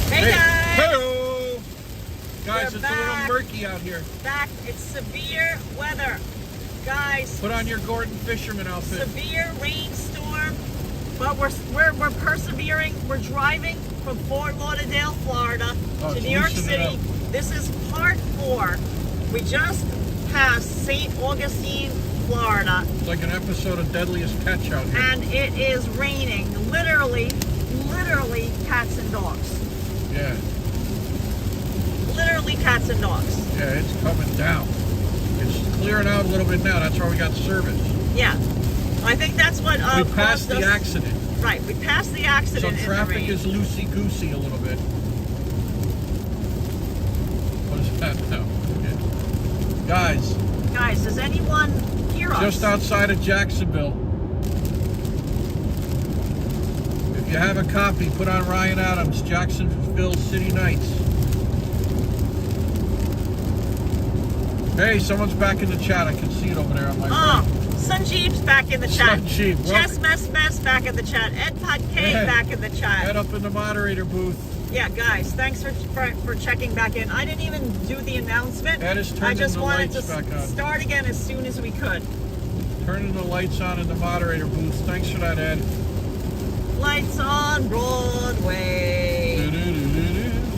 Hey guys! Hello! Guys, We're it's a little murky out here. Back, it's severe weather. Guys, Put on your Gordon Fisherman outfit. severe rainstorm, but we're persevering. We're driving from Fort Lauderdale, Florida to New York City. This is part 4. We just passed St. Augustine, Florida. It's like an episode of Deadliest Catch out here. And it is raining, literally cats and dogs. Yeah. Literally cats and dogs. Yeah, it's coming down. It's clearing out a little bit now. That's why we got service. Yeah. I think that's what we passed the accident. Right, we passed the accident. So traffic is loosey-goosey a little bit. What is that now? Okay. Guys, does anyone hear us? Just outside of Jacksonville. If you have a copy, put on Ryan Adams, Jacksonville City Nights. Hey, someone's back in the chat. I can see it over there on my right. Sanjeev's back in the chat. Sanjeev, Jess Mess back in the chat. Ed Pod K back in the chat. Head up in the moderator booth. Yeah, guys, thanks for checking back in. I didn't even do the announcement. Ed is turning I just the wanted lights to back on. start again as soon as we could. Turning the lights on in the moderator booth. Thanks for that, Ed. Lights on Broadway.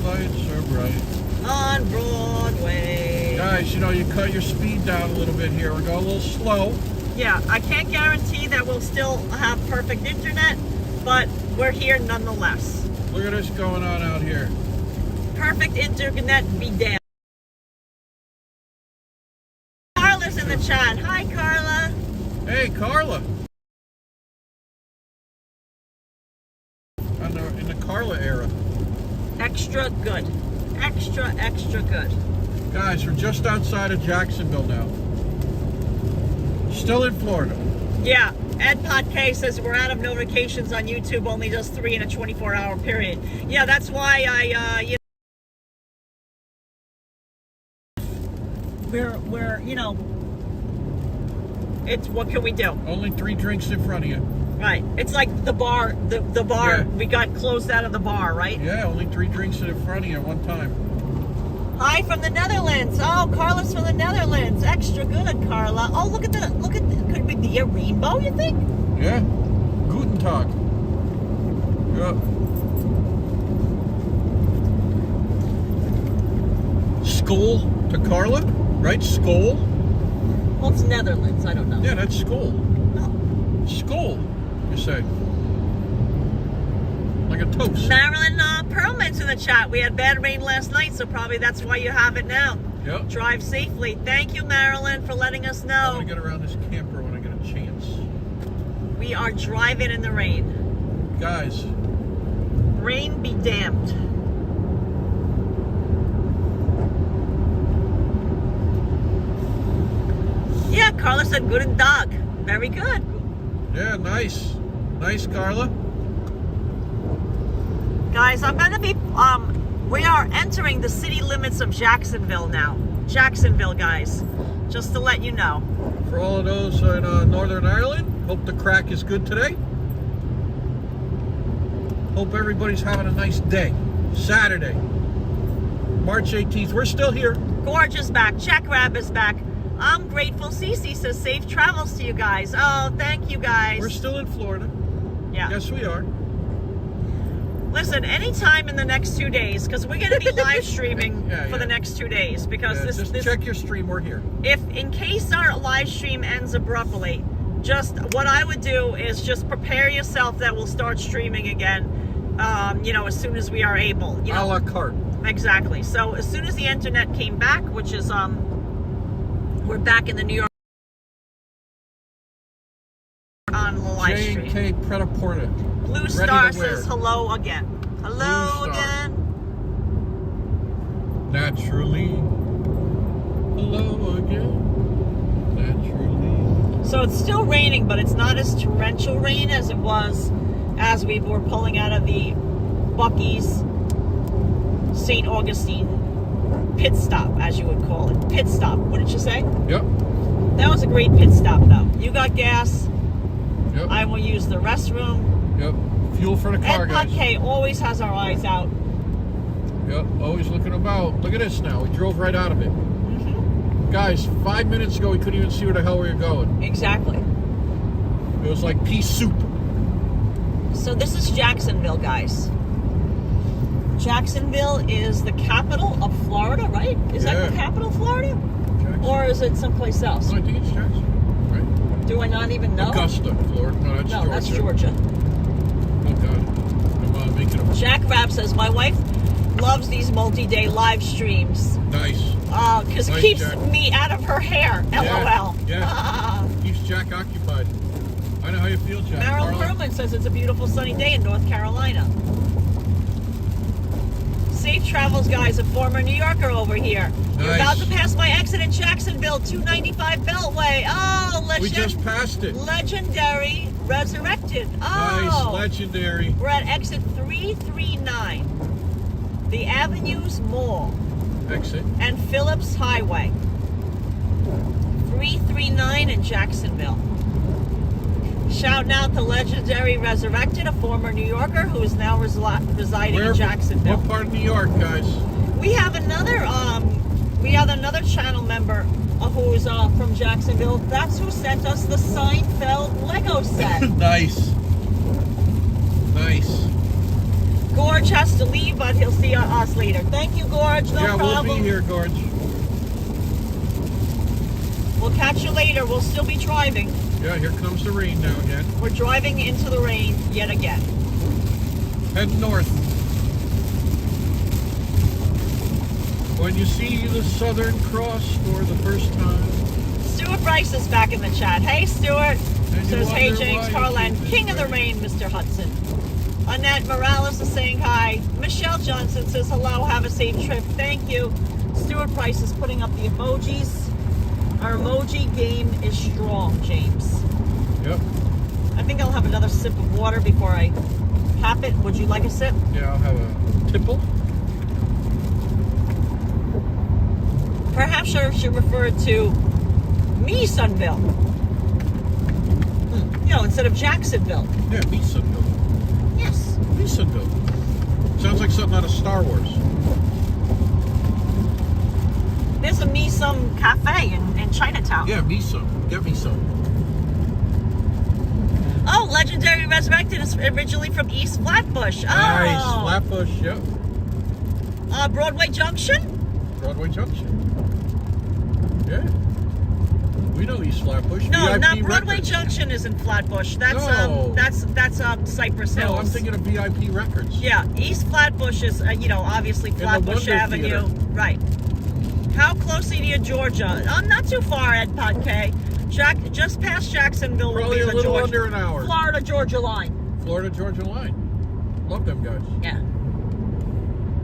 Lights are bright. On Broadway. Guys, you know, you cut your speed down a little bit here. We're going a little slow. Yeah, I can't guarantee that we'll still have perfect internet, but we're here nonetheless. Look at this going on out here. Perfect internet be damned. Carla's in the chat. Hi, Carla. Hey, Carla. In the Carla era. Extra good. Extra good. Guys, we're just outside of Jacksonville now. Still in Florida. Yeah, Ed Pod K says we're out of notifications on YouTube, only does 3 in a 24-hour period. Yeah, that's why we're it's what can we do? Only 3 drinks in front of you. Right. It's like the bar, the bar, Yeah. We got closed out of the bar, right? Yeah, only 3 drinks in front of you at one time. Hi from the Netherlands. Oh, Carla's from the Netherlands. Extra good, Carla. Oh, look at could it be a rainbow, you think? Yeah. Guten Tag. Yeah. Skol to Carla, right? Skol. Well, it's Netherlands. I don't know. Yeah, that's Skol. No. Skol, you say. Like a toast. Marilyn Perlman's in the chat. We had bad rain last night, so probably that's why you have it now. Yep. Drive safely. Thank you, Marilyn, for letting us know. I'm going to get around this camper when I get a chance. We are driving in the rain. Guys. Rain be damned. Yeah, Carla said good and dog. Very good. Yeah, nice. Nice, Carla. Guys, I'm going to be, we are entering the city limits of Jacksonville now. Jacksonville, guys. Just to let you know. For all of those in Northern Ireland, hope the crack is good today. Hope everybody's having a nice day. Saturday, March 18th. We're still here. Gorge is back. Jackrabbit is back. I'm grateful. Cece says safe travels to you guys. Oh, thank you guys. We're still in Florida. Yeah. Yes, we are. Listen, anytime in the next 2 days, because we're going to be live streaming for the next 2 days. Because just check your stream. We're here. If in case our live stream ends abruptly, just what I would do is just prepare yourself that we'll start streaming again. As soon as we are able. A la carte. Exactly. So as soon as the internet came back, which is we're back in the New York on the live stream. J&K Preta-Porta. Blue Star says hello again. Hello again. Naturally. Hello again. Naturally. So it's still raining, but it's not as torrential rain as it was as we were pulling out of the Buc-ee's St. Augustine pit stop, as you would call it. Pit stop. What did you say? Yep. That was a great pit stop, though. You got gas. Yep. I will use the restroom. Yep. Fuel for the car, Ed guys. Pod K always has our eyes out Yep, always looking about. Look at this now. We drove right out of it. Mm-hmm. Guys, 5 minutes ago, we couldn't even see where the hell we were going. Exactly. It was like pea soup. So this is Jacksonville, guys. Jacksonville is the capital of Florida, right? Is that the capital of Florida? Jackson. Or is it someplace else? No, I think it's Jackson, right? Do I not even know? Augusta, Florida. No, that's Georgia. That's Georgia. Oh, God. I'm making a... Jack Rapp says, my wife loves these multi-day live streams. Nice. Because Nice, it keeps Jack. me out of her hair. LOL. Yeah. Keeps Jack occupied. I know how you feel, Jack. Meryl Karla. Perlman says it's a beautiful sunny day in North Carolina. Safe travels, guys. A former New Yorker over here. Nice. You're about to pass my exit in Jacksonville, 295 Beltway. Oh, We just passed it. Legendary Resurrected. Nice, Oh, legendary. we're at exit 339. The Avenues Mall Exit. and Phillips Highway. 339 in Jacksonville. Shouting out to Legendary Resurrected, a former New Yorker who is now residing in Jacksonville. What part of New York, guys? We have another channel member who's from Jacksonville. That's who sent us the Seinfeld Lego set. Nice. Nice. Gorge has to leave, but he'll see us later. Thank you, Gorge. No problem. We'll be here, Gorge. We'll catch you later. We'll still be driving. Yeah, here comes the rain now again. We're driving into the rain yet again. Head north. When you see the Southern Cross for the first time. Stuart Bryce is back in the chat. Hey, Stuart. Says, hey, wonder James, why Karla, you and keep King this of the rain. Rain, Mr. Hudson. Annette Morales is saying hi. Michelle Johnson says, hello, have a safe trip. Thank you. Stuart Bryce is putting up the emojis. Our emoji game is strong, James. Yep. I think I'll have another sip of water before I pop it. Would you like a sip? Yeah, I'll have a tipple. Perhaps I should refer to Masonville. You know, instead of Jacksonville. Yeah, Masonville. Yes. Masonville. Sounds like something out of Star Wars. There's a Me Some Cafe in Chinatown. Yeah, me some. Get me some. Oh, Legendary Resurrected is originally from East Flatbush. Oh. Nice. Flatbush, yep. Broadway Junction? Broadway Junction. Yeah. We know East Flatbush. No, VIP not Broadway Records. Junction is in Flatbush. That's No. that's Cypress Hills. No, I'm thinking of VIP Records. Yeah, East Flatbush is obviously the Flatbush Wonder Avenue. Theater. Right. How close are you to Georgia? Not too far, Ed Podkay. Just past Jacksonville will Probably be a the little Georgia, under an hour. Florida Georgia line. Florida Georgia line. Love them guys. Yeah.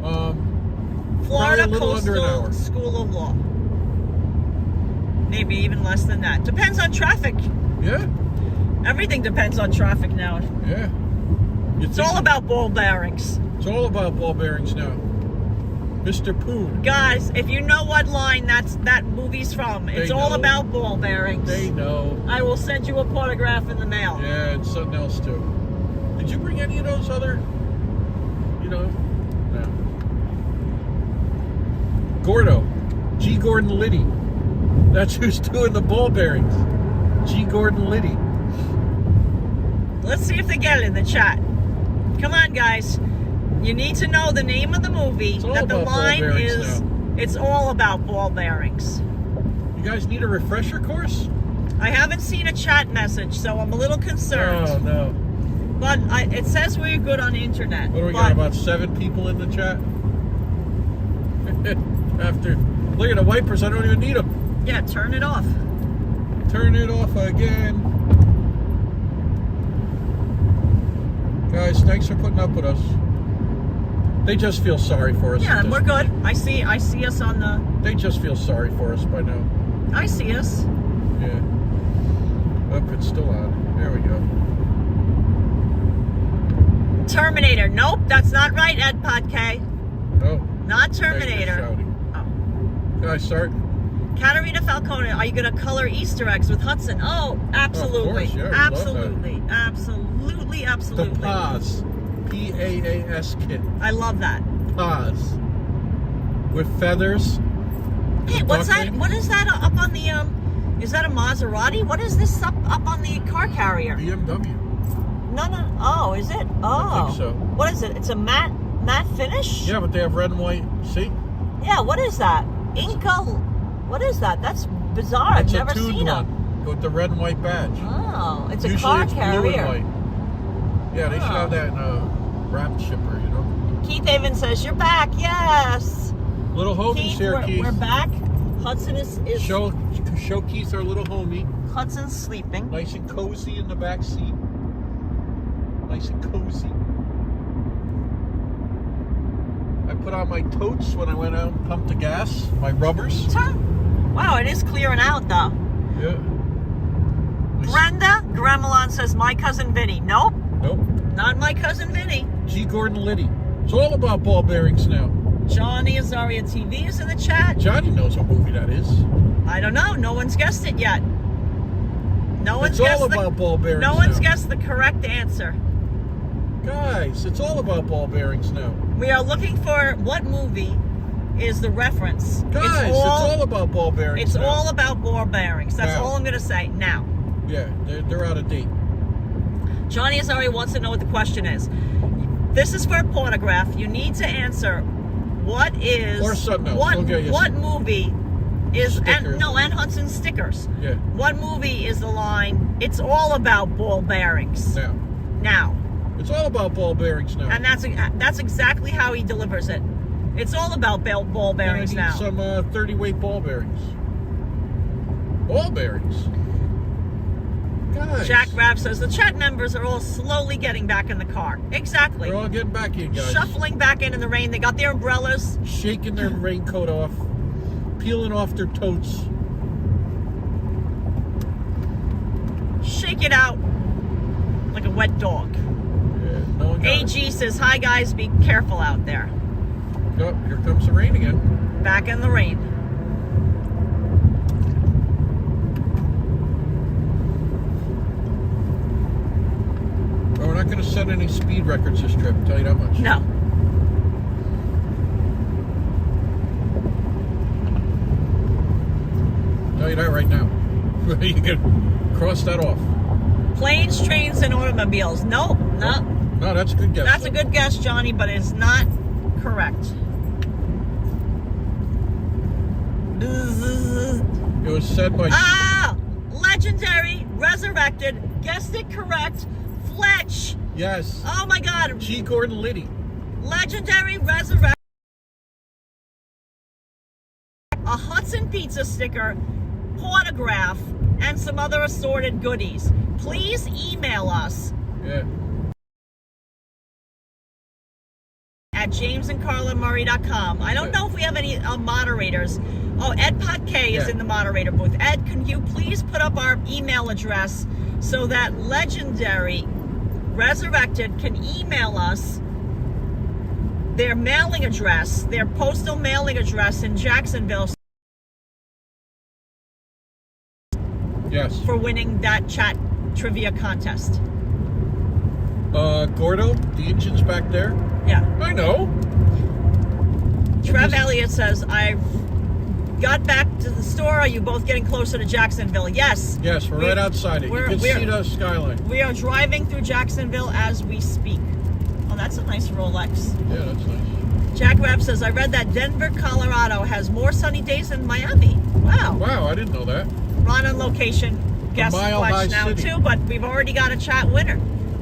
Probably Florida a little under an Coastal hour. School of Law. Maybe even less than that. Depends on traffic. Yeah. Everything depends on traffic now. Yeah. It's all about ball bearings. It's all about ball bearings now. Mr. Poon. Guys, if you know what line that movie's from, it's all know. about ball bearings. They know. I will send you a photograph in the mail. Yeah, and something else too. Did you bring any of those other, No. Gordo. G. Gordon Liddy. That's who's doing the ball bearings. G. Gordon Liddy. Let's see if they get it in the chat. Come on, guys. You need to know the name of the movie. It's all That the about ball line bearings is. now. It's all about ball bearings. You guys need a refresher course? I haven't seen a chat message, so I'm a little concerned. Oh, no. But it says we're good on the internet. What do we but got, about 7 people in the chat? Look at the wipers, I don't even need them. Yeah, turn it off. Turn it off again. Guys, thanks for putting up with us. They just feel sorry for us. Yeah, at this we're good. point. I see us on the. They just feel sorry for us by now. I see us. Yeah. Oh, it's still on. There we go. Terminator. Nope, that's not right, Ed Podkay. Oh. Not thanks for Terminator. shouting. Oh. Can I start? Katarina Falcone, are you going to color Easter eggs with Hudson? Oh, absolutely. Of course, yeah, we love absolutely. Absolutely, absolutely. The Paz. P-A-A-S kit. I love that. Paz. with feathers. Hey, what's that? duckling. What is that up on the is that a Maserati? What is this up on the car carrier? BMW. No. Oh, is it? Oh. I think so. What is it? It's a matte finish? Yeah, but they have red and white. See? Yeah, what is that? Inca. What is that? That's bizarre. I've never It's a tuned seen one them. with the red and white badge. Oh, it's a Usually car it's carrier. blue and white. Yeah, they should have that in a wrapped shipper, you know? Keith Haven says, you're back. Yes. Little homies Keith, here, Keith. we're back. Hudson is Show Keith our little homie. Hudson's sleeping. Nice and cozy in the back seat. Nice and cozy. I put on my totes when I went out and pumped the gas. My rubbers. Wow, it is clearing out though. Yeah. Brenda Gremelon says, my cousin Vinny. Nope, Nope. not my cousin Vinny. G. Gordon Liddy. It's all about ball bearings now. Johnny Azaria TV is in the chat. Johnny knows what movie that is. I don't know. No one's guessed it yet. No one's It's guessed all about ball bearings No one's now. guessed the correct answer. Guys, it's all about ball bearings now. We are looking for what movie is the reference. Guys, it's all about ball bearings It's now. all about ball bearings. That's Now. all I'm going to say now. Yeah, they're out of date. Johnny Azari wants to know what the question is. This is for a pornograph. You need to answer what is Or something else. what Okay, yes. what movie is Stickers. and Hudson stickers. Yeah. What movie is the line? It's all about ball bearings. Now. Now. It's all about ball bearings now. And that's exactly how he delivers it. It's all about ball bearings And I now. need some 30-weight ball bearings. Ball bearings. Guys. Jack Rabb says the chat members are all slowly getting back in the car. Exactly. They're all getting back in, guys. Shuffling back in the rain. They got their umbrellas. Shaking their raincoat off. Peeling off their totes. Shake it out like a wet dog. Yeah, no one got it. AG says, hi guys, be careful out there. Oh, here comes the rain again. Back in the rain. Oh, we're not going to set any speed records this trip, tell you that much. No. Tell you that right now. You can cross that off. Planes, trains, and automobiles. Nope. No. No, that's a good guess. That's a good guess, Johnny, but it's not correct. It was said by... Ah! Legendary, resurrected, guessed it correct, Fletch. Yes. Oh my God. G. Gordon Liddy. Legendary, resurrected. A Hudson pizza sticker, pornograph, and some other assorted goodies. Please email us Yeah. at JamesandKarlaMurray.com. I don't know if we have any moderators. Oh, Ed Potke is in the moderator booth. Ed, can you please put up our email address so that Legendary Resurrected can email us their mailing address, their postal mailing address in Jacksonville Yes. for winning that chat trivia contest. Gordo, the engine's back there. Yeah. I know. Trev Elliott says, I got back to the store. Are you both getting closer to Jacksonville? Yes. Yes, we're right outside it. You can see the skyline. We are driving through Jacksonville as we speak. Oh, that's a nice Rolex. Yeah, that's nice. Jack Rapp says, I read that Denver, Colorado has more sunny days than Miami. Wow. Wow, I didn't know that. Ron on location. Guess Mile High Fletch now City. too, but we've already got a chat winner.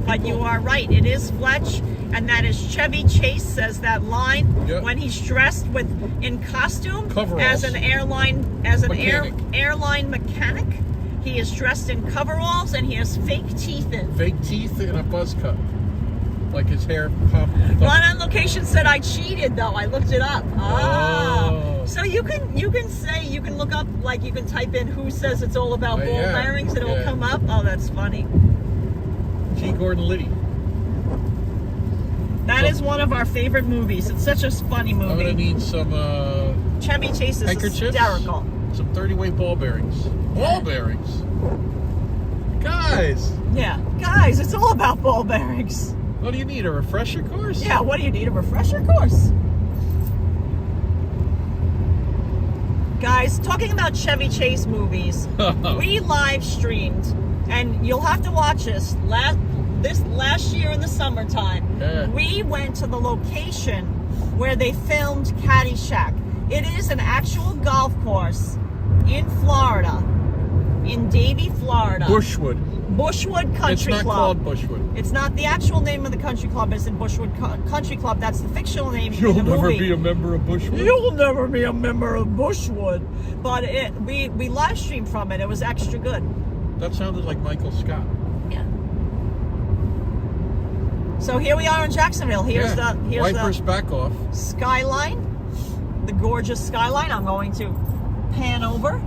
But you are right. It is Fletch, and that is Chevy Chase says that line when he's dressed in costume Coveralls. as an airline mechanic. He is dressed in coveralls and he has fake teeth in. Fake teeth and a buzz cut. Like his hair popped. Ron on location said I cheated though. I looked it up. Oh. So you can say, you can look up, like you can type in who says it's all about ball bearings and it will come up. Oh, that's funny. G. Gordon Liddy. That is one of our favorite movies. It's such a funny movie. I'm gonna need some Chevy Chase is handkerchiefs, hysterical. some 30-weight ball bearings. Ball bearings. Guys. Yeah, guys, it's all about ball bearings. What do you need? A refresher course? Yeah, what do you need? A refresher course? talking about Chevy Chase movies, we live streamed, and you'll have to watch this. Last year in the summertime, we went to the location where they filmed Caddyshack. It is an actual golf course in Florida, in Davie, Florida. Bushwood Country Club. It's not called Bushwood. It's not the actual name of the country club. It's in Bushwood Country Club. That's the fictional name. You'll in the never movie. be a member of Bushwood. You'll never be a member of Bushwood. But we live streamed from it. It was extra good. That sounded like Michael Scott. Yeah. So here we are in Jacksonville. Here's Wipers the back off. skyline, the gorgeous skyline. I'm going to pan over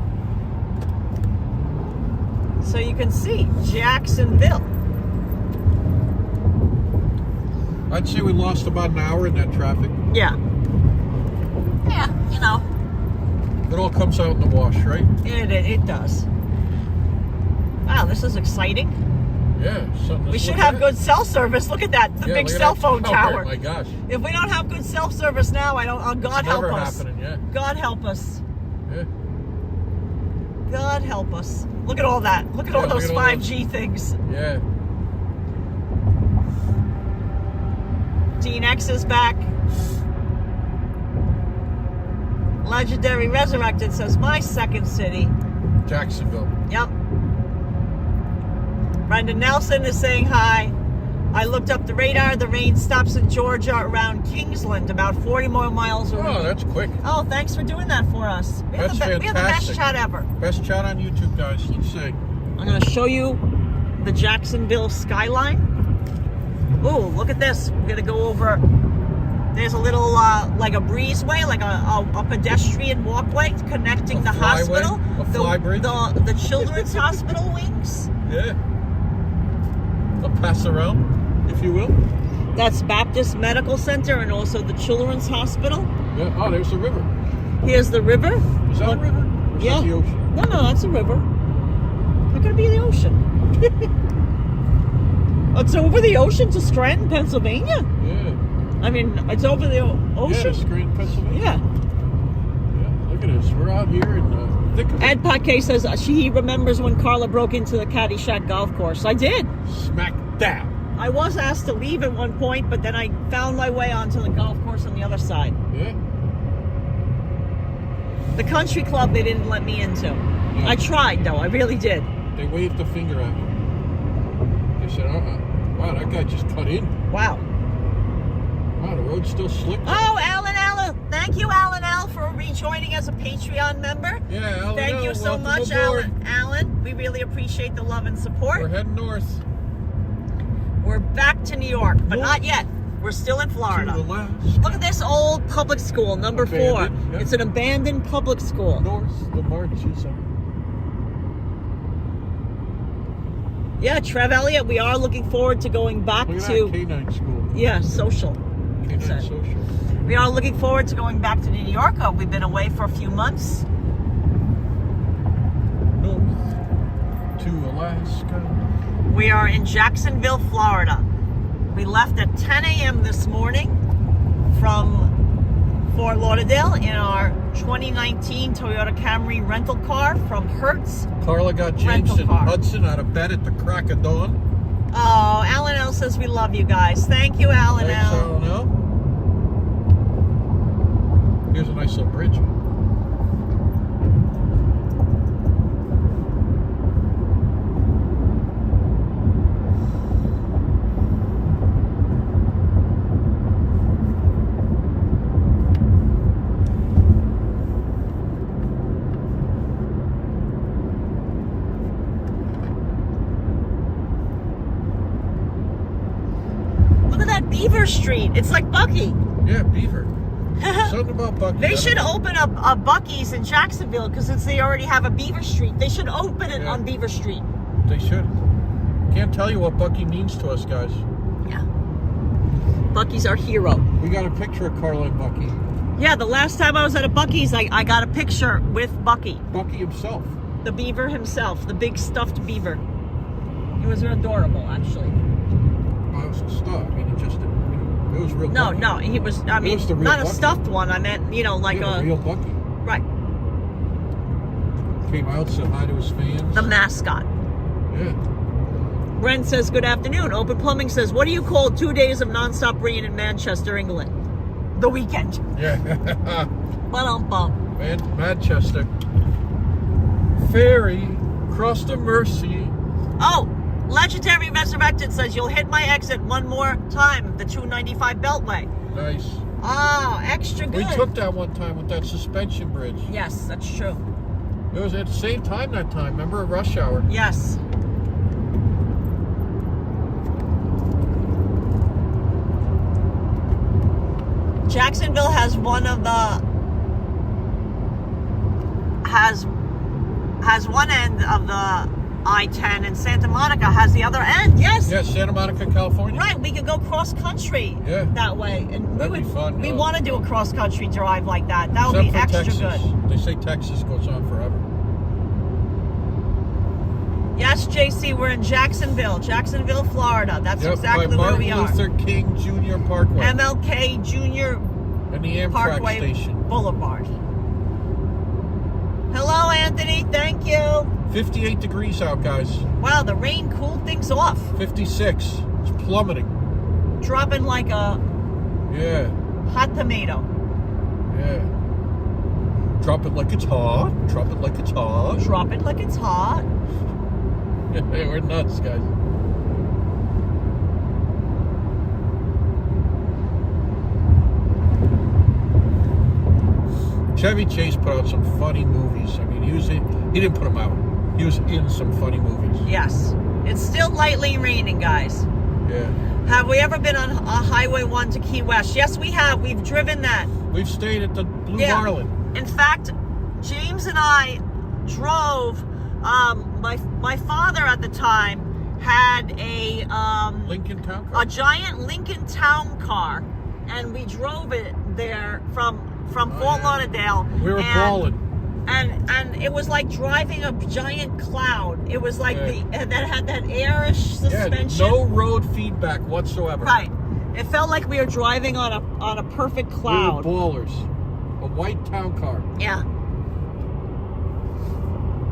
so you can see Jacksonville. I'd say we lost about an hour in that traffic. Yeah. Yeah, you know. It all comes out in the wash, right? It does. Wow, this is exciting. Yeah. We should have good cell service. Look at that, the big cell phone tower. Oh my gosh. If we don't have good cell service now, I don't. God help us. Never happening, yeah. God help us. Yeah. God help us. Look at all that. Look at all those 5G things. Yeah. Dean X is back. Legendary Resurrected says, my second city. Jacksonville. Yep. Brendan Nelson is saying hi. I looked up the radar. The rain stops in Georgia around Kingsland, about 40 more miles away. Oh, that's quick. Oh, thanks for doing that for us. We have the best chat ever. Best chat on YouTube, guys. Let's see. I'm going to show you the Jacksonville skyline. Ooh, look at this. We're going to go over. There's a little, like a breezeway, like a pedestrian walkway connecting the hospital. A fly bridge. The children's hospital wings. Yeah. A pass around, if you will. That's Baptist Medical Center and also the Children's Hospital. Yeah. Oh, there's the river. Here's the river. Is that a river? Or is that the ocean? No, that's a river. How could it be the ocean? It's over the ocean to Scranton, Pennsylvania. Yeah. I mean, it's over the ocean. Yeah, Scranton, Pennsylvania. Yeah. Yeah. Look at this. We're out here in the thick of it. Ed Paquet says he remembers when Karla broke into the Caddyshack golf course. I did. Smack dab. I was asked to leave at one point, but then I found my way onto the golf course on the other side. Yeah. The country club they didn't let me into. Yeah. I tried though. I really did. They waved the finger at me. They said, wow, that guy just cut in. Wow. Wow, the road's still slick. Oh, Alan L. Thank you, Alan L, for rejoining as a Patreon member. Yeah, Alan Thank you so much, Alan. We really appreciate the love and support. We're heading north. We're back to New York, but not yet. We're still in Florida. To the left. Look at this old public school, number 4. Yep. It's an abandoned public school. North, the marches. Yeah, Trev Elliott, we are looking forward to going back Look at to... that K9 school. Yeah, social. K9 social. We are looking forward to going back to New York. We've been away for a few months. North to Alaska. We are in Jacksonville, Florida. We left at 10 a.m. this morning from Fort Lauderdale in our 2019 Toyota Camry rental car from Hertz. Karla got James and Hudson out of bed at the crack of dawn. Oh, Alan L says we love you guys. Thank you, Alan Thanks, L. Alan L. Here's a nice little bridge. Beaver Street. It's like Bucky. Yeah, Beaver. Something about Bucky. They should open up a Bucky's in Jacksonville because since they already have a Beaver Street, they should open it on Beaver Street. They should. Can't tell you what Bucky means to us, guys. Yeah. Bucky's our hero. We got a picture of Karla and Bucky. Yeah, the last time I was at a Bucky's, I got a picture with Bucky. Bucky himself. The beaver himself. The big stuffed beaver. It was adorable, actually. It was a stuff. I mean, it was real. No, Bucky. no, he was. I mean, not a Bucky. stuffed one. I meant, like a real Bucky. Right. came out, said hi to his fans. The mascot. Yeah. Brent says, good afternoon. Open Plumbing says, what do you call 2 days of nonstop rain in Manchester, England? The weekend. Yeah. Ba-dum-bum. Manchester. Ferry, cross the Mersey. Oh, Legendary Resurrected says, you'll hit my exit one more time, the 295 Beltway. Nice. Oh, extra good. We took that one time with that suspension bridge. Yes, that's true. It was at the same time that time. Remember, at rush hour? Yes. Jacksonville has one of the has one end of the I-10, and Santa Monica has the other end. Yes. Yeah, Santa Monica, California. Right, we could go cross country. Yeah. That way, and That'd be fun. We want to do a cross country drive like that. That would be Except for extra Texas. good. They say Texas goes on forever. Yes, JC, we're in Jacksonville, Florida. That's exactly by where we are. Martin Luther King Jr. Parkway. MLK Jr. And the Amtrak Parkway station. Boulevard. Hello, Anthony. Thank you. 58 degrees out, guys. Wow, the rain cooled things off. 56. It's plummeting. Dropping like a hot tomato. Yeah. Drop it like it's hot. Drop it like it's hot. Drop it like it's hot. Hey, we're nuts, guys. Chevy Chase put out some funny movies. I mean, he didn't put them out. He was in some funny movies. Yes. It's still lightly raining, guys. Yeah. Have we ever been on Highway 1 to Key West? Yes, we have. We've driven that. We've stayed at the Blue Marlin. In fact, James and I drove. My father at the time had a Lincoln Town Car. a giant Lincoln Town Car, and we drove it there from Fort Lauderdale. We were balling. And it was like driving a giant cloud. It was like that had that airish suspension. Yeah, no road feedback whatsoever. Right. It felt like we were driving on a perfect cloud. We were ballers. A white town car. Yeah.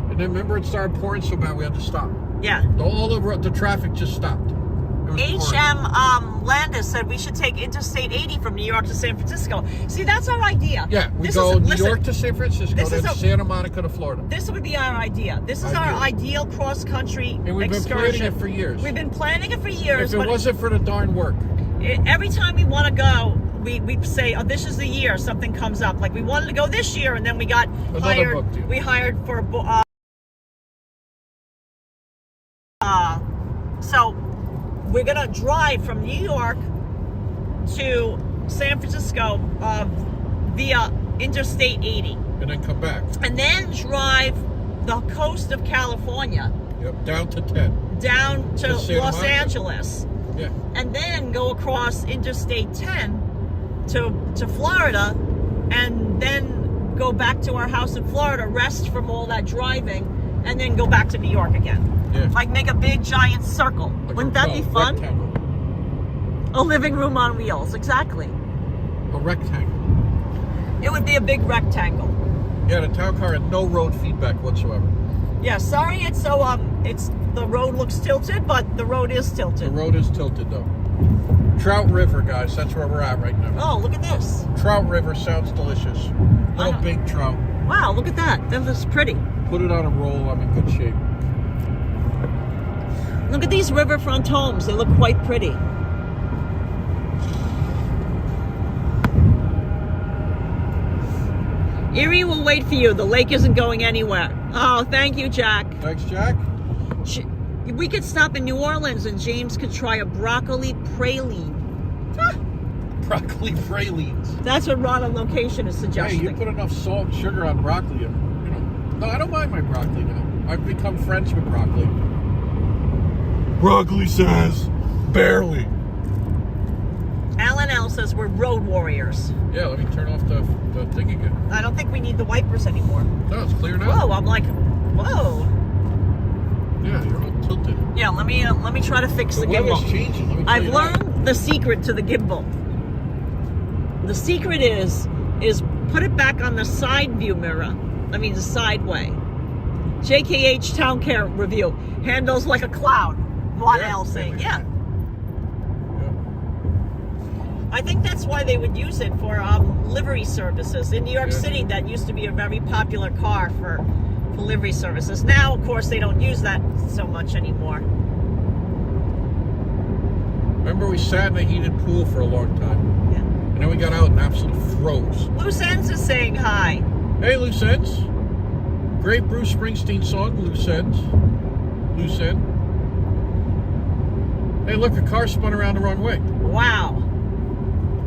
And then remember, it started pouring so bad we had to stop. Yeah. All the traffic just stopped. HM Landis said we should take Interstate 80 from New York to San Francisco. See, that's our idea. Yeah, we go New York to San Francisco, then Santa Monica to Florida. This would be our idea. This is our ideal cross-country excursion. And we've been planning it for years. We've been planning it for years. If it wasn't for the darn work. Every time we want to go, we say, oh, this is the year something comes up. Like, we wanted to go this year, and then we got hired. Book deal. We hired for so we're gonna drive from New York to San Francisco via Interstate 80, and then come back, and then drive the coast of California. Yep, down to 10, down to Los Angeles. Yeah, and then go across Interstate 10 to Florida, and then go back to our house in Florida, rest from all that driving, and then go back to New York again. Yeah. Like make a big giant circle. Wouldn't that be fun? Rectangle. A living room on wheels, exactly. A rectangle. It would be a big rectangle. Yeah, the town car had no road feedback whatsoever. Yeah, sorry it's so the road looks tilted, but the road is tilted. The road is tilted though. Trout River, guys, that's where we're at right now. Oh, look at this. Trout River sounds delicious. Little big trout. Wow, look at that. That was pretty. Put it on a roll, I'm in good shape. Look at these riverfront homes. They look quite pretty. Erie will wait for you. The lake isn't going anywhere. Oh, thank you, Jack. Thanks, Jack. We could stop in New Orleans and James could try a broccoli praline. Broccoli pralines. That's what Ron on location is suggesting. Hey, you put enough salt and sugar on broccoli, and, no, I don't mind my broccoli now. I've become friends with broccoli. Broccoli says, barely. Alan L says we're road warriors. Yeah, let me turn off the thing again. I don't think we need the wipers anymore. No, it's clear now. Whoa, I'm like, whoa. Yeah, you're all tilted. Yeah, let me try to fix the gimbal. Weather's changing. Let me tell I've you learned the secret to the gimbal. The secret is put it back on the side view mirror. I mean the side way. JKH Town Care Review. Handles like a cloud. Lauderdale saying, yeah. I think that's why they would use it for livery services. In New York City, that used to be a very popular car for livery services. Now, of course, they don't use that so much anymore. Remember we sat in a heated pool for a long time. Yeah. And then we got out and absolutely froze. Loose Ends is saying hi. Hey, Loose Ends. Great Bruce Springsteen song, Loose Ends. Loose End. Hey, look, a car spun around the wrong way. Wow.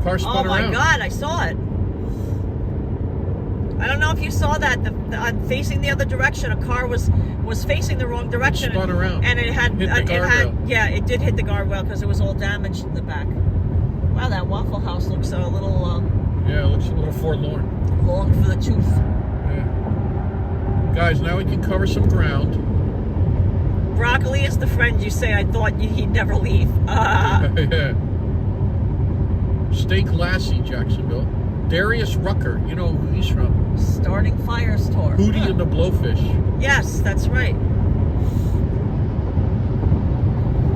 Car spun Oh around. my God, I saw it. I don't know if you saw that. Facing the other direction, a car was facing the wrong direction. It spun around. And it had hit the guardrail. Yeah, it did hit the guardrail because it was all damaged in the back. Wow, that Waffle House looks a little yeah, it looks a little forlorn. long for the tooth. Yeah. Guys, now we can cover some ground. Broccoli is the friend you say I thought he'd never leave. Yeah. Steak Lassie, Jacksonville. Darius Rucker, you know who he's from. Starting Fire Store. Hootie and the Blowfish. Yes, that's right.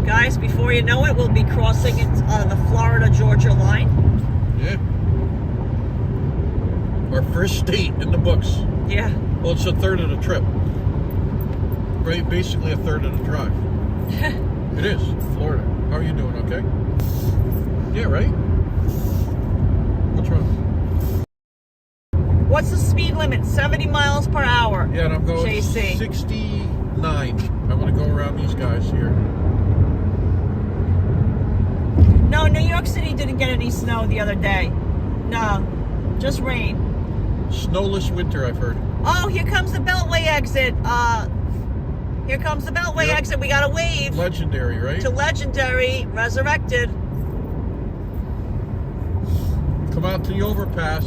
Guys, before you know it, we'll be crossing the Florida-Georgia line. Yeah. Our first state in the books. Yeah. Well, it's a third of the trip. Right, basically a third of the drive. It is, Florida. How are you doing, okay? Yeah, right? What's wrong? What's the speed limit? 70 miles per hour. Yeah, and I'm going JC. 69. I'm going to go around these guys here. No, New York City didn't get any snow the other day. No, just rain. Snowless winter, I've heard. Oh, here comes the Beltway exit. Here comes the Beltway exit. We got to wave. Legendary, right? To Legendary, resurrected. Come out to the overpass.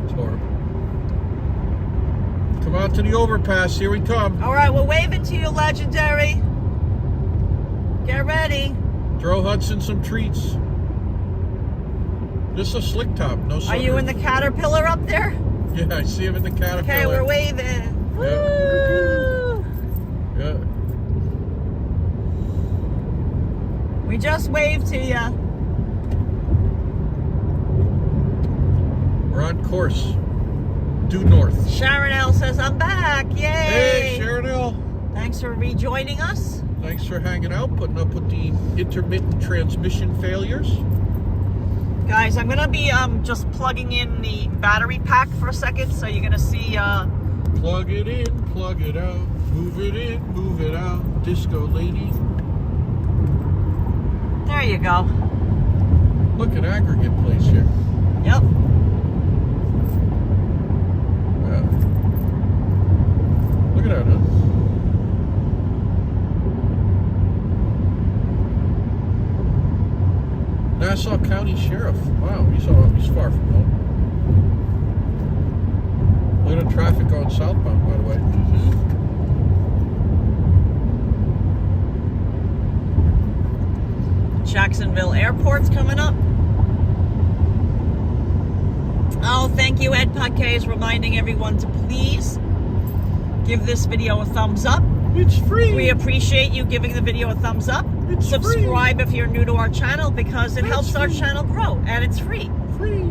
It's horrible. Come out to the overpass. Here we come. All right, we're waving to you, Legendary. Get ready. Throw Hudson some treats. This is a slick top. No sunroof. Are you in the Caterpillar up there? Yeah, I see him in the Caterpillar. Okay, we're waving. Woo! Yeah. We just waved to you. We're on course. Due north. Sharon L says, I'm back. Yay! Hey, Sharon L. Thanks for rejoining us. Thanks for hanging out, putting up with the intermittent transmission failures. Guys, I'm going to be just plugging in the battery pack for a second, so you're going to see... Plug it in, plug it out, move it in, move it out, disco lady. There you go. Look at aggregate place here. Yep. Look at that, huh? Nassau County Sheriff. Wow, he's far from home. Look at the traffic going southbound, by the way. Jacksonville Airport's coming up. Oh, thank you, Ed Paquet, reminding everyone to please give this video a thumbs up. It's free. We appreciate you giving the video a thumbs up. It's Subscribe free. if you're new to our channel because it helps our channel grow, and it's free. Free.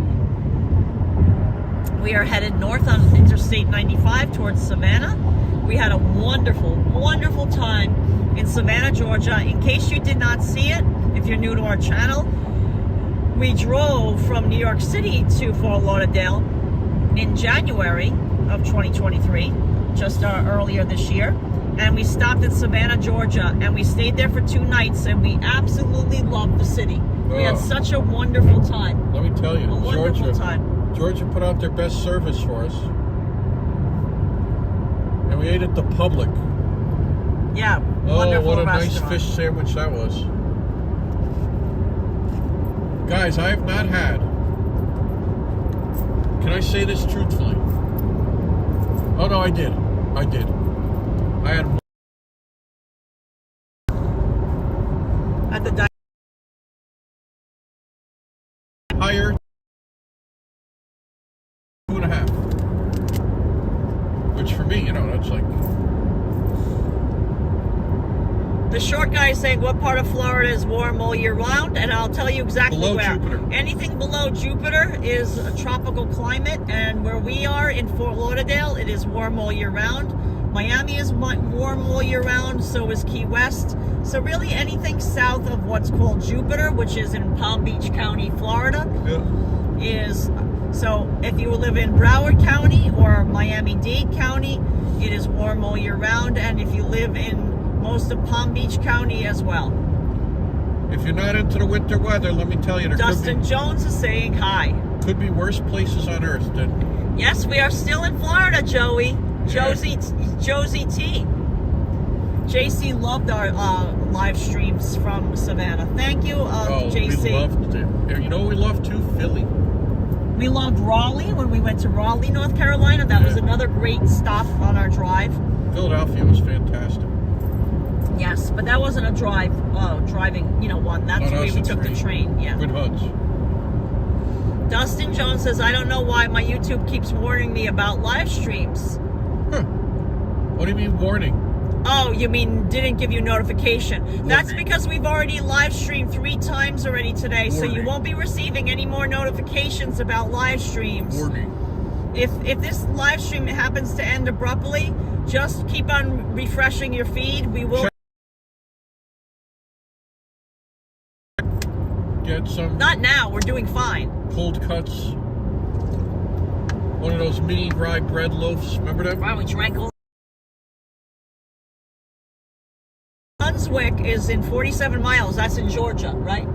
We are headed north on Interstate 95 towards Savannah. We had a wonderful, wonderful time in Savannah, Georgia. In case you did not see it, if you're new to our channel, we drove from New York City to Fort Lauderdale in January of 2023, just earlier this year. And we stopped in Savannah, Georgia, and we stayed there for 2 nights, and we absolutely loved the city. We had such a wonderful time. Let me tell you, A wonderful time. Georgia put out their best service for us. And we ate at the Public. Yeah, Oh, wonderful what a restaurant. nice fish sandwich that was. Guys, I have not had... Can I say this truthfully? Oh, no, I did. I did. I had... At the higher 2.5. Which for me, The short guy is saying, what part of Florida is warm all year round? And I'll tell you exactly Below where. Jupiter. Anything below Jupiter is a tropical climate, and where we are in Fort Lauderdale, it is warm all year round. Miami is warm all year round, so is Key West. So really anything south of what's called Jupiter, which is in Palm Beach County, Florida, is... So if you live in Broward County or Miami-Dade County, it is warm all year round. And if you live in most of Palm Beach County as well. If you're not into the winter weather, let me tell you, there Dustin Jones is saying hi. Could be worse places on earth than... Yes, we are still in Florida, Joey. Yeah. Josie T. JC loved our live streams from Savannah. Thank you, JC. We loved it. You know what we love too? Philly. We loved Raleigh when we went to Raleigh, North Carolina. That was another great stop on our drive. Philadelphia was fantastic. Yes, but that wasn't a driving, one. That's where we took the train. Yeah. Good hunts. Dustin Jones says, I don't know why my YouTube keeps warning me about live streams. Huh. What do you mean warning? Oh, you mean didn't give you notification. That's because we've already live streamed 3 times already today, so you won't be receiving any more notifications about live streams. Warning. If this live stream happens to end abruptly, just keep on refreshing your feed. We will get some... Not now, we're doing fine. Cold cuts. One of those mini rye bread loaves. Remember that? Wow, we drank all... Brunswick is in 47 miles. That's in Georgia, right?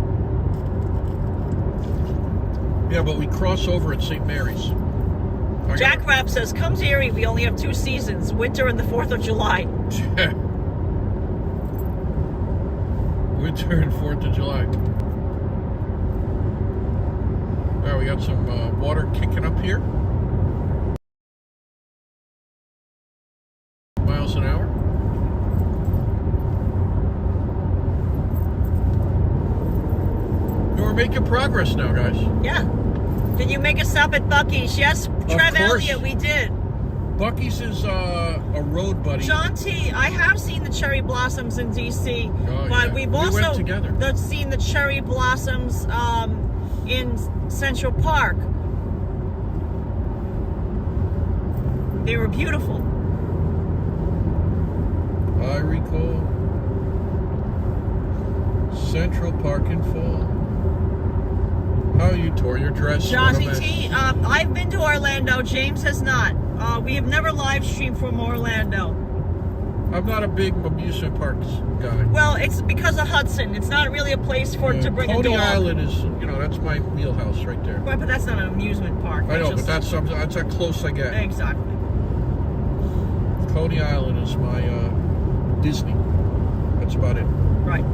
Yeah, but we cross over at St. Mary's. Jack Rapp says, come to Erie, we only have 2 seasons, winter and the 4th of July. Winter and 4th of July. There, we got some water kicking up here. Miles an hour. We're making progress now, guys. Yeah. Did you make a stop at Buc-ee's? Yes, Trev Elliott, we did. Buc-ee's is a road buddy. John T, I have seen the cherry blossoms in D.C., but we've also went together. Seen the cherry blossoms in Central Park. They were beautiful. I recall Central Park in fall. How you tore your dress. Jazzy T, I've been to Orlando. James has not. We have never live streamed from Orlando. I'm not a big amusement parks guy. Well, it's because of Hudson. It's not really a place for to bring a dog. Coney Island is, that's my wheelhouse right there. Right, but that's not an amusement park. I know, but that's how close I get. Exactly. Coney Island is my Disney. That's about it. Right.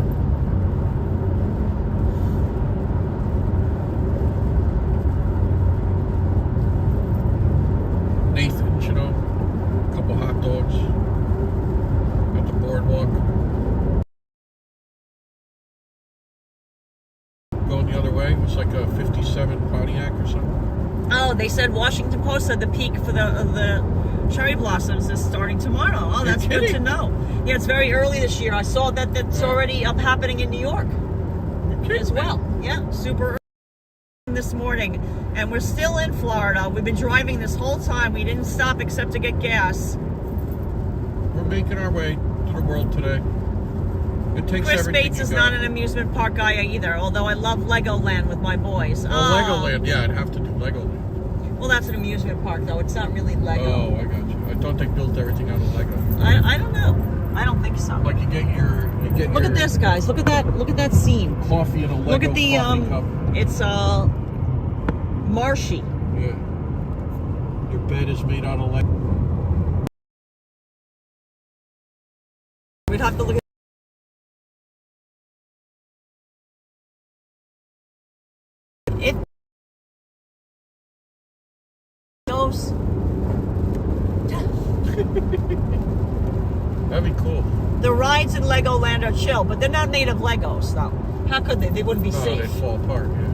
Nathan's, a couple hot dogs at the boardwalk. Going the other way, it was like a 57 Pontiac or something. Oh, they said Washington Post said the peak for the cherry blossoms is starting tomorrow. Oh, that's good to know. Yeah, it's very early this year. I saw that's already happening in New York as well. Yeah, super early this morning. And we're still in Florida. We've been driving this whole time. We didn't stop except to get gas. We're making our way to the world today. It takes Chris everything Bates is not an amusement park guy either, although I love Legoland with my boys. Oh, Legoland. Yeah, I'd have to do Legoland. Well, that's an amusement park, though. It's not really Lego. Oh, I got you. I thought they built everything out of Lego. I don't know. I don't think so. Like you get Look at this, guys. Look at that scene. Coffee in a Lego Look at the coffee cup. It's marshy. Yeah. Your bed is made out of Lego. We'd have to look at it. Goes. That'd be cool. The rides in Legoland are chill, but they're not made of Legos, though. How could they? They wouldn't be safe. They'd fall apart, yeah.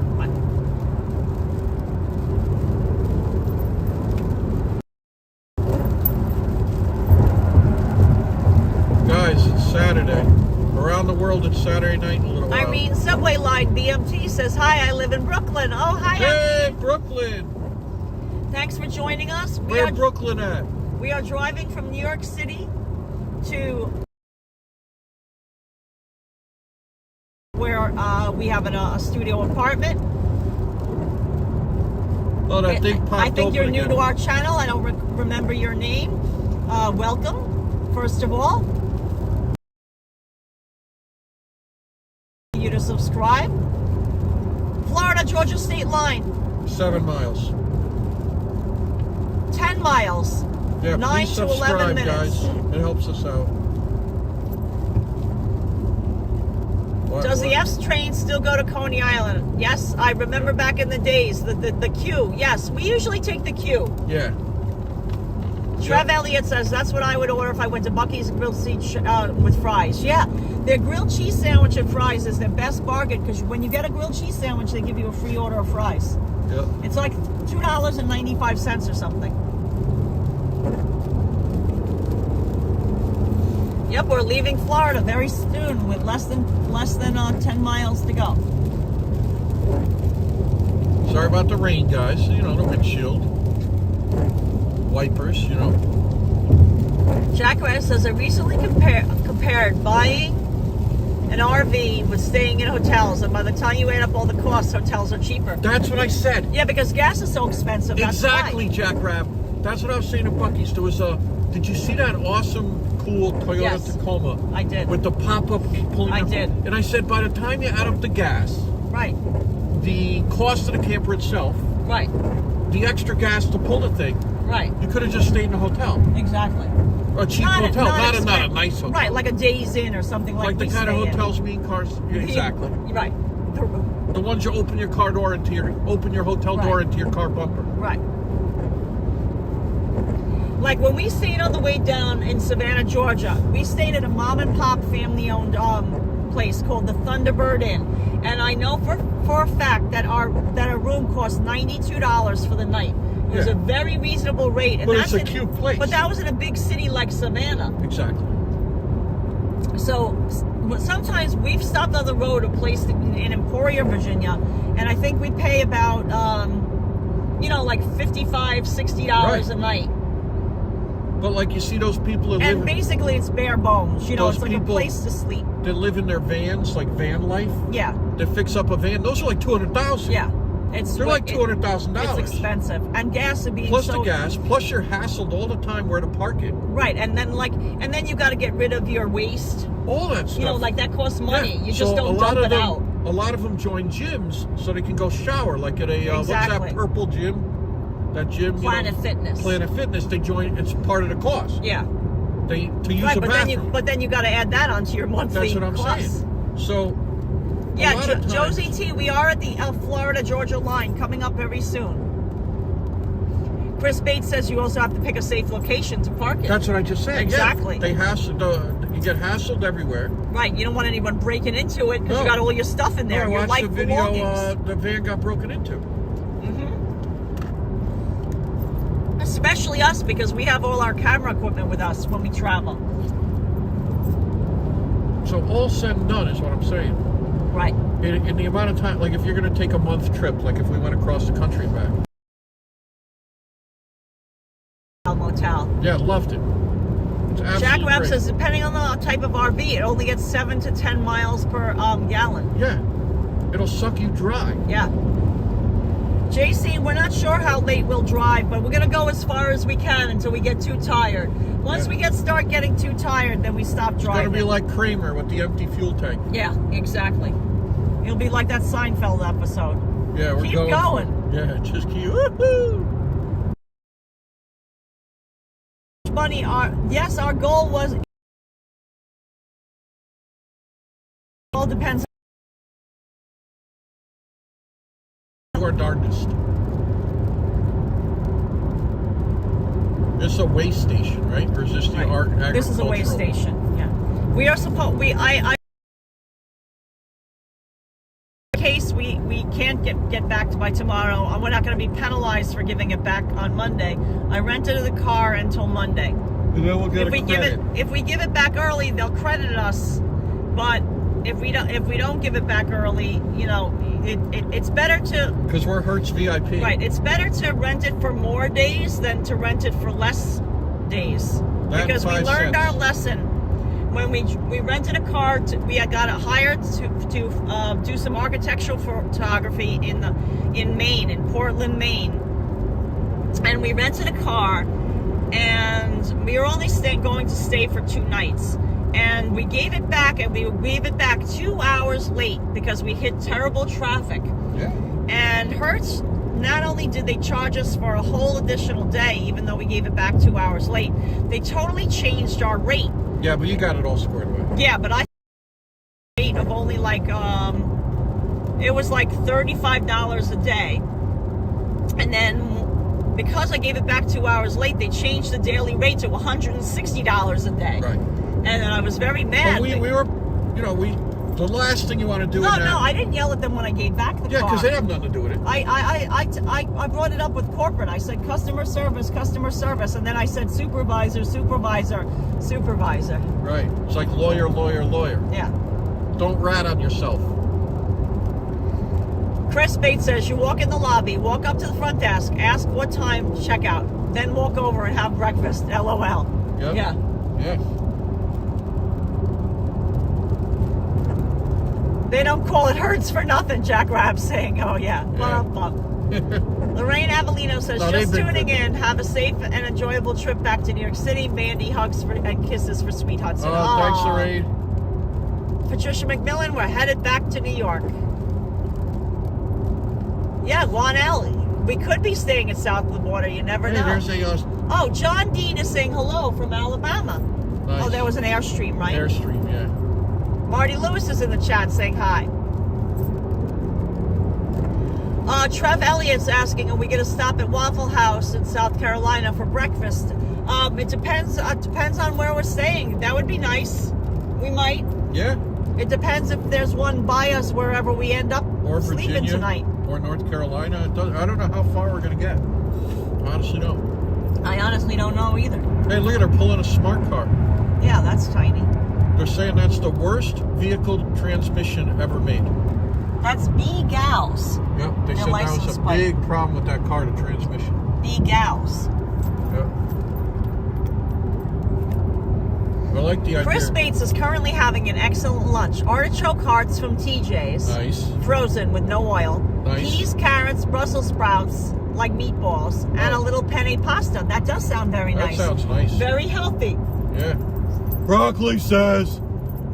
Guys, it's Saturday. We're BMT says, hi, I live in Brooklyn. Oh, hi. Hey, Brooklyn. Thanks for joining us. Where Brooklyn at? We are driving from New York City to where we have a studio apartment. Oh, that thing popped I think you're new again. to our channel. I don't remember your name. Welcome, first of all. You to subscribe. Florida-Georgia state line. 7 miles. 10 miles. Yeah, 9 please to 11 subscribe, minutes. guys. It helps us out. Does the F train still go to Coney Island? Yes, I remember back in the days, the queue. Yes, we usually take the queue. Yeah. Trev Elliott says, that's what I would order if I went to Buc-ee's grilled cheese with fries. Yeah, their grilled cheese sandwich and fries is their best bargain because when you get a grilled cheese sandwich, they give you a free order of fries. Yep. It's like $2.95 or something. Yep, we're leaving Florida very soon with less than 10 miles to go. Sorry about the rain, guys. You know, the windshield. Wipers, you know. Jack Reyes says, I recently compared buying an RV with staying in hotels, and by the time you add up all the costs, hotels are cheaper. That's what I said. Yeah, because gas is so expensive. Exactly, that's why. Jack Rabb. That's what I was saying to Buc-ee's. There was did you see that awesome, cool Toyota Tacoma? I did. With the pop-up pulling I up? did. And I said, by the time you add up the gas, right, the cost of the camper itself, right, the extra gas to pull the thing, right, you could have just stayed in a hotel. Exactly. A cheap hotel, not a nice hotel. Right, like a Days Inn or something like that. Like the kind of hotels me and cars, exactly. Right. The ones you open your car door into your hotel door into your car bumper. Right. Like when we stayed on the way down in Savannah, Georgia, we stayed at a mom and pop family owned place called the Thunderbird Inn, and I know for a fact that our room cost $92 for the night. It was a very reasonable rate, and but it's a cute place. But that was in a big city like Savannah. Exactly. So sometimes we've stopped on the road a place in Emporia, Virginia, and I think we pay about like $55, $60 a night. But like you see those people that and live... basically it's bare bones. It's like a place to sleep. They live in their vans, like van life. Yeah. They fix up a van. Those are like $200,000. Yeah. They're like $200,000. It's expensive. And gas would be plus the gas, plus you're hassled all the time where to park it. Right. And then you got to get rid of your waste. All that stuff. Like that costs money. Yeah. You just don't dump it out. A lot of them join gyms so they can go shower, like at a what's that purple gym? That gym, Planet Fitness. Planet Fitness. They join. It's part of the cost. Yeah. To use a bathroom. But then you got to add that onto your monthly. That's what I'm saying. So. Yeah, Josie T. We are at the Florida-Georgia line coming up very soon. Chris Bates says you also have to pick a safe location to park it. That's what I just said. Exactly. Yeah, you get hassled everywhere. Right. You don't want anyone breaking into it because you got all your stuff in there. No, your life the video. belongings. The van got broken into. Especially us, because we have all our camera equipment with us when we travel. So all said and done is what I'm saying. Right. In the amount of time, like if you're going to take a month trip, like if we went across the country and back. Motel. Yeah, loved it. It's absolutely Jack Rapp great. says, depending on the type of RV, it only gets 7 to 10 miles per gallon. Yeah. It'll suck you dry. Yeah. JC, we're not sure how late we'll drive, but we're going to go as far as we can until we get too tired. Once we start getting too tired, then we stop driving. It's going to be like Kramer with the empty fuel tank. Yeah, exactly. It'll be like that Seinfeld episode. Yeah, we're keep going. Yeah, just keep. Woohoo! Money, yes, our goal was. All depends. Our darndest. This is a way station, right? Or is this the agricultural? This is a way station. Yeah, we are supposed. In case we can't get back by tomorrow, and we're not going to be penalized for giving it back on Monday. I rented the car until Monday. And then we'll get if we give it back early, they'll credit us. But if we don't give it back early, you know, it's better to, because we're Hertz VIP. right, it's better to rent it for more days than to rent it for less days. That because we 5 learned cents. our lesson when we rented a car. We had got it hired to do some architectural photography in Maine, in Portland, Maine, and we rented a car, and we were only going to stay for 2 nights. And we gave it back, and we gave it back 2 hours late because we hit terrible traffic. Yeah. And Hertz, not only did they charge us for a whole additional day, even though we gave it back 2 hours late, they totally changed our rate. Yeah, but you got it all squared away. Yeah, but I rate of only like it was like $35 a day, and then because I gave it back 2 hours late, they changed the daily rate to $160 a day. Right. And then I was very mad. But we were, you know, the last thing you want to do. No, I didn't yell at them when I gave back the car. Yeah, because they have nothing to do with it. I brought it up with corporate. I said customer service, and then I said supervisor. Right. It's like lawyer. Yeah. Don't rat on yourself. Chris Bates says you walk in the lobby, walk up to the front desk, ask what time checkout, then walk over and have breakfast. LOL. Yep. Yeah. Yeah. They don't call it Hertz for nothing, Jack Rabb's saying. Oh, yeah. Lorraine Avellino says, No, just tuning in. Have a safe and enjoyable trip back to New York City. Mandy, hugs and kisses for sweet Hudson. Oh, thanks, Lorraine. Patricia McMillan, we're headed back to New York. Yeah, Guanel, we could be staying at south of the border. You never know. There's a, Oh, John Dean is saying hello from Alabama. nice. Oh, there was an Airstream, right? Airstream, yeah. Marty Lewis is in the chat saying hi. Trev Elliott's asking, are we going to stop at Waffle House in South Carolina for breakfast? It depends on where we're staying. That would be nice. We might. Yeah. It depends if there's one by us wherever we end up Or sleeping Virginia, tonight. or North Carolina. I don't know how far we're going to get. Honestly, no. I honestly don't know either. Hey, look at her pulling a smart car. Yeah, that's tiny. They're saying that's the worst vehicle transmission ever made. That's B-Gals. Yep, they Their said that was license a plate. big problem with that car, the transmission. B-Gals. Yep. I like the idea. Chris Bates is currently having an excellent lunch. Artichoke hearts from TJ's. Nice. Frozen with no oil. Nice. Peas, carrots, Brussels sprouts, like meatballs, and a little penne pasta. That does sound very nice. That sounds nice. Very healthy. Yeah. Broccoli says,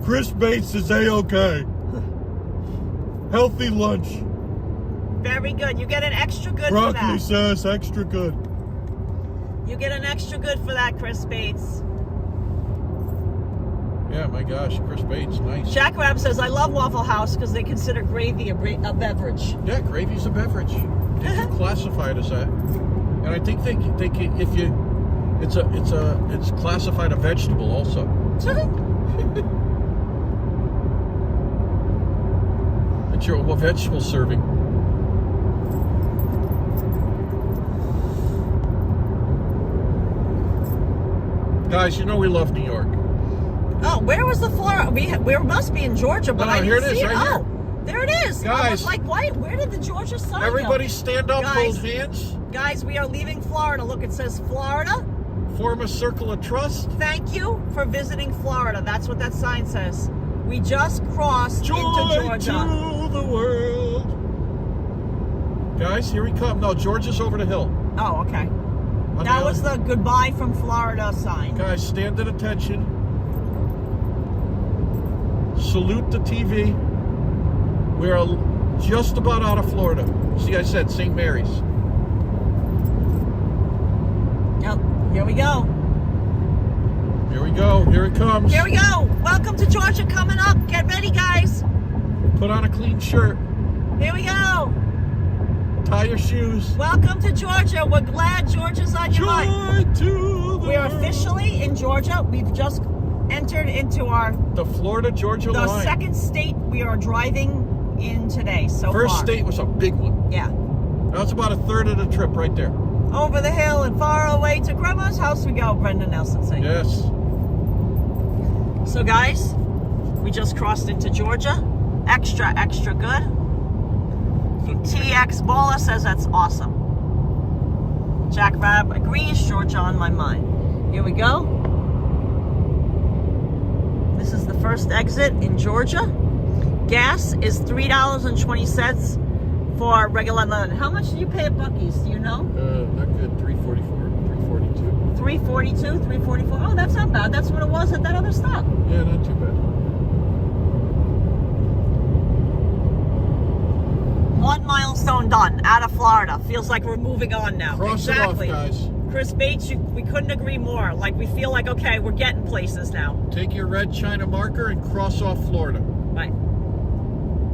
Chris Bates is A-okay. Healthy lunch. Very good. You get an extra good for Broccoli that. says extra good. You get an extra good for that, Chris Bates. Yeah, my gosh, Chris Bates, nice. Jack Rabb says, I love Waffle House because they consider gravy a beverage. Yeah, gravy's a beverage. They can classify it as that. And I think they can, if you, it's classified a vegetable also. It's your vegetable serving. Guys, you know we love New York. Oh, where was the Florida? We must be in Georgia, but I here didn't it is, see it. right here. Oh, there it is. I Guys. was like, where did the Georgia sign Everybody go? stand up, Guys. hold hands, Guys, we are leaving Florida. Look, it says Florida. form a circle of trust. Thank you for visiting Florida. That's what that sign says. We just crossed Joy into Georgia. to the world. Guys, here we come. No, Georgia's over the hill. Oh, okay. On That the was other- the goodbye from Florida sign. Guys, stand at attention. Salute the TV. We are just about out of Florida. See, I said St. Mary's. Yep. Here we go. Here we go. Here it comes. Here we go. Welcome to Georgia coming up. Get ready, guys. Put on a clean shirt. Here we go. Tie your shoes. Welcome to Georgia. We're glad Georgia's on your mind. Joy to the We are world. officially in Georgia. We've just entered into The Florida-Georgia the line. second state we are driving in today so First far. state was a big one. Yeah. That's about a third of the trip right there. Over the hill and far away to Grandma's house we go, Brenda Nelson saying. Yes. So guys, We just crossed into Georgia. Extra, extra good. TX Baller says that's awesome. Jack Rab agrees, Georgia on my mind. Here we go. This is the first exit in Georgia. Gas is $3.20 for regular London. How much do you pay at Buc-ee's? Do you know? Not good. $3.44, $3.42. $3.42, $3.44. Oh, that's not bad. That's what it was at that other stop. Yeah, not too bad. One milestone done. Out of Florida. Feels like we're moving on now. Cross exactly. it off, guys. Chris Bates, we couldn't agree more. Like, we feel like, okay, we're getting places now. Take your red China marker and cross off Florida. Right.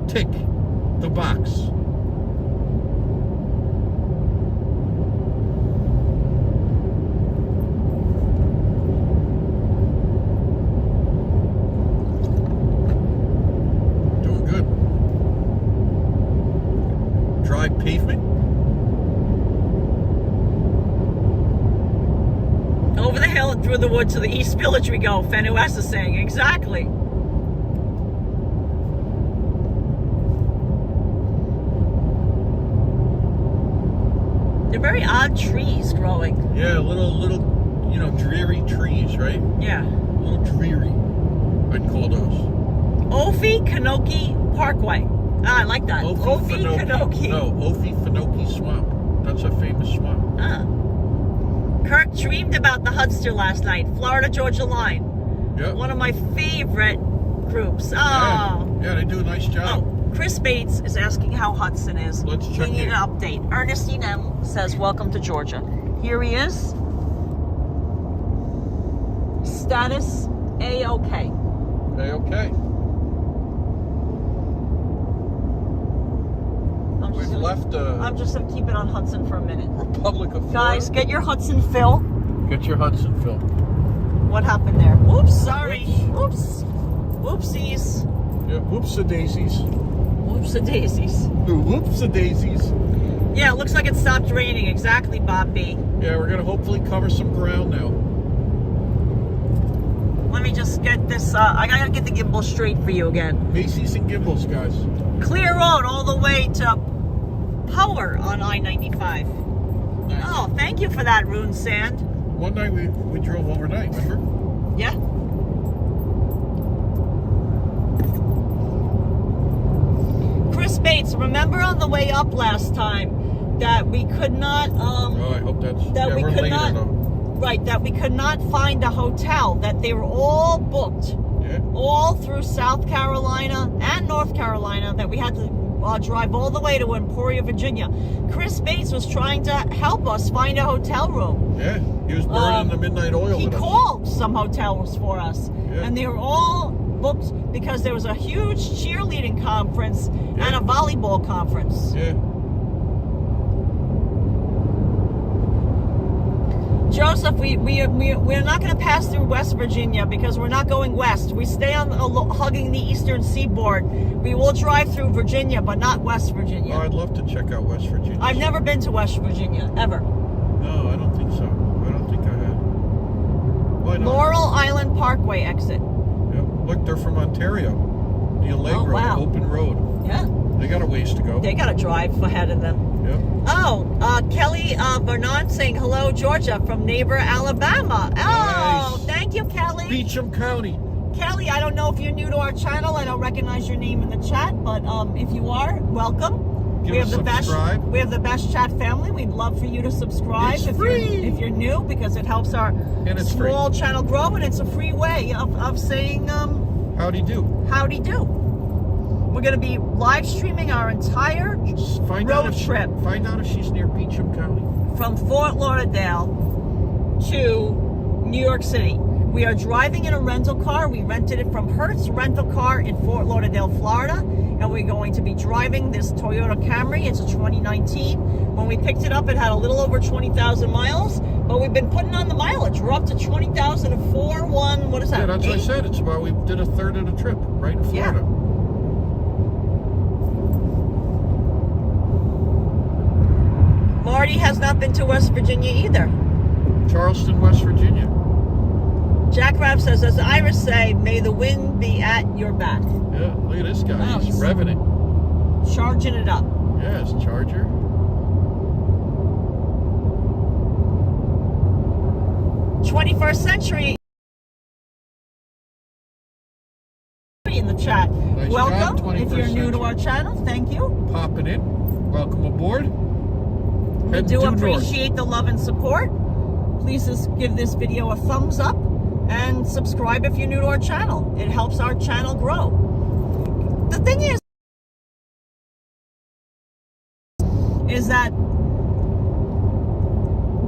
Tick the box. Doing good. Dry pavement. Over the hill and through the wood to the East Village we go. Fenues is saying. Exactly. They're very odd trees growing. Yeah, little, you know, dreary trees, right? Yeah. A little dreary, I'd call those. Ophionoke Parkway. Ah, I like that. Ophionoke. No, Ophionoke Swamp. That's a famous swamp. Ah. Kirk dreamed about the Hudson last night. Florida-Georgia line. Yep. One of my favorite groups. Oh. Yeah, they do a nice job. Oh, Chris Bates is asking how Hudson is. Let's check We need in. an update. Ernestine M. says, welcome to Georgia. Here he is. Status A-OK. Okay. I'm just going to keep it on Hudson for a minute. Republic of Florida. Guys, get your Hudson fill. Get your Hudson fill. What happened there? Whoops, sorry. Whoops. Whoopsies. Yeah, whoops-a-daisies. Whoops-a-daisies. Whoops-a-daisies. Yeah, it looks like it stopped raining. Exactly, Bob B. Yeah, we're going to hopefully cover some ground now. Let me just get this, I gotta get the gimbal straight for you again. Macy's and Gimbals, guys. Clear road all the way to Power on I-95. Nice. Oh, thank you for that, Rune Sand. One night we drove overnight, remember? Yeah. Chris Bates, remember on the way up last time that we could not, Oh, I hope that's... that yeah, we we're could later, not, though. right, that we could not find a hotel, that they were all booked. Yeah. All through South Carolina and North Carolina, that we had to drive all the way to Emporia, Virginia. Chris Bates was trying to help us find a hotel room. Yeah, he was burning the midnight oil He with us. called some hotels for us, Yeah. and they were all booked because there was a huge cheerleading conference and a volleyball conference. Yeah. Joseph, we're not going to pass through West Virginia because we're not going west. We stay on hugging the eastern seaboard. We will drive through Virginia, but not West Virginia. Oh, I'd love to check out West Virginia. I've never been to West Virginia, ever. No, I don't think so. I don't think I have. Why not? Laurel Island Parkway exit. Yep. Look, they're from Ontario. The Allegro, wow. open road. Yeah. They got a ways to go. They got to drive ahead of them. Yep. Oh, Kelly Vernon saying hello, Georgia, from neighbor Alabama. Oh, Nice. thank you, Kelly. Beecham County. Kelly, I don't know if you're new to our channel. I don't recognize your name in the chat, but if you are, welcome. We have the best chat family. We'd love for you to subscribe It's free. if you're new, because it helps our it's small channel grow, and it's a free way of saying howdy do. howdy do. We're going to be live streaming our entire road trip Find out if she's near Beecham County. from Fort Lauderdale to New York City. We are driving in a rental car. We rented it from Hertz Rental Car in Fort Lauderdale, Florida. And we're going to be driving this Toyota Camry. It's a 2019. When we picked it up, it had a little over 20,000 miles. But we've been putting on the mileage. We're up to 20,004, what is that? Yeah, that's what I 8? said. It's about, we did a third of the trip right in Florida. Yeah. Marty has not been to West Virginia either. Charleston, West Virginia. Jackrabbit says, as Iris say, may the wind be at your back. Yeah, look at this guy. Wow, he's revving it. Charging it up. Yes, charger. 21st century in the chat. Nice Welcome. job, If you're 21st new to century. our channel, thank you. Popping in. Welcome aboard. We do appreciate the love and support. Please just give this video a thumbs up and subscribe if you're new to our channel. It helps our channel grow. The thing is that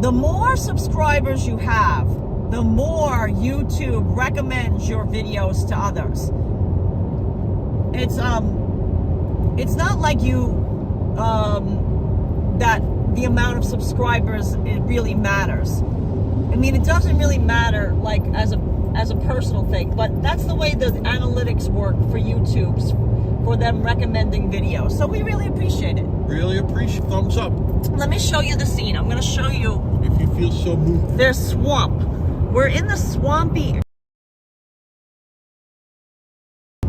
the more subscribers you have, the more YouTube recommends your videos to others. It's not like that the amount of subscribers, it really matters. I mean, it doesn't really matter like as a personal thing, but that's the way the analytics work for YouTube's, for them recommending videos. So we really appreciate it. Really appreciate. Thumbs up. Let me show you the scene. I'm going to show you. If you feel so moved. There's swamp. We're in the swampy.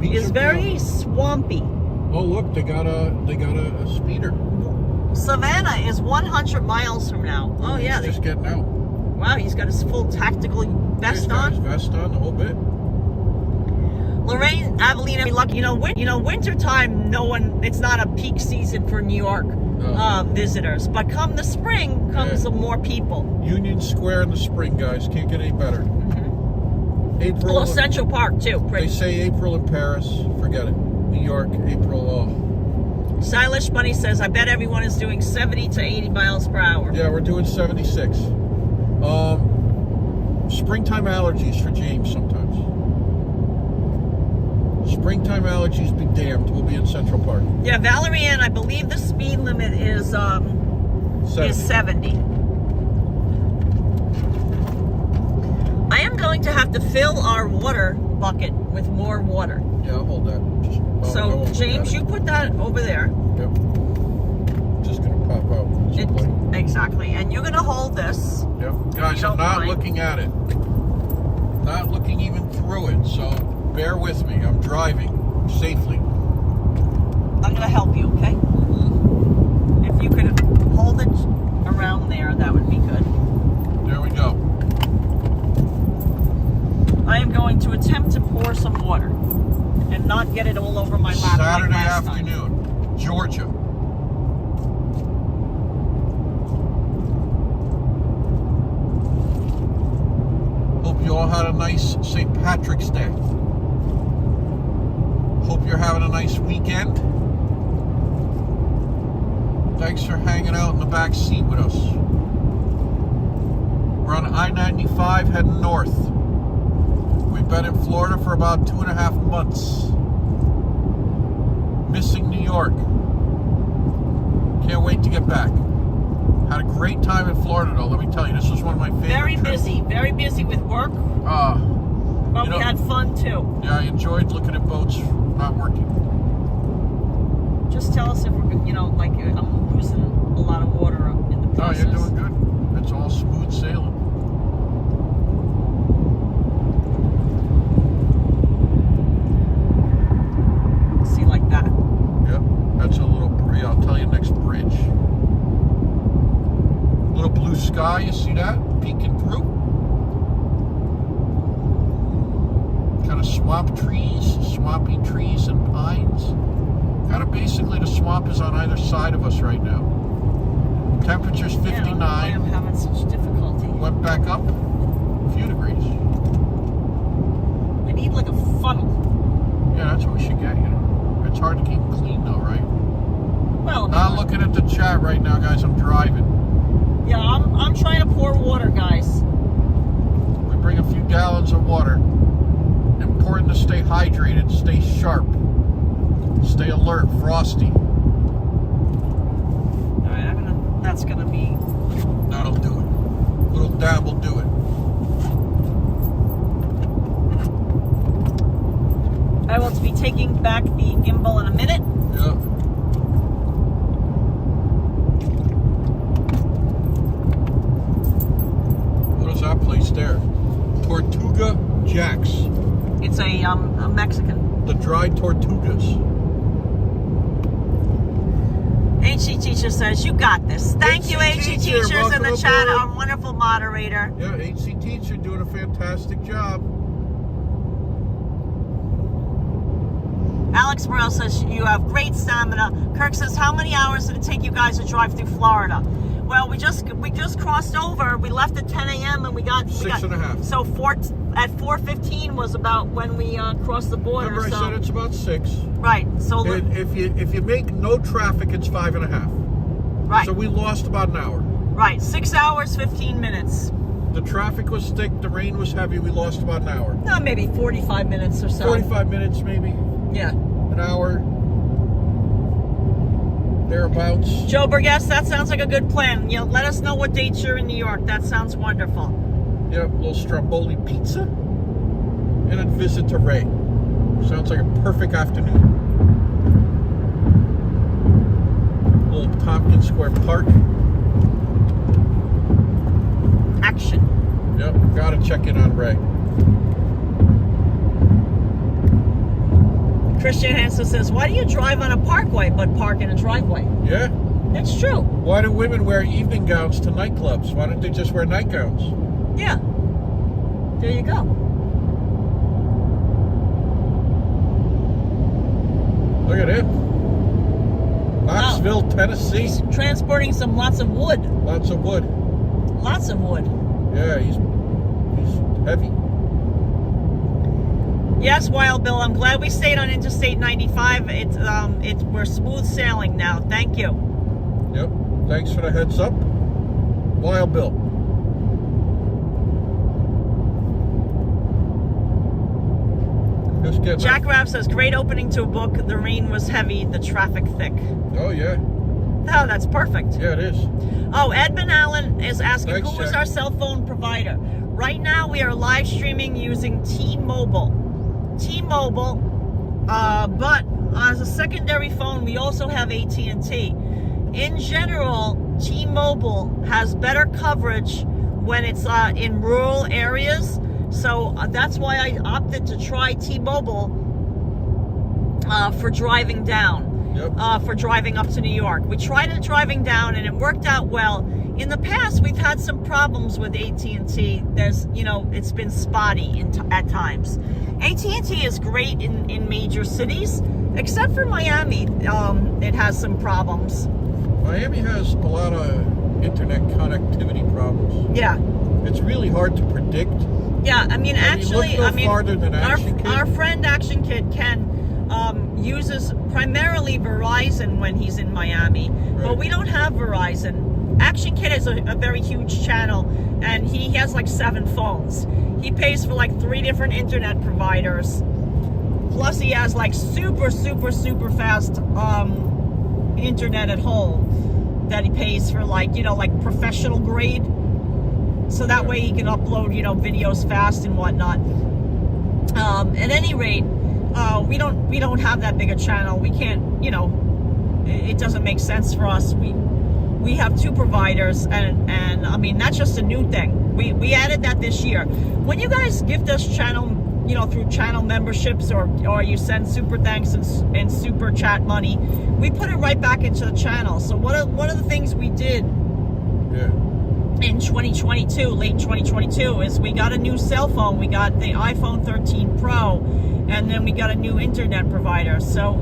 It's very swampy. Oh look, they got a speeder. Savannah is 100 miles from now. Oh yeah, He's just getting out. Wow, he's got his full tactical vest He's got his on. vest on, the whole bit. Lorraine, Avelina, lucky. Winter time. No one. It's not a peak season for New York visitors. But come the spring, comes more people. Union Square in the spring, guys. Can't get any better. April. Well, Central Park too. They say April in Paris. Forget it. New York, April. Stylish Bunny says, I bet everyone is doing 70 to 80 miles per hour. Yeah, we're doing 76. Springtime allergies for James sometimes. Springtime allergies be damned. We'll be in Central Park. Yeah, Valerie Ann, I believe the speed limit is 70. I am going to have to fill our water bucket with more water. Yeah, I'll hold that. So, James, you put that over there. Yep. Just gonna pop out. Exactly. And you're gonna hold this. Yep. Guys, I'm not looking at it. Not looking even through it. So bear with me. I'm driving safely. I'm gonna help you, okay? If you could hold it around there, that would be good. There we go. I am going to attempt to pour some water and not get it all over my lap. Saturday like last afternoon, time. Georgia. Hope you all had a nice St. Patrick's Day. Hope you're having a nice weekend. Thanks for hanging out in the back seat with us. We're on I-95 heading north. We've been in Florida for about 2.5 months. Missing New York. Can't wait to get back. Had a great time in Florida though, let me tell you. This was one of my favorite trips. Very busy with work. But we had fun too. Yeah, I enjoyed looking at boats not working. Just tell us if we're, like I'm losing a lot of water in the process. No, you're doing good. It's all smooth sailing. See, like that. Yep, that's a little, I'll tell you next bridge. Little blue sky, you see that? Peeking through. Kind of swampy trees and pines. Kind of basically the swamp is on either side of us right now. Temperature's 59. I am having such difficulty. Went back up a few degrees. I need like a funnel. Yeah, that's what we should get, It's hard to keep clean though, right? Well, Not looking at the chat right now, guys. I'm driving. Yeah, I'm trying to pour water, guys. We bring a few gallons of water. Important to stay hydrated, stay sharp, stay alert, frosty. All right, that's gonna be. That'll do it. A little dab will do it. I will be taking back the gimbal in a minute. Yeah. What is that place there? Tortuga I'm Mexican. The dried tortugas. HE Teacher says, you got this. Thank you, HE Teachers in the chat, our wonderful moderator. Yeah, HE Teacher doing a fantastic job. Alex Morel says, you have great stamina. Kirk says, how many hours did it take you guys to drive through Florida? Well, we just crossed over. We left at 10 a.m. and we got 6.5. So at 4:15 was about when we crossed the border. Remember, I said it's about 6. Right. So and if you make no traffic, it's 5.5. Right. So we lost about an hour. Right. 6 hours, 15 minutes. The traffic was thick. The rain was heavy. We lost about an hour. No, maybe 45 minutes or so. 45 minutes, maybe. Yeah. An hour. Thereabouts. Joe Burgess, that sounds like a good plan. You know, let us know what dates you're in New York. That sounds wonderful. Yep, a little Stromboli pizza and a visit to Ray. Sounds like a perfect afternoon. Old Tompkins Square Park. Action. Yep, gotta check in on Ray. Christian Hansen says, why do you drive on a parkway but park in a driveway? Yeah. That's true. Why do women wear evening gowns to nightclubs? Why don't they just wear nightgowns? Yeah. There you go. Look at him. Knoxville, Tennessee. He's transporting lots of wood. Lots of wood. Lots of wood. Yeah, he's heavy. Yes, Wild Bill. I'm glad we stayed on Interstate 95. We're smooth sailing now. Thank you. Yep. Thanks for the heads up, Wild Bill. Just getting Jack Rapp says, great opening to a book. The rain was heavy, the traffic thick. Oh yeah. Oh, that's perfect. Yeah, it is. Oh, Edmund Allen is asking, Thanks, who is Jack. our cell phone provider? Right now, we are live streaming using T-Mobile. But as a secondary phone, we also have AT&T. In general, T-Mobile has better coverage when it's in rural areas. So that's why I opted to try T-Mobile for driving down. Yep. For driving up to New York. We tried it driving down and it worked out well. In the past, we've had some problems with AT&T. It's been spotty at times. AT&T is great in major cities, except for Miami. It has some problems. Miami has a lot of internet connectivity problems. Yeah. It's really hard to predict. Yeah, farther than Action Kid. Our friend Action Kid, Ken, uses primarily Verizon when he's in Miami, right. But we don't have Verizon. Action Kid has a very huge channel, and he has like 7 phones. He pays for like 3 different internet providers. Plus he has like super fast internet at home that he pays for, like professional grade. So that way he can upload, videos fast and whatnot. At any rate, we don't have that big a channel. We can't, it doesn't make sense for us. We have 2 providers, and I mean, that's just a new thing. We added that this year. When you guys gift us channel, through channel memberships or you send super thanks and super chat money, we put it right back into the channel. So one of the things we did in 2022, late 2022, is we got a new cell phone. We got the iPhone 13 Pro, and then we got a new internet provider. So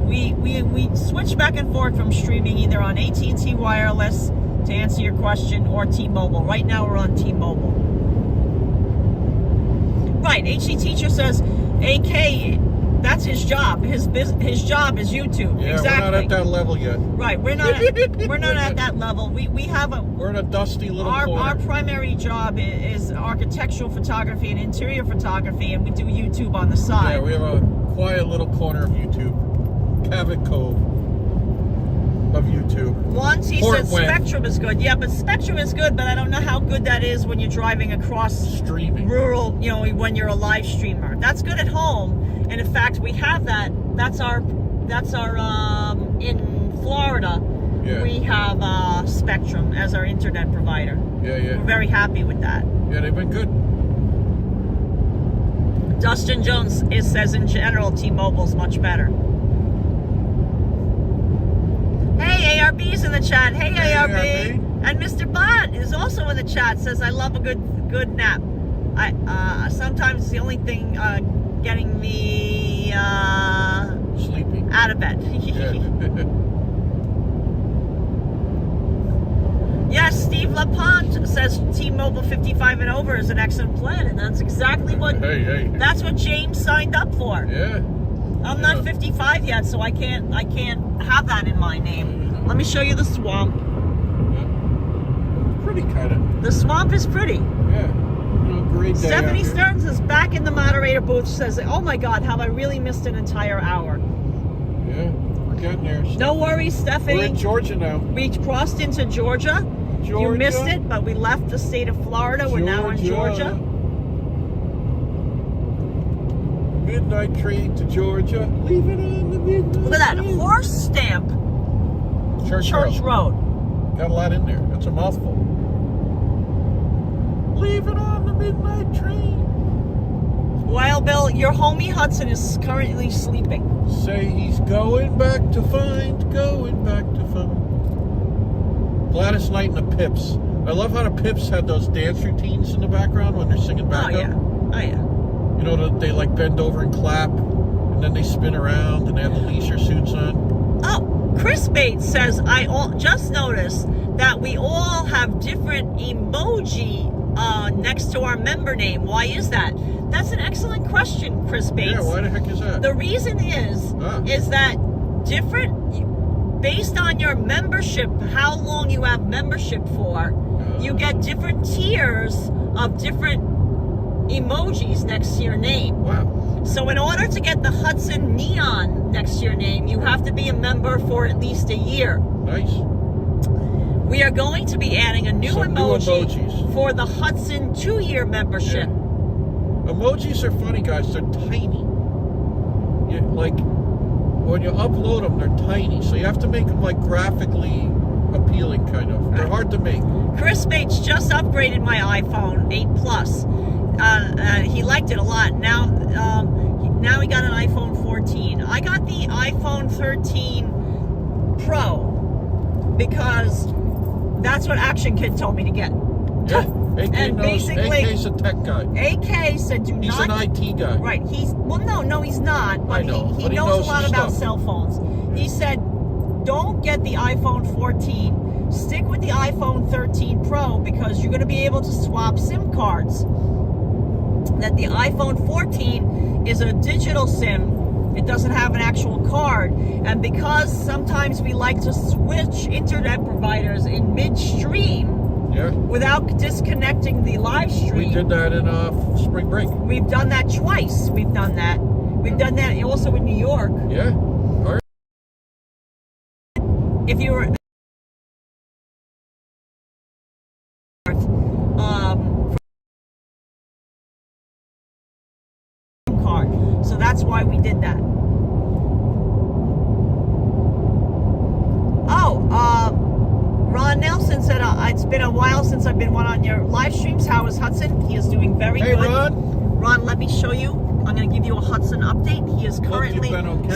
we switch back and forth from streaming either on AT&T Wireless, to answer your question, or T-Mobile. Right now we're on T-Mobile. Right, HE Teacher says, AK, that's his job. His job is YouTube. Yeah, exactly. We're not at that level yet. Right, we're not at that level. We're in a dusty little corner. Our primary job is architectural photography and interior photography, and we do YouTube on the side. Yeah, we have a quiet little corner of YouTube. Cabot Cove of YouTube. Once he said Spectrum is good. Yeah, but Spectrum is good, but I don't know how good that is when you're driving across streaming rural, when you're a live streamer. That's good at home, and in fact we have that. That's our in Florida. Yeah. We have Spectrum as our internet provider. Yeah. We're very happy with that. Yeah, they've been good. Dustin Jones says in general T-Mobile's much better. Hey, ARB's in the chat. Hey, ARB. And Mr. Bott is also in the chat. Says I love a good nap. Sometimes it's the only thing getting me sleepy out of bed. Yes, Steve LaPont says T-Mobile 55 and over is an excellent plan, and that's exactly what that's what James signed up for. Yeah. I'm not 55 yet, so I can't have that in my name. Let me show you the swamp. Yeah. Pretty kind of. The swamp is pretty. Yeah. Great day. Stephanie Stearns is back in the moderator booth. Says, "Oh my God, have I really missed an entire hour?" Yeah, we're getting there. No worries, Stephanie. We're in Georgia now. We crossed into Georgia. You missed it, but we left the state of Florida. We're now in Georgia. Midnight train to Georgia. Leaving on the midnight. Look at that horse stamp. Church Road. Got a lot in there. That's a mouthful. Leaving on the midnight train. Well, Bill, your homie Hudson is currently sleeping. Say he's going back to find. Gladys Knight and the Pips. I love how the Pips had those dance routines in the background when they're singing backup. Oh yeah. You know, they like bend over and clap, and then they spin around, and they have the leisure suits on. Oh, Chris Bates says, I just noticed that we all have different emoji next to our member name. Why is that? That's an excellent question, Chris Bates. Yeah, why the heck is that? The reason is that based on your membership, how long you have membership for, you get different tiers of different emojis next to your name. Wow. So in order to get the Hudson neon next to your name, you have to be a member for at least a year. Nice. We are going to be adding a new emoji for the Hudson 2-year membership. Yeah. Emojis are funny, guys. They're tiny. When you upload them, they're tiny. So you have to make them like graphically appeeling, kind of. They're hard to make. Chris Bates just upgraded my iPhone 8 Plus. He liked it a lot. Now he got an iPhone 14. I got the iPhone 13 Pro because that's what Action Kid told me to get. Yeah. And basically, AK's a tech guy. AK said He's an IT guy. Right. No, he's not. But I know. He knows a lot about stuff. cell phones. Yeah. He said, don't get the iPhone 14. Stick with the iPhone 13 Pro because you're going to be able to swap SIM cards. That the iPhone 14 is a digital SIM. It doesn't have an actual card. And because sometimes we like to switch internet providers in midstream, without disconnecting the live stream. We did that in spring break. We've done that twice. We've done that also in New York. Yeah. All right. If you were card. So that's why we did that. Ron Nelson said, it's been a while since I've been on your live streams. How is Hudson? He is doing very good. Hey, Ron. Ron, let me show you. I'm going to give you a Hudson update. He is currently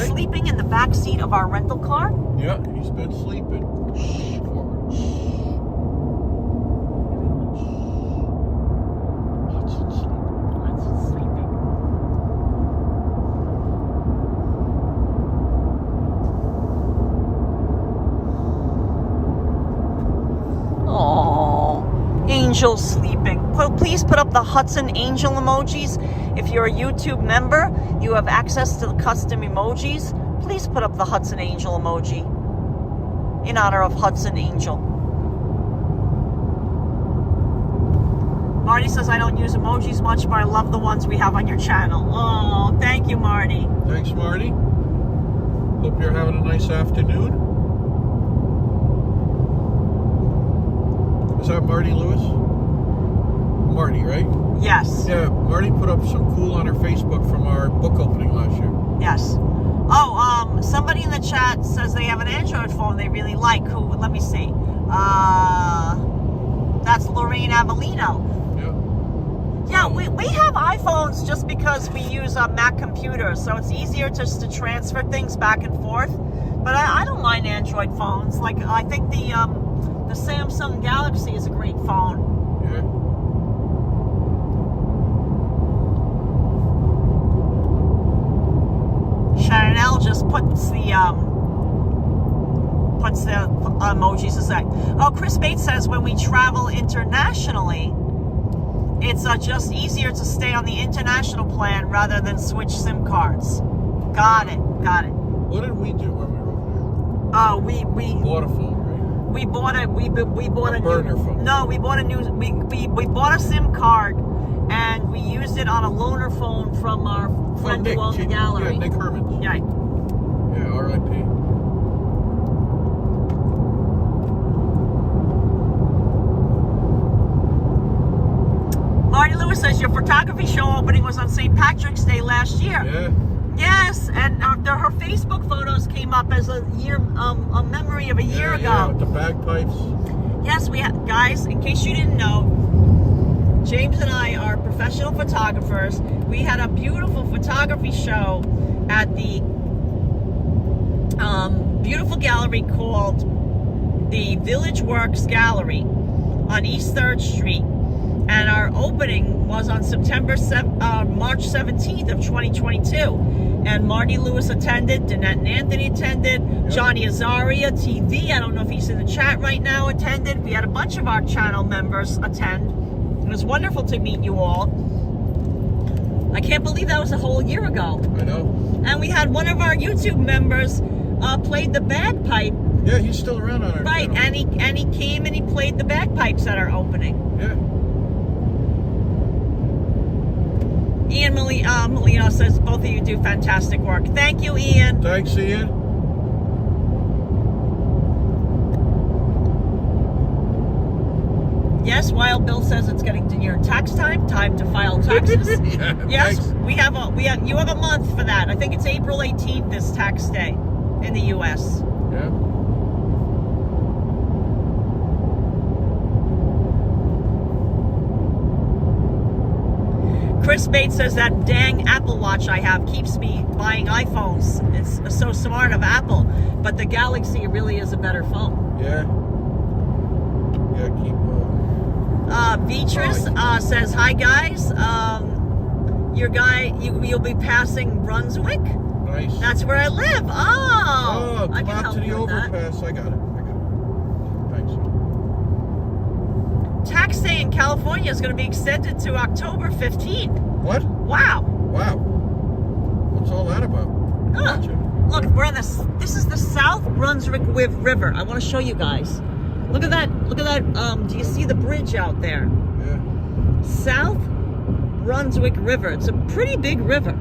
sleeping in the back seat of our rental car. Yeah, he's been sleeping. Hudson's sleeping. Angel sleeping. Please put up the Hudson Angel emojis. If you're a YouTube member, you have access to the custom emojis. Please put up the Hudson Angel emoji in honor of Hudson Angel. Marty says, I don't use emojis much, but I love the ones we have on your channel. Oh, thank you, Marty. Thanks, Marty. Hope you're having a nice afternoon. Is that Marty Lewis? Marty, right? Yes. Yeah, Marty put up some cool on her Facebook from our book opening last year. Yes. Oh, somebody in the chat says they have an Android phone they really like. Who? Let me see. That's Lorraine Avellino. Yeah. Yeah, we have iPhones just because we use Mac computers, so it's easier just to transfer things back and forth. But I don't mind Android phones. Like, I think the Samsung Galaxy is a great phone. Yeah. Chanel just puts the emojis aside. Oh, Chris Bates says when we travel internationally, it's just easier to stay on the international plan rather than switch SIM cards. Got it. What did we do when we were over there? We Bought a phone, right? we bought a burner new phone. No, we bought a new we bought a SIM card and we used it on a loaner phone from our friend who owned the gallery. Yeah, Nick Herman. Yeah. Yeah, R.I.P. Marty Lewis says your photography show opening was on St. Patrick's Day last year. Yeah. Yes, and her Facebook photos came up as a memory of a year ago. Yeah, with the bagpipes. Yes, guys, in case you didn't know, James and I are professional photographers. We had a beautiful photography show at the beautiful gallery called the Village Works Gallery on East 3rd Street. And our opening was on March 17th of 2022. And Marty Lewis attended, Danette and Anthony attended, Yep. Johnny Azaria TV, I don't know if he's in the chat right now, attended. We had a bunch of our channel members attend. It was wonderful to meet you all. I can't believe that was a whole year ago. I know. And we had one of our YouTube members played the bagpipe. Yeah, he's still around on our Right, channel. and he came and he played the bagpipes at our opening. Yeah. Ian Molino says both of you do fantastic work. Thank you, Ian. Thanks, Ian. Yes, Wild Bill says it's getting to your tax time to file taxes. Yeah, yes, thanks. you have a month for that. I think it's April 18th is tax day in the US. Yeah. Chris Bates says that dang Apple Watch I have keeps me buying iPhones. It's so smart of Apple, but the Galaxy really is a better phone. Yeah. Yeah, keep Beatrice says, hi guys. You'll be passing Brunswick. nice. That's where I live. Oh, I come can out help to the you with that. overpass. I got it. Thanks. Tax day in California is going to be extended to October 15th. What? Wow. Wow. What's all that about? Gotcha. Look, we're on this is the South Brunswick River. I want to show you guys. Look at that. Look at that. Do you see the bridge out there? Yeah. South Brunswick River. It's a pretty big river.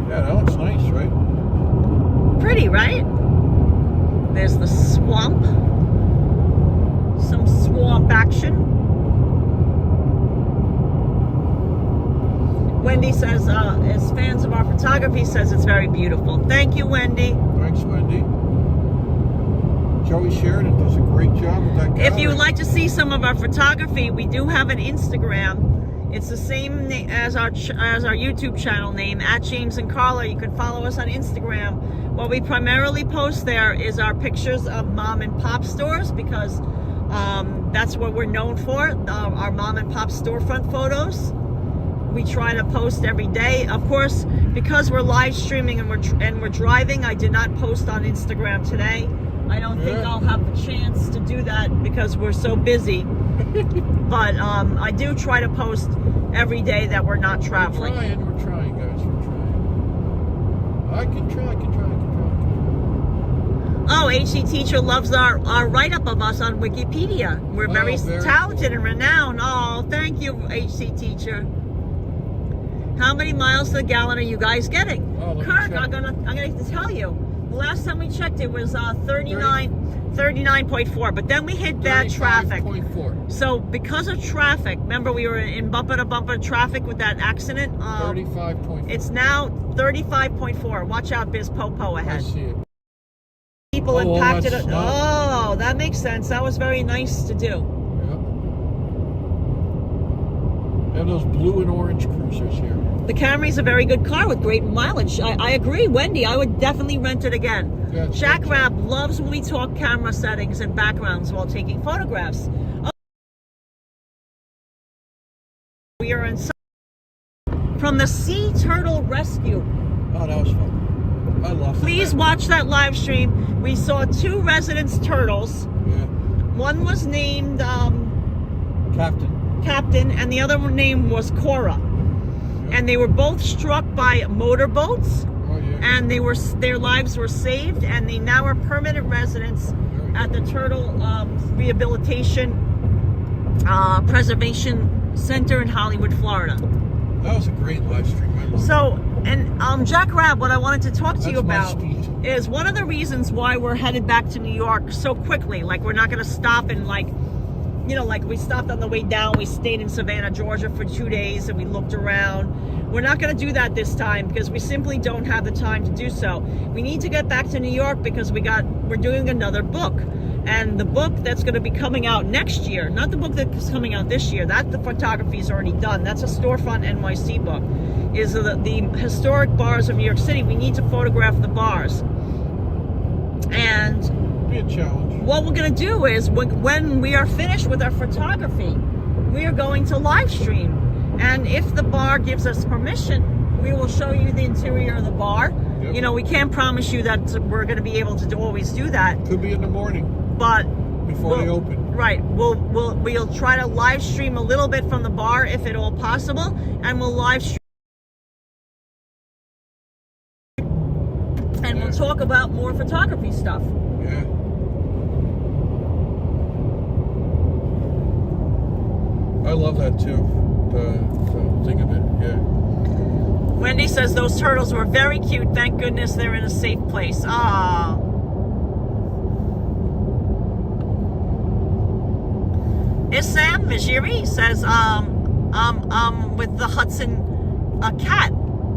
Yeah, that looks nice, right? Pretty, right? There's the swamp. Some swamp action. Wendy says, as fans of our photography, says it's very beautiful. Thank you, Wendy. Thanks, Wendy. Joey Sheridan does a great job with that gallery. If you would like to see some of our photography, we do have an Instagram. It's the same as our YouTube channel name, @JamesandKarla. You can follow us on Instagram. What we primarily post there is our pictures of mom and pop stores because that's what we're known for, our mom and pop storefront photos. We try to post every day. Of course, because we're live streaming and we're driving, I did not post on Instagram today. I don't think I'll have the chance to do that because we're so busy. But I do try to post every day that we're not traveling. We're trying, guys. We're trying. I can try. Oh, HC Teacher loves our write-up of us on Wikipedia. We're very talented cool. and renowned. Oh, thank you, HC Teacher. How many miles to the gallon are you guys getting? Oh, Kirk, I'm gonna tell you. The last time we checked, it was 39.4. But then we hit bad traffic. 35.4. So because of traffic, remember we were in bumper-to-bumper traffic with that accident? 35.4. It's now 35.4. Watch out, Biz Popo I ahead. see it. people Oh, and all packed that it. snow. Oh, that makes sense. That was very nice to do. Yeah. They have those blue and orange cruisers here. The Camry's a very good car with great mileage. I agree, Wendy. I would definitely rent it again. Yeah, it's Jack great. Rabb loves when we talk camera settings and backgrounds while taking photographs. Oh, we are in from the Sea Turtle Rescue. Oh, that was fun. I love it. Please watch that live stream. We saw 2 residence turtles. Yeah. One was named Captain, and the other one name was Cora. Yeah. And they were both struck by motorboats, Oh, yeah. and their lives were saved, and they now are permanent residents at the Turtle Rehabilitation Preservation Center in Hollywood, Florida. That was a great live stream. I love it. So, and Jack Rabb, what I wanted to talk to you That's my about speed. is one of the reasons why we're headed back to New York so quickly. Like, we're not going to stop and like we stopped on the way down. We stayed in Savannah, Georgia for 2 days and we looked around. We're not going to do that this time because we simply don't have the time to do so. We need to get back to New York because we're doing another book. And the book that's going to be coming out next year, not the book that's coming out this year, the photography is already done. That's a Storefront NYC book, is the historic bars of New York City. We need to photograph the bars. And Be a challenge. what we're going to do is when we are finished with our photography, we are going to live stream. And if the bar gives us permission, we will show you the interior of the bar. Yep. You know, we can't promise you that we're going to be able to always do that. Could be in the morning But before they open. right, we'll try to live stream a little bit from the bar if at all possible, and we'll live stream and we'll talk about more photography stuff. Yeah. I love that too. The thing of it. Yeah. Wendy says those turtles were very cute. Thank goodness they're in a safe place. Ah. Issam Majiri says, with the Hudson cat,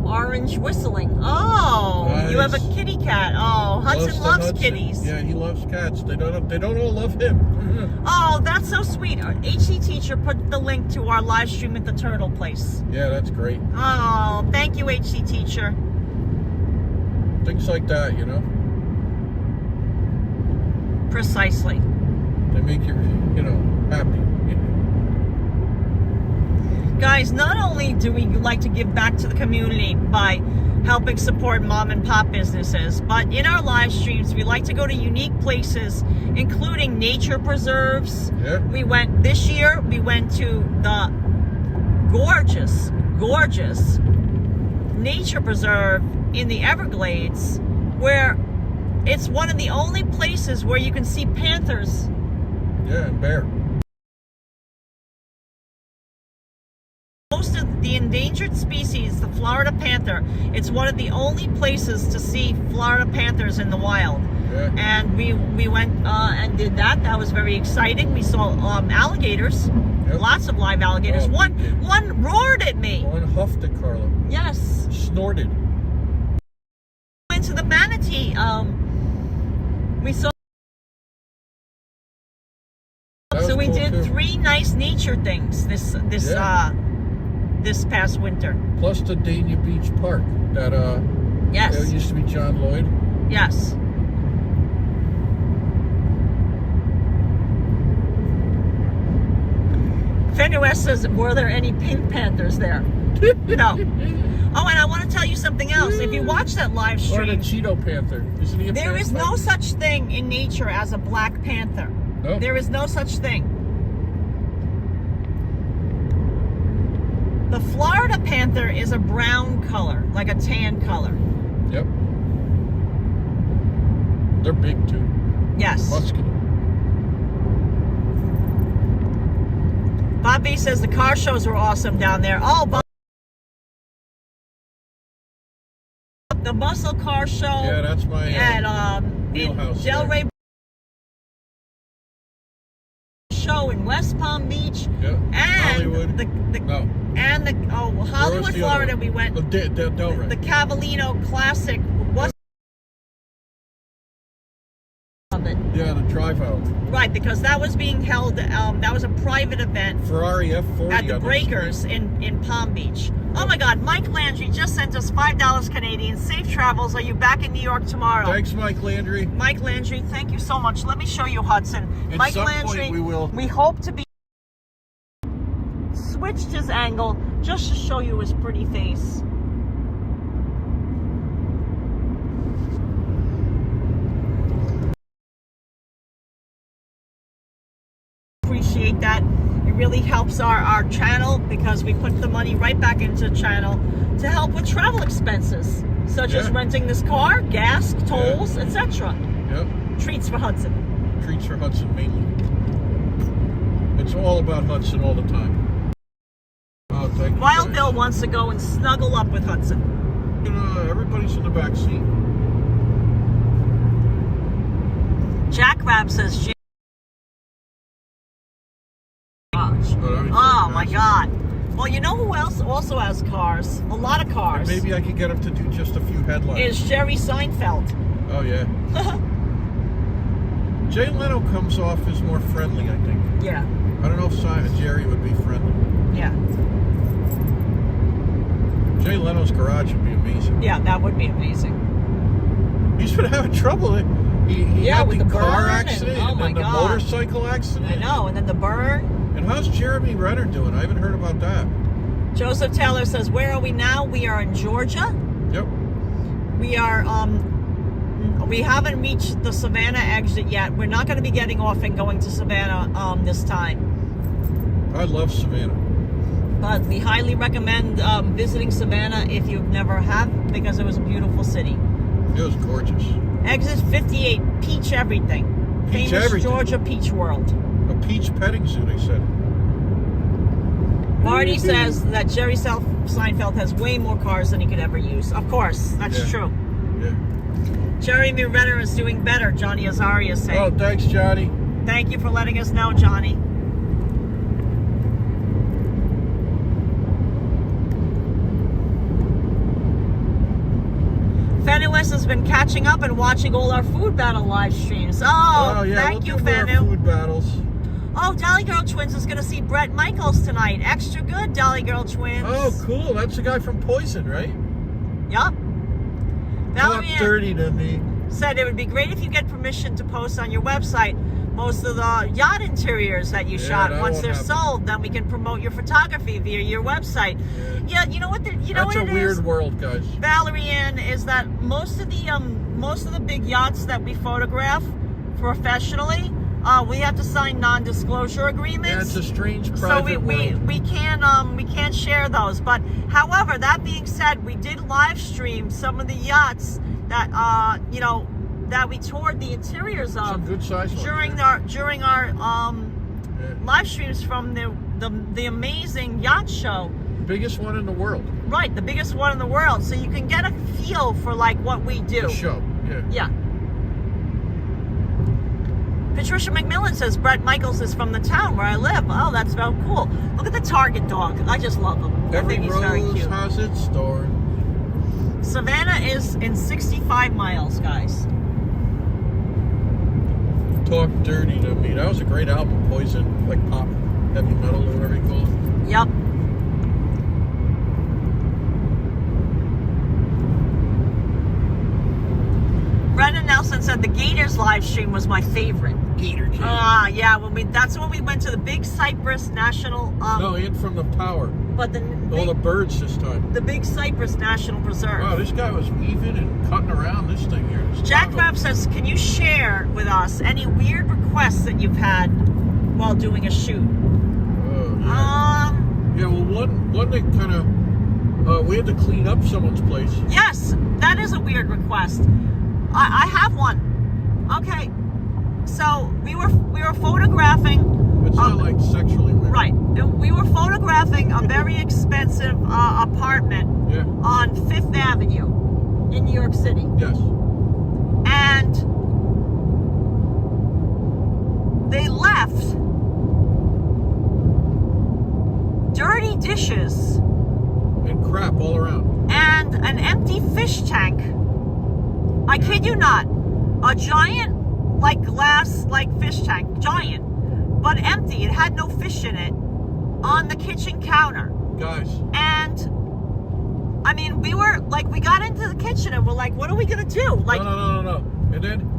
orange whistling. Oh, Nice. You have a kitty cat. Oh, Hudson loves Hudson. kitties. Yeah, he loves cats. They don't all love him. Oh, that's so sweet. Our HC teacher put the link to our live stream at the Turtle Place. Yeah, that's great. Oh, thank you, HC teacher. Things like that, you know. Precisely. They make you, happy. Guys, not only do we like to give back to the community by helping support mom and pop businesses, but in our live streams, we like to go to unique places, including nature preserves. Yeah. This year, we went to the gorgeous nature preserve in the Everglades, where it's one of the only places where you can see panthers. Yeah, and bear. Most of the endangered species, the Florida panther, it's one of the only places to see Florida panthers in the wild. Yeah. And we went and did that. That was very exciting. We saw alligators, Yep. lots of live alligators. Oh, One big. roared at me. One huffed at Carla. Yes. Snorted. Went to the manatee. We saw. That was So we cool, did too. 3 nice nature things this past winter. Plus the Dania Beach Park that Yes. that used to be John Lloyd. Yes. Fenwest says, were there any pink panthers there? No. Oh, and I want to tell you something else. If you watch that live Or the stream, Cheeto Panther. Isn't he a there is panther? no such thing in nature as a black panther. No. There is no such thing. The Florida panther is a brown color, like a tan color. Yep. They're big too. Yes. Muscular. Bob B says the car shows were awesome down there. Oh, Bob, the muscle car show Yeah, that's my at wheelhouse there. Delray show in West Palm Beach. Yep. And Hollywood. Hollywood, Where's the Florida. other We went one? Oh, Delray. the Cavallino Classic held it. Yeah, the drive out. Right, because that was being held, that was a private event. Ferrari F40 at the Breakers in Palm Beach. Oh my God, Mike Landry just sent us $5 Canadian. Safe travels. Are you back in New York tomorrow? Thanks, Mike Landry. Mike Landry, thank you so much. Let me show you Hudson. At Mike some Landry, point we will. We hope to be. Switched his angle just to show you his pretty face. Appreciate that. It really helps our channel because we put the money right back into the channel to help with travel expenses, such as renting this car, gas, tolls, etc. Yep. Treats for Hudson. Treats for Hudson mainly. It's all about Hudson all the time. Oh, thank you. Wild Bill wants to go and snuggle up with Hudson. You know, everybody's in the back seat. Jack Rab says. Oh my God. Well, you know who else also has cars? A lot of cars. And maybe I could get him to do just a few headlines. Is Jerry Seinfeld. Oh, yeah. Jay Leno comes off as more friendly, I think. Yeah. I don't know if Jerry would be friendly. Yeah. Jay Leno's garage would be amazing. Yeah, that would be amazing. He's been having trouble. He had with the the car burn accident and then the motorcycle accident. I know, and then the burn. And how's Jeremy Renner doing? I haven't heard about that. Joseph Taylor says, where are we now? We are in Georgia. Yep. We are, we haven't reached the Savannah exit yet. We're not going to be getting off and going to Savannah this time. I love Savannah. But we highly recommend visiting Savannah if you've never have, because it was a beautiful city. It was gorgeous. Exit 58, peach everything. Peach Famous everything. Georgia peach world. A peach petting zoo, they said. Marty says that Jerry Seinfeld has way more cars than he could ever use. Of course, that's true. Yeah. Jeremy Renner is doing better, Johnny Azaria is saying. Oh, thanks, Johnny. Thank you for letting us know, Johnny. Fenu West has been catching up and watching all our food battle live streams. Oh, yeah, thank you, more Fenu. food battles. Oh, Dolly Girl Twins is going to see Bret Michaels tonight. Extra good, Dolly Girl Twins. Oh, cool. That's the guy from Poison, right? Yup. Talk dirty to me. Said it would be great if you get permission to post on your website most of the yacht interiors that you shot. Once they're sold, then we can promote your photography via your website. Yeah, you know what? That's a weird world, guys. Valerie Ann, is that most of the big yachts that we photograph professionally, we have to sign non-disclosure agreements. Yeah, it's a strange private world. we can't share those. But however, that being said, we did live stream some of the yachts that that we toured the interiors of. Some good size ones, during our live streams from the amazing yacht show. Biggest one in the world. Right, the biggest one in the world. So you can get a feel for like what we do. The show, yeah. Yeah. Patricia McMillan says Bret Michaels is from the town where I live. Oh, that's very cool. Look at the Target dog. I just love him. I think he's very cute. Has its store. Savannah is in 65 miles, guys. Talk dirty to me. That was a great album, Poison, like pop, heavy metal, or whatever you call it. Yep. Brendan Nelson said the Gators live stream was my favorite. Gator King. Yeah. That's when we went to the Big Cypress National. No, in from the tower. But all the birds this time. The Big Cypress National Preserve. Wow, this guy was weaving and cutting around this thing here. Jack Rapp says, can you share with us any weird requests that you've had while doing a shoot? Oh, yeah. Yeah, well, one that kind of, we had to clean up someone's place. Yes, that is a weird request. I have one. Okay, so we were photographing. It's not like sexually weird. Right. We were photographing a very expensive apartment on 5th Avenue in New York City. Yes. And they left dirty dishes and crap all around and an empty fish tank. I kid you not, a giant like glass, like fish tank, giant, but empty. It had no fish in it on the kitchen counter. Guys. And I mean, we got into the kitchen and we're like, what are we gonna do? Like, No. And then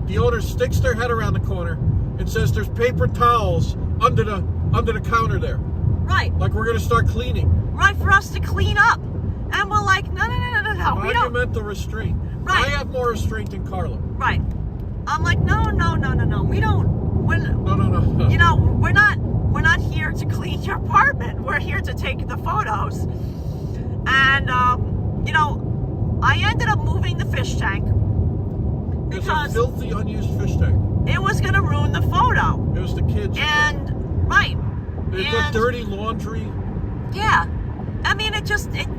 the owner sticks their head around the corner and says, "There's paper towels under the counter there." Right. Like we're gonna start cleaning. Right, for us to clean up. And we're like, no. We don't. Monumental restraint. Right. I have more restraint than Karla. Right. I'm like, no. We don't. No. You know, we're not here to clean your apartment. We're here to take the photos. And you know, I ended up moving the fish tank It's because a filthy, unused fish tank. it was gonna ruin the photo. It was the kids. And right. They got dirty laundry. Yeah. I mean, it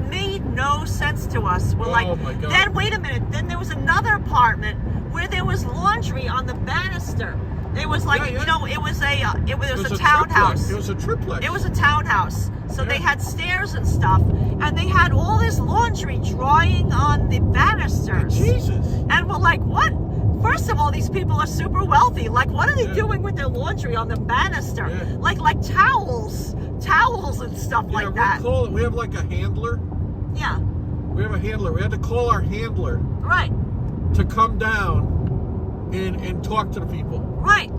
made no sense to us. We're like, my God. then wait a minute. Then there was another apartment where there was laundry on the banister. It was like, you know, it was a townhouse. It was a triplex. It was a townhouse. So they Yeah. had stairs and stuff, and they had all this laundry drying on the banisters. Jesus. And we're like, what? First of all, these people are super wealthy. Like, what are they doing with their laundry on the banister? Yeah. Like towels and stuff like that. We have like a handler. Yeah. We have a handler. We had to call our handler Right. to come down and talk to the people. Right.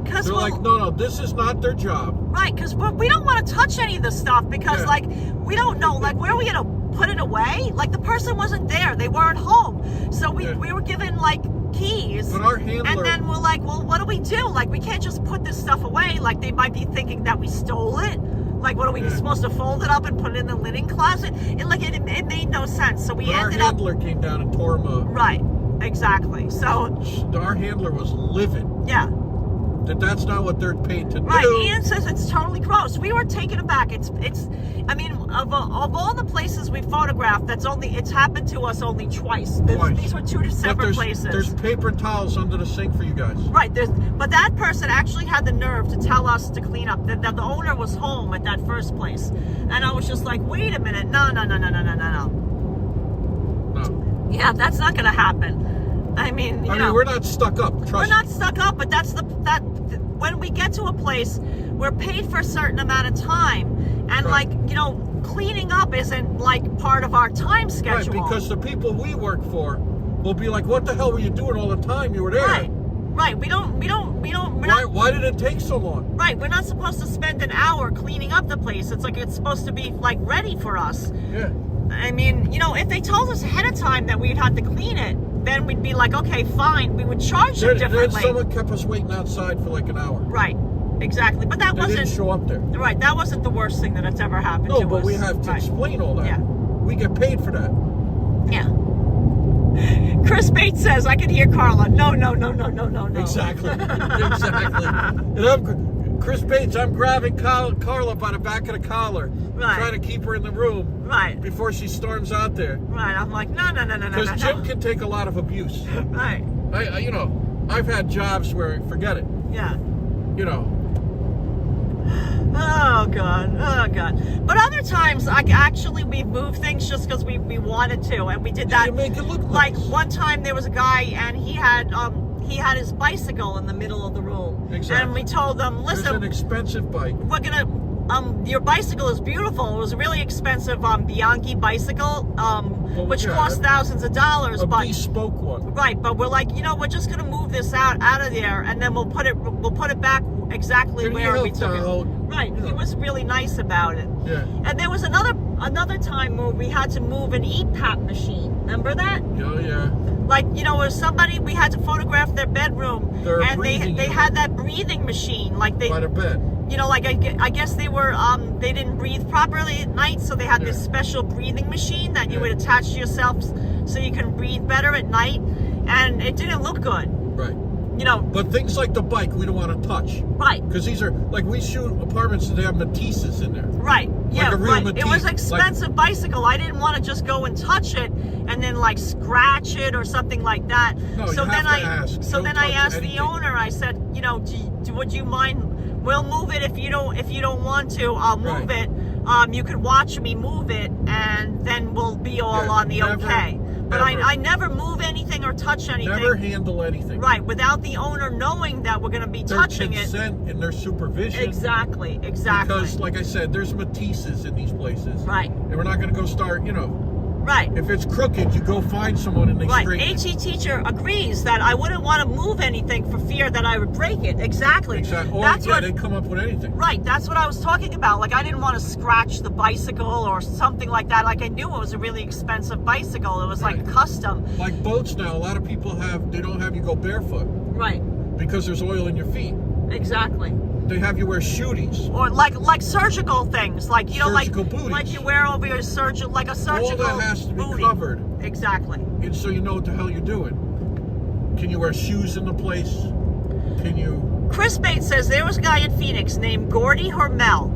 Because They're like, no, this is not their job. Right, because we don't want to touch any of the stuff because, like, we don't know, like, where are we going to put it away? Like, the person wasn't there. They weren't home. So we were given, like, keys. But our handler... And then we're like, well, what do we do? Like, we can't just put this stuff away. Like, they might be thinking that we stole it. Like, what are we supposed to fold it up and put it in the linen closet? It made no sense. So we ended up... Our handler came down and tore them up. Right, exactly. So... Our handler was livid. Yeah. That's not what they're paid to do. Right, Ian says it's totally gross. We were taken aback. It's. I mean, of all the places we photographed, it's happened to us only twice. These were two separate places. There's paper towels under the sink for you guys. Right, but that person actually had the nerve to tell us to clean up. That the owner was home at that first place, and I was just like, wait a minute, no. No. Yeah, that's not gonna happen. I mean, you know, we're not stuck up. Trust me. We're not stuck up, but when we get to a place, we're paid for a certain amount of time, and like, you know, cleaning up isn't like part of our time schedule. Right, because the people we work for will be like, "What the hell were you doing all the time? You were there." Right. Why did it take so long? Right. We're not supposed to spend an hour cleaning up the place. It's like it's supposed to be like ready for us. Yeah. I mean, you know, if they told us ahead of time that we'd have to clean it, then we'd be like, okay, fine. We would charge them differently. Then someone kept us waiting outside for like an hour. Right, exactly. But that wasn't... They didn't show up there. Right, that wasn't the worst thing that's ever happened to us. No, but we have to explain all that. Yeah. We get paid for that. Yeah. Chris Bates says, I can hear Karla. No. Exactly. And Chris Bates, I'm grabbing Karla by the back of the collar, trying to keep her in the room, before she storms out there. Right, I'm like, no. Because Jim can take a lot of abuse. Right. You know, I've had jobs where, forget it. Yeah. You know. Oh God. But other times, we moved things just because we wanted to, and we did that. You make it look like nice. one time there was a guy, and he had his bicycle in the middle of the room. Exactly. And we told them, listen, it's an expensive bike. We're gonna, your bicycle is beautiful. It was a really expensive Bianchi bicycle, which cost thousands of dollars. A bespoke one. Right, but we're like, you know, we're just gonna move this out of there, and then we'll put it back exactly where we took it. Right, he was really nice about it. Yeah. And there was another time where we had to move an EPAP machine. Remember that? Oh yeah. Like, you know, we had to photograph their bedroom, and they had that breathing machine, like by the bed. You know, like I guess they didn't breathe properly at night, so they had this special breathing machine that you would attach to yourself so you can breathe better at night, and it didn't look good. Right. You know. But things like the bike, we don't want to touch. Right. Because these are, like, we shoot apartments that have Matisses in there. Right. Yeah, like a real right. Matisse. It was an expensive bicycle. I didn't want to just go and touch it and then like scratch it or something like that. No, so you then have to ask. So then I asked the owner. I said, you know, would you mind? We'll move it if you don't want to. I'll move it. You could watch me move it, and then we'll be all on the okay. But Ever. I never move anything or touch anything. Never handle anything. Right, without the owner knowing that we're going to be touching it. Their consent and their supervision. Exactly. Because, like I said, there's Matisses in these places. Right. And we're not going to go start, Right. If it's crooked, you go find someone and they straighten it. HE teacher agrees that I wouldn't want to move anything for fear that I would break it. Exactly. Or, they come up with anything. Right. That's what I was talking about. Like, I didn't want to scratch the bicycle or something like that. Like, I knew it was a really expensive bicycle. It was like custom. Like boats now, a lot of people they don't have you go barefoot. Right. Because there's oil in your feet. Exactly. They have you wear shooties. Or like surgical things, like surgical booties. Like you wear over your surgical, like a surgical. All that has to be booty. covered. Exactly. And so you know what the hell you're doing. Can you wear shoes in the place? Can you? Chris Bates says there was a guy in Phoenix named Gordy Hormel,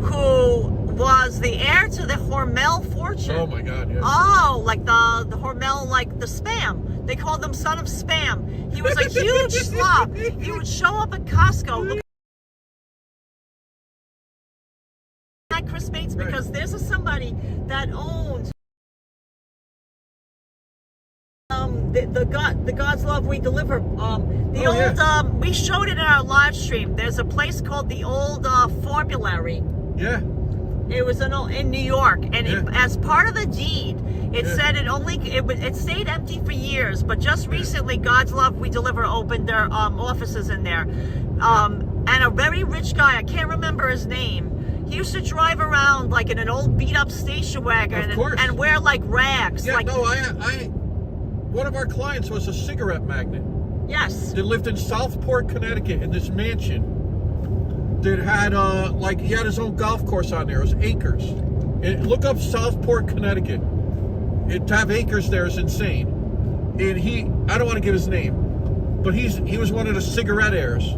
who was the heir to the Hormel fortune. Oh my God! Yeah. Oh, like the Hormel, like the Spam. They called him Son of Spam. He was a huge slob. He would show up at Costco. Look at Chris Bates, because there's somebody that owns the God's Love We Deliver. We showed it in our live stream. There's a place called the Old Formulary. Yeah. It was in New York, and as part of the deed, it said it stayed empty for years, but just recently, God's Love We Deliver opened their offices in there. And a very rich guy, I can't remember his name, he used to drive around like in an old beat-up station wagon and wear like rags. Yeah, one of our clients was a cigarette magnate. Yes. They lived in Southport, Connecticut, in this mansion that had he had his own golf course on there. It was acres. Look up Southport, Connecticut. To have acres there is insane. And I don't want to give his name, but he was one of the cigarette heirs.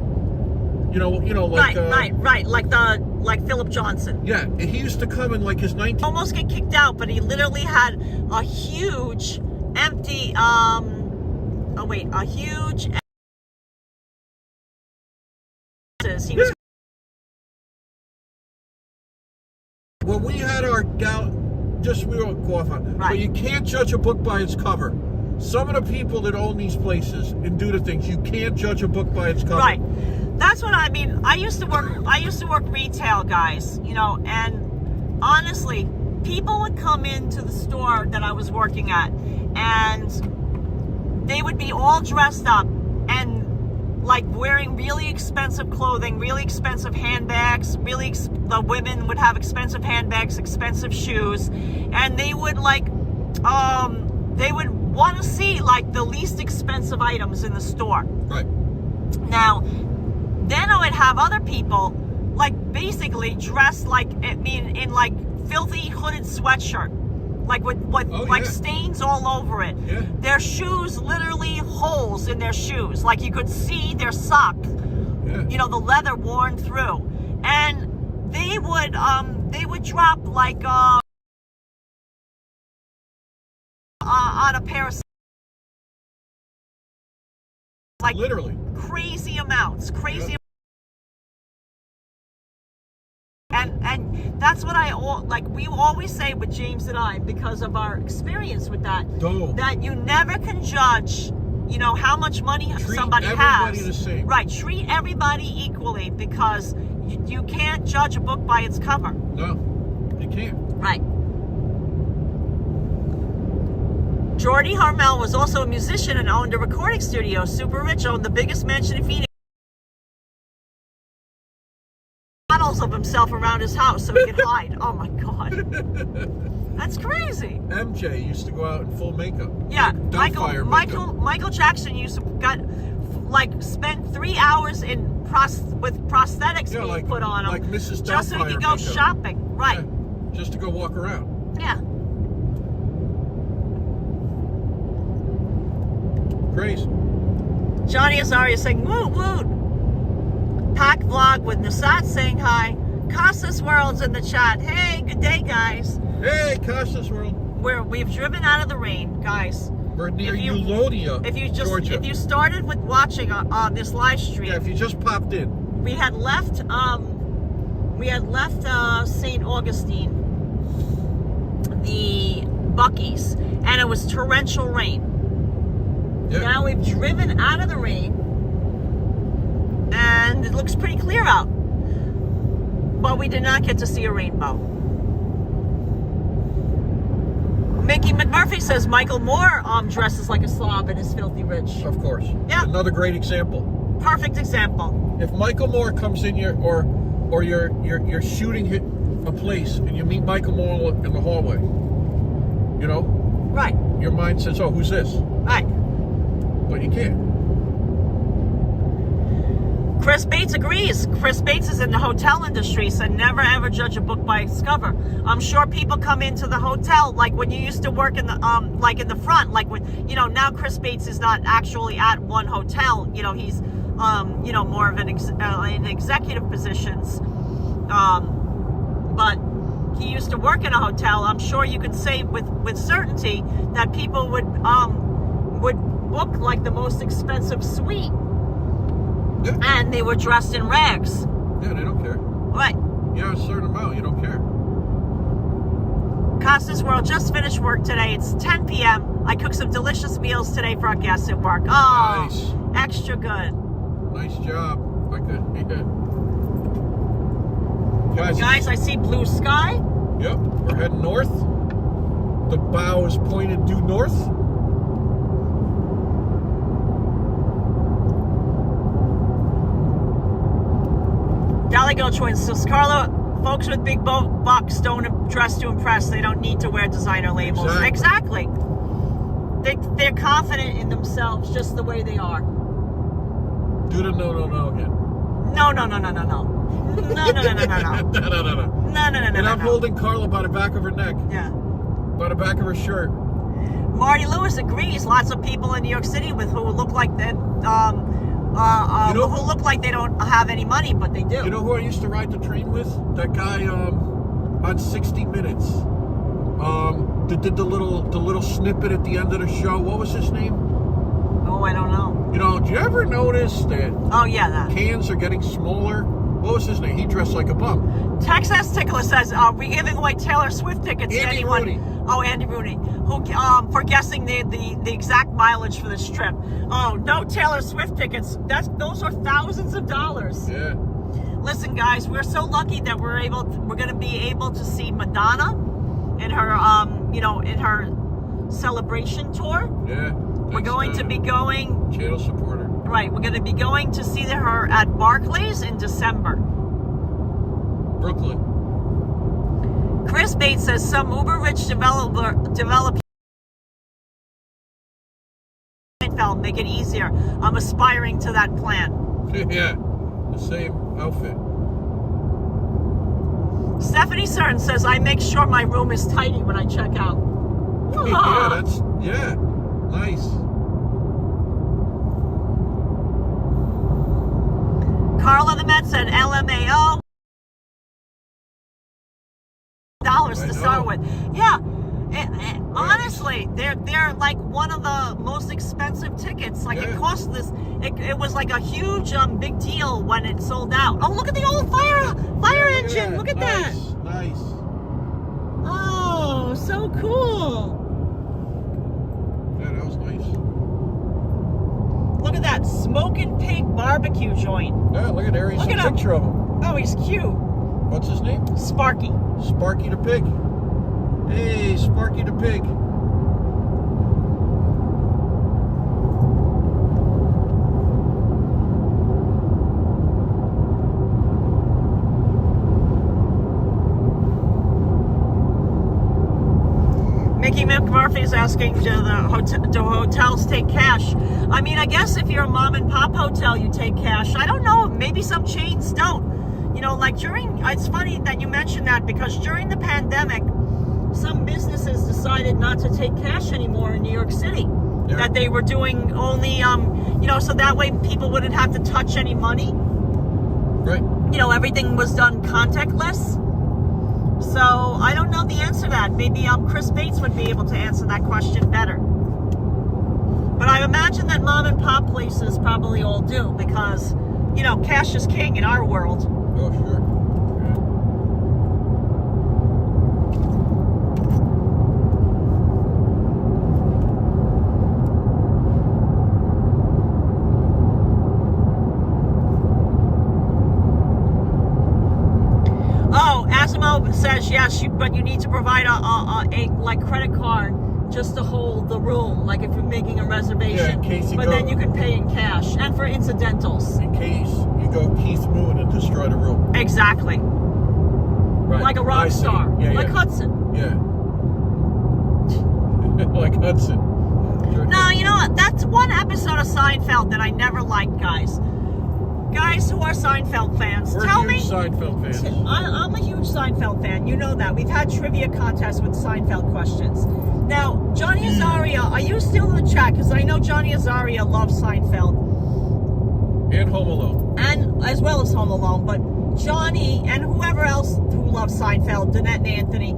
Like Philip Johnson. Yeah, and he used to come in like his 19. Almost get kicked out, but he literally had a huge empty. He was. Well, we had our we won't go off on. Right. But you can't judge a book by its cover. Some of the people that own these places and do the things, you can't judge a book by its cover. Right. That's what I mean. I used to work retail, guys, and honestly, people would come into the store that I was working at, and they would be all dressed up and like wearing really expensive clothing, really expensive handbags, the women would have expensive handbags, expensive shoes, and they would they would want to see like the least expensive items in the store. Right. Now, then I would have other people like basically dressed in like filthy hooded sweatshirt, like with stains all over it. Yeah. Their shoes, literally holes in their shoes, like you could see their sock. Yeah. The leather worn through, and they would drop like on a pair of like literally crazy amounts. And that's what we always say with James and I, because of our experience with that, that you never can judge, how much money somebody has. Treat everybody the same. Right, treat everybody equally, because you can't judge a book by its cover. No, you can't. Right. Jordy Harmel was also a musician and owned a recording studio. Super rich, owned the biggest mansion in Phoenix. Models of himself around his house so he could hide. Oh my God. That's crazy. MJ used to go out in full makeup. Yeah, Michael Jackson used to spend 3 hours with prosthetics being put on him, like Mrs. just so he could go shopping. Right. Yeah, just to go walk around. Yeah. Crazy. Johnny Azaria saying woot woot. Pack vlog with Nasat saying hi. Casas World's in the chat. Hey, good day, guys. Hey, Casas World. We've driven out of the rain, guys. We're near Eulodia, Georgia. If you started with watching on this live stream, if you just popped in, we had left St. Augustine the Buc-ee's, and it was torrential rain. Yeah. Now we've driven out of the rain, and it looks pretty clear out. But we did not get to see a rainbow. Mickey McMurphy says Michael Moore dresses like a slob and is filthy rich. Of course. Yeah. Another great example. Perfect example. If Michael Moore comes in your or you're shooting a place and you meet Michael Moore in the hallway, you know, Right. your mind says, "Oh, who's this?" Right. But you can't. Chris Bates agrees. Chris Bates is in the hotel industry, so never ever judge a book by its cover. I'm sure people come into the hotel like when you used to work in the like in the front, like when now Chris Bates is not actually at one hotel. He's more of an in executive positions. But he used to work in a hotel. I'm sure you could say with certainty that people would book like the most expensive suite. Yeah. And they were dressed in rags. Yeah, they don't care. Right. You have a certain amount, you don't care. Costas World just finished work today. It's 10 p.m. I cooked some delicious meals today for our guests at work. Oh, Nice. extra good. Nice job. I could. Yeah. Guys, I see blue sky. Yep, we're heading north. The bow is pointed due north. Gallagher Twins says, Carla, folks with big bucks don't dress to impress. They don't need to wear designer labels. Exactly. They're confident in themselves just the way they are. Do the no again. No. No. No. And I'm holding Carla by the back of her neck. Yeah. By the back of her shirt. Marty Lewis agrees. Lots of people in New York City who look like that. Who look like they don't have any money, but they do. You know who I used to ride the train with? That guy on 60 Minutes. That did the little snippet at the end of the show. What was his name? Oh, I don't know. Did you ever notice that? Oh yeah, that. Cans are getting smaller. What was his name? He dressed like a bum. Texas Tickler says, "Are we giving away Taylor Swift tickets to anyone?" Rooney. Oh, Andy Rooney, who for guessing the exact mileage for this trip. Oh, no Taylor Swift tickets. Those are thousands of dollars. Yeah. Listen, guys, we're so lucky that we're going to be able to see Madonna in her in her celebration tour. Yeah. We're going to be going. Channel supporter. Right, we're going to be going to see her at Barclays in December. Brooklyn. Chris Bates says some uber-rich developer make it easier. I'm aspiring to that plan. Yeah, the same outfit. Stephanie Cern says I make sure my room is tidy when I check out. Yeah, nice. Carla the Met said LMAO dollars to start with. Yeah. Honestly, they're like one of the most expensive tickets. Like it cost this. It was like a huge big deal when it sold out. Oh, look at the old fire engine. Look at that. Nice. Oh, so cool. Yeah, that was nice. Look at that smoking pig barbecue joint. Yeah, look at there. He's a picture of him. Oh, he's cute. What's his name? Sparky. Sparky the pig. Hey, Sparky the pig. Mickey McMurphy is asking, do hotels take cash? I mean, I guess if you're a mom and pop hotel, you take cash. I don't know. Maybe some chains don't. It's funny that you mentioned that because during the pandemic, some businesses decided not to take cash anymore in New York City. Yeah. That they were doing only, so that way people wouldn't have to touch any money. Right. Everything was done contactless. So I don't know the answer to that. Maybe Chris Bates would be able to answer that question better. But I imagine that mom and pop places probably all do because, cash is king in our world. Oh, sure. Yeah. Joe says yes, but you need to provide a like credit card just to hold the room, like if you're making a reservation. Yeah, in case you but go, then you can pay in cash and for incidentals. In case you go Keith Moon and destroy the room. Exactly. Right. Like a rock star. Yeah, like yeah. Hudson. Yeah. Like Hudson. No, you know what? That's one episode of Seinfeld that I never liked, guys. Guys who are Seinfeld fans, tell me. We're huge Seinfeld fans. I'm a huge Seinfeld fan. You know that. We've had trivia contests with Seinfeld questions. Now, Johnny Azaria, are you still in the chat? Because I know Johnny Azaria loves Seinfeld. And Home Alone. And as well as Home Alone. But Johnny and whoever else who loves Seinfeld, Danette and Anthony.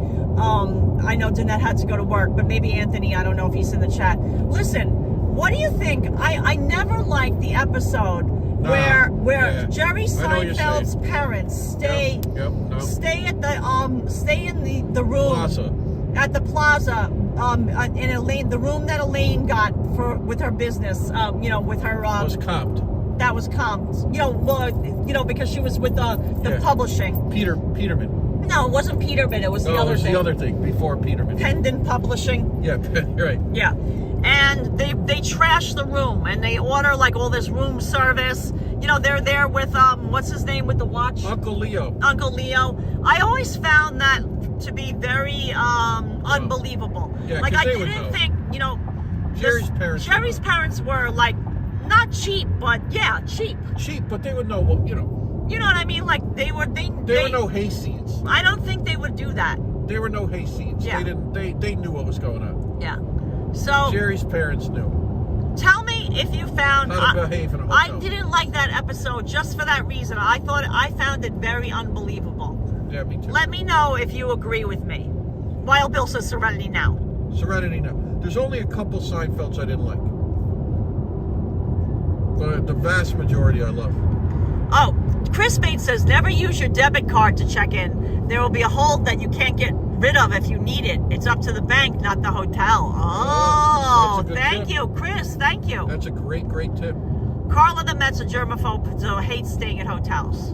I know Danette had to go to work, but maybe Anthony, I don't know if he's in the chat. Listen, what do you think? I never liked the episode where Jerry Seinfeld's parents stay in the room Plaza. at the plaza in Elaine, the room that Elaine got with her business, with her was comped. that was comped, because she was with the publishing. Peterman. No, it wasn't Peterman. It was the other thing. the other thing before Peterman. Pendant Publishing. Yeah, right. Yeah. And they trash the room and they order like all this room service. They're there with what's his name with the watch? Uncle Leo. Uncle Leo. I always found that to be very unbelievable. Yeah, like I they would didn't know. think, Jerry's parents were like not cheap, but yeah, cheap. Cheap, but they would know what You know what I mean? Like they were no hayseeds. I don't think they would do that. There were no hayseeds. Yeah. They knew what was going on. Yeah. So Jerry's parents knew. Tell me if you found How to behave in a hotel. I didn't like that episode just for that reason. I found it very unbelievable. Yeah, me too. Let me know if you agree with me. Wild Bill says Serenity now. Serenity now. There's only a couple Seinfelds I didn't like. But the vast majority I love. Oh, Chris Bates says never use your debit card to check in. There will be a hold that you can't get rid of if you need it. It's up to the bank, not the hotel. Oh, thank you, Chris. Thank you. That's a great tip. Carla the Met's a germaphobe, so hates staying at hotels.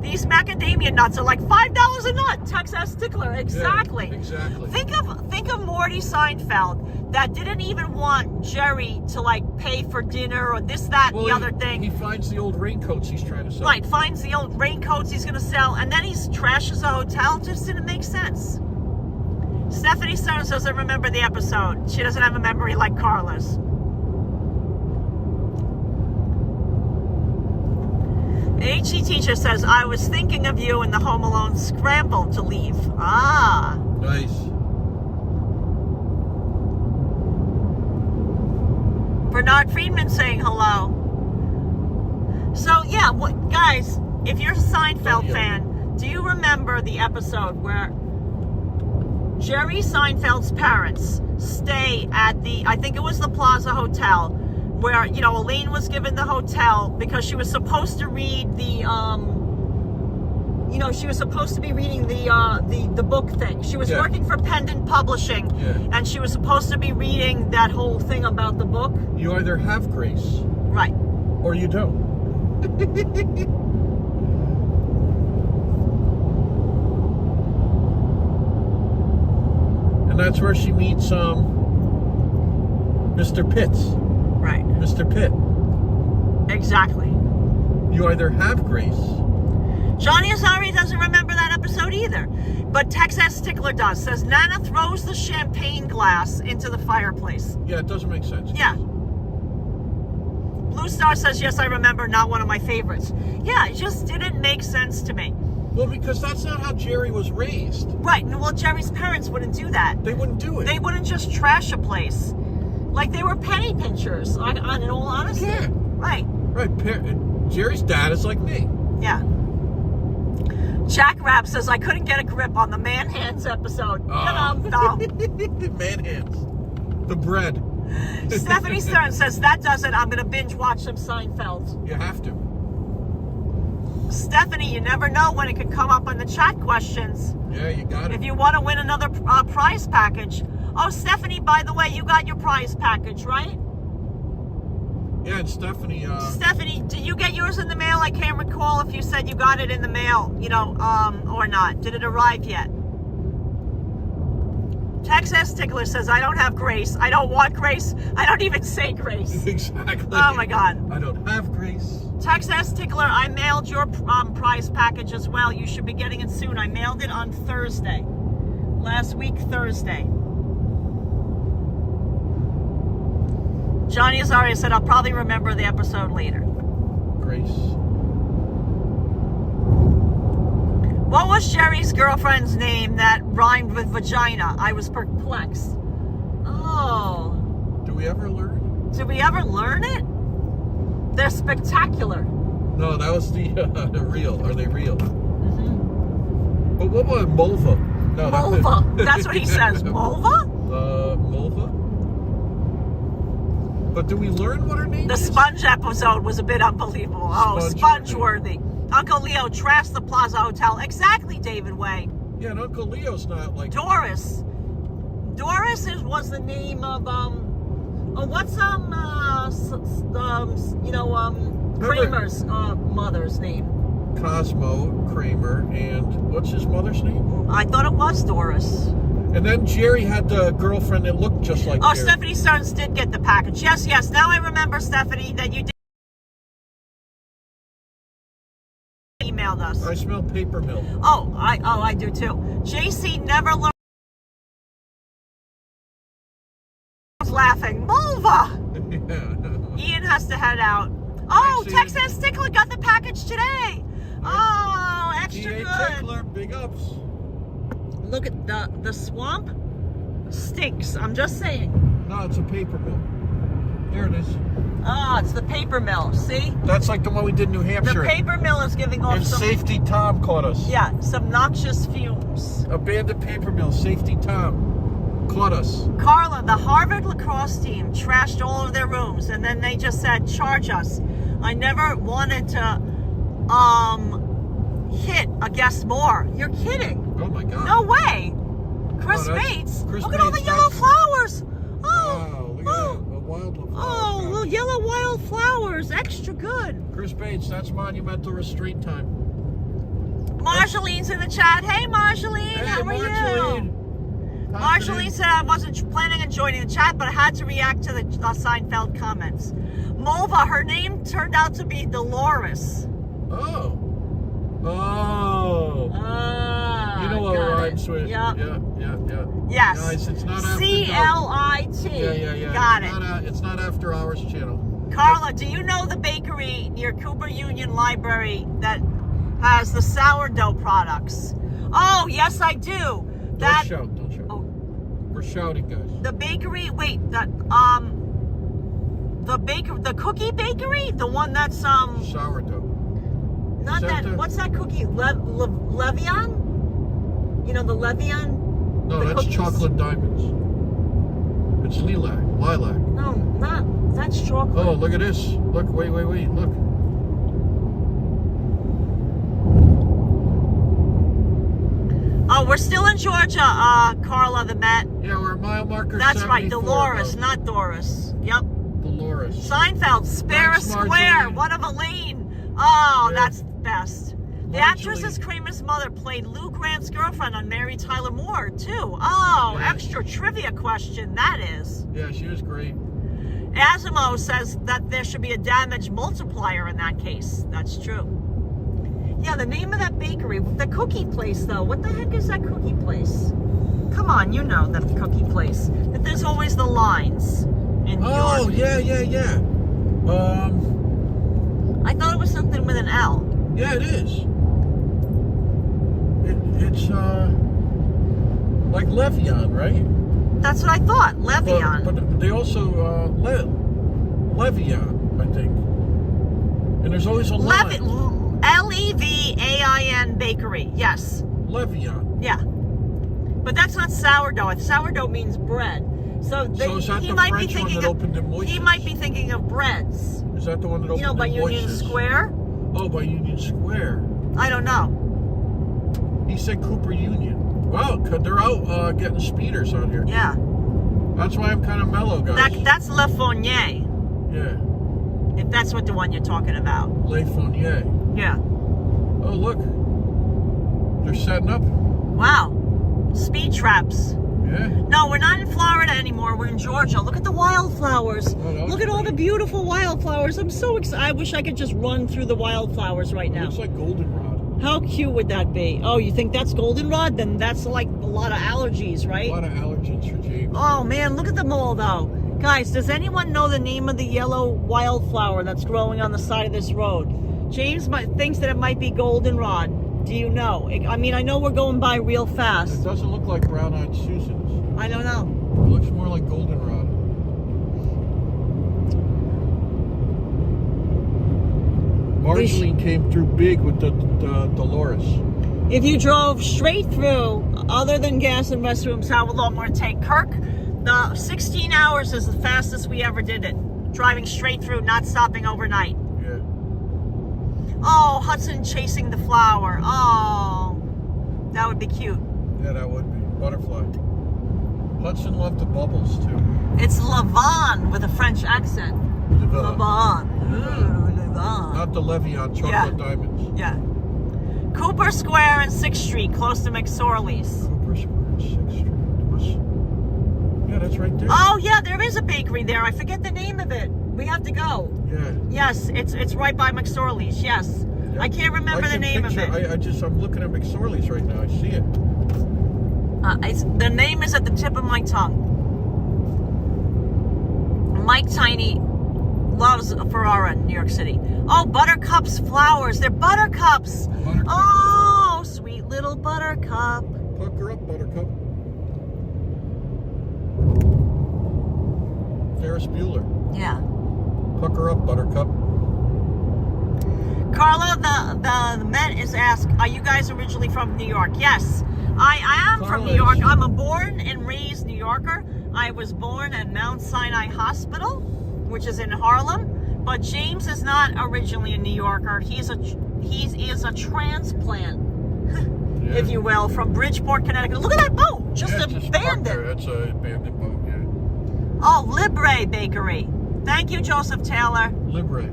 These macadamia nuts are like $5 a nut. Texas Stickler, exactly. Yeah, exactly. Think of Morty Seinfeld that didn't even want Jerry to like pay for dinner or this, that, and the other thing. He finds the old raincoats he's trying to sell. Right, finds the old raincoats he's gonna sell, and then he trashes a hotel. It just didn't make sense. Stephanie Stones doesn't remember the episode. She doesn't have a memory like Carla's. HE teacher says, I was thinking of you in the Home Alone scramble to leave. Ah. Nice. Bernard Friedman saying hello. So, yeah, guys, if you're a Seinfeld fan, do you remember the episode where Jerry Seinfeld's parents stay at I think it was the Plaza Hotel, where, Elaine was given the hotel because she was supposed to read she was supposed to be reading the book thing. She was working for Pendant Publishing, and she was supposed to be reading that whole thing about the book. You either have grace, right, or you don't. And that's where she meets Mr. Pitts. Right. Mr. Pitt. Exactly. You either have grace. Johnny Azari doesn't remember that episode either. But Texas Stickler does. Says Nana throws the champagne glass into the fireplace. Yeah, it doesn't make sense. Yeah. Blue Star says, yes, I remember, not one of my favorites. Yeah, it just didn't make sense to me. Well, because that's not how Jerry was raised. Right. Well, Jerry's parents wouldn't do that. They wouldn't do it. They wouldn't just trash a place. Like they were penny pinchers, in all honesty. Yeah. Right. Right. Jerry's dad is like me. Yeah. Jack Rapp says, I couldn't get a grip on the Man Hands episode. Man Hands. The bread. Stephanie Stern says, that does it. I'm going to binge watch some Seinfeld. You have to. Stephanie, you never know when it could come up on the chat questions. Yeah, you got it. If you want to win another prize package. Oh, Stephanie, by the way, you got your prize package, right? Yeah, and Stephanie... Stephanie, did you get yours in the mail? I can't recall if you said you got it in the mail, you know, or not. Did it arrive yet? Texas Tickler says, I don't have grace. I don't want grace. I don't even say grace. Exactly. Oh my God. I don't have grace. Texas Tickler, I mailed your prize package as well. You should be getting it soon. I mailed it on Thursday. Last week, Thursday. Johnny Azaria said, I'll probably remember the episode later. Grace. What was Jerry's girlfriend's name that rhymed with vagina? I was perplexed. Oh. Do we ever learn? Did we ever learn it? They're spectacular. No, that was the real. Are they real? Mm-hmm. But what about Mulva? No, Mulva. That's what he says. Mulva? Mulva? But do we learn what her name is? The sponge episode was a bit unbelievable. Oh, sponge-worthy. Uncle Leo trashed the Plaza Hotel. Exactly, David Way. Yeah, and Uncle Leo's not like... Doris. Doris was the name of, what's, Kramer's mother's name? Cosmo Kramer, and what's his mother's name? I thought it was Doris. And then Jerry had the girlfriend that looked just like Jerry. Stephanie Stearns did get the package. Yes, yes. Now I remember, Stephanie, that you did emailed us. I smell paper milk. Oh, I do too. JC never learned. I was laughing. Mulva. Ian has to head out. Oh, Thanks, Texas Stickler got the package today. Oh, extra good. Tickler, big ups. Look at the swamp stinks. I'm just saying. No, it's a paper mill. There it is. Oh, it's the paper mill. See? That's like the one we did in New Hampshire. The paper mill is giving off and some... Safety Tom caught us. Yeah, some noxious fumes. Abandoned paper mill. Safety Tom caught us. Carla, the Harvard lacrosse team trashed all of their rooms, and then they just said, charge us. I never wanted to hit a guest more. You're kidding. Oh my God. No way. Chris Bates. Look at all the yellow flowers. Oh. Wow, look at that. A wildflower. Oh, little yellow wild flowers. Extra good. Chris Bates, that's monumental restraint time. Marjolaine's in the chat. Hey, Marjoline. Hey, how are Marjoline. you? Marjoline said I wasn't planning on joining the chat, but I had to react to the Seinfeld comments. Mulva, her name turned out to be Dolores. Oh. Oh. You know what rhymes with. Yep. Yeah. Yes. Guys, it's not after CLIT. Yeah. Got it. It's not After Hours channel. Carla, do you know the bakery near Cooper Union Library that has the sourdough products? Oh, yes, I do. Don't shout. Oh. We're shouting, guys. The bakery, wait, the cookie bakery? The one that's, Sourdough. not that, what's that cookie? Levian? You know, the Levian? No, the that's cookies? Chocolate Diamonds. It's lilac. No, that's chocolate. Oh, look at this. Look, wait, look. Oh, we're still in Georgia, Carla the Met. Yeah, we're at mile marker That's right, 74, Dolores, bro. not Doris. Yep. Dolores. Seinfeld, spare a Thanks, square, Marjorie. one of Elaine. Oh, Yeah. that's the best. The Marjorie. actress as Kramer's mother played Lou Grant's girlfriend on Mary Tyler Moore, too. Oh, Yeah. extra trivia question, that is. Yeah, she was great. Asimo says that there should be a damage multiplier in that case. That's true. Yeah, the name of that bakery, the cookie place, though. What the heck is that cookie place? Come on, you know the cookie place. That there's always the lines in New York. Yeah. I thought it was something with an L. Yeah, it is. It's like Levian, right? That's what I thought. Levian. But they also Levian, I think. And there's always a line. Levain bakery. Yes. Levian. Yeah. But that's not sourdough. Sourdough means bread. So is that he the might French be one thinking that opened in Moissan's? he might be thinking of breads. Is that the one that opened You know, by in Union Moissan's? Square? Oh, by Union Square. I don't know. He said Cooper Union. Wow, they're out getting speeders out here. Yeah. That's why I'm kind of mellow, guys. That's Le Fournier. Yeah. If that's what the one you're talking about. Le Fournier. Yeah. Oh, look. They're setting up. Wow. Speed traps. Yeah. No, we're not in Florida anymore. We're in Georgia. Look at the wildflowers. Oh, Look at all the beautiful wildflowers. I'm so excited. I wish I could just run through the wildflowers right It now. looks like goldenrod. How cute would that be? Oh, you think that's goldenrod? Then that's like a lot of allergies, right? A lot of allergens for James. Oh man, look at them all though. Guys, does anyone know the name of the yellow wildflower that's growing on the side of this road? James thinks that it might be goldenrod. Do you know? I mean, I know we're going by real fast. It doesn't look like brown-eyed Susans. I don't know. It looks more like goldenrod. Marceline came through big with the Dolores. If you drove straight through, other than gas and restrooms, how long would it take? Kirk, the 16 hours is the fastest we ever did it. Driving straight through, not stopping overnight. Yeah. Oh, Hudson chasing the flower. Oh, that would be cute. Yeah, that would be. Butterfly. Hudson loved the bubbles, too. It's Lavon with a French accent. Lavon. Ooh, Lavon. Not the Levion chocolate diamonds. Yeah. Cooper Square and 6th Street, close to McSorley's. Cooper Square, 6th Street. Yeah, that's right there. Oh, yeah, there is a bakery there. I forget the name of it. We have to go. Yeah. Yes, it's right by McSorley's. Yes. Yeah. I can't remember the name of it. I'm looking at McSorley's right now. I see it. The name is at the tip of my tongue. Mike Tiny loves a Ferrara in New York City. Oh, Buttercup's flowers. They're buttercups. Oh, sweet little buttercup. Pucker up, Buttercup. Ferris Bueller. Yeah. Pucker up, Buttercup. Carla, the Met is asked, are you guys originally from New York? Yes, I am from New York. I'm a born and raised New Yorker. I was born at Mount Sinai Hospital, which is in Harlem. But James is not originally a New Yorker. He is a transplant, if you will, from Bridgeport, Connecticut. Look at that boat, just abandoned. That's an abandoned boat, yeah. Oh, Libre Bakery. Thank you, Joseph Taylor. Libre.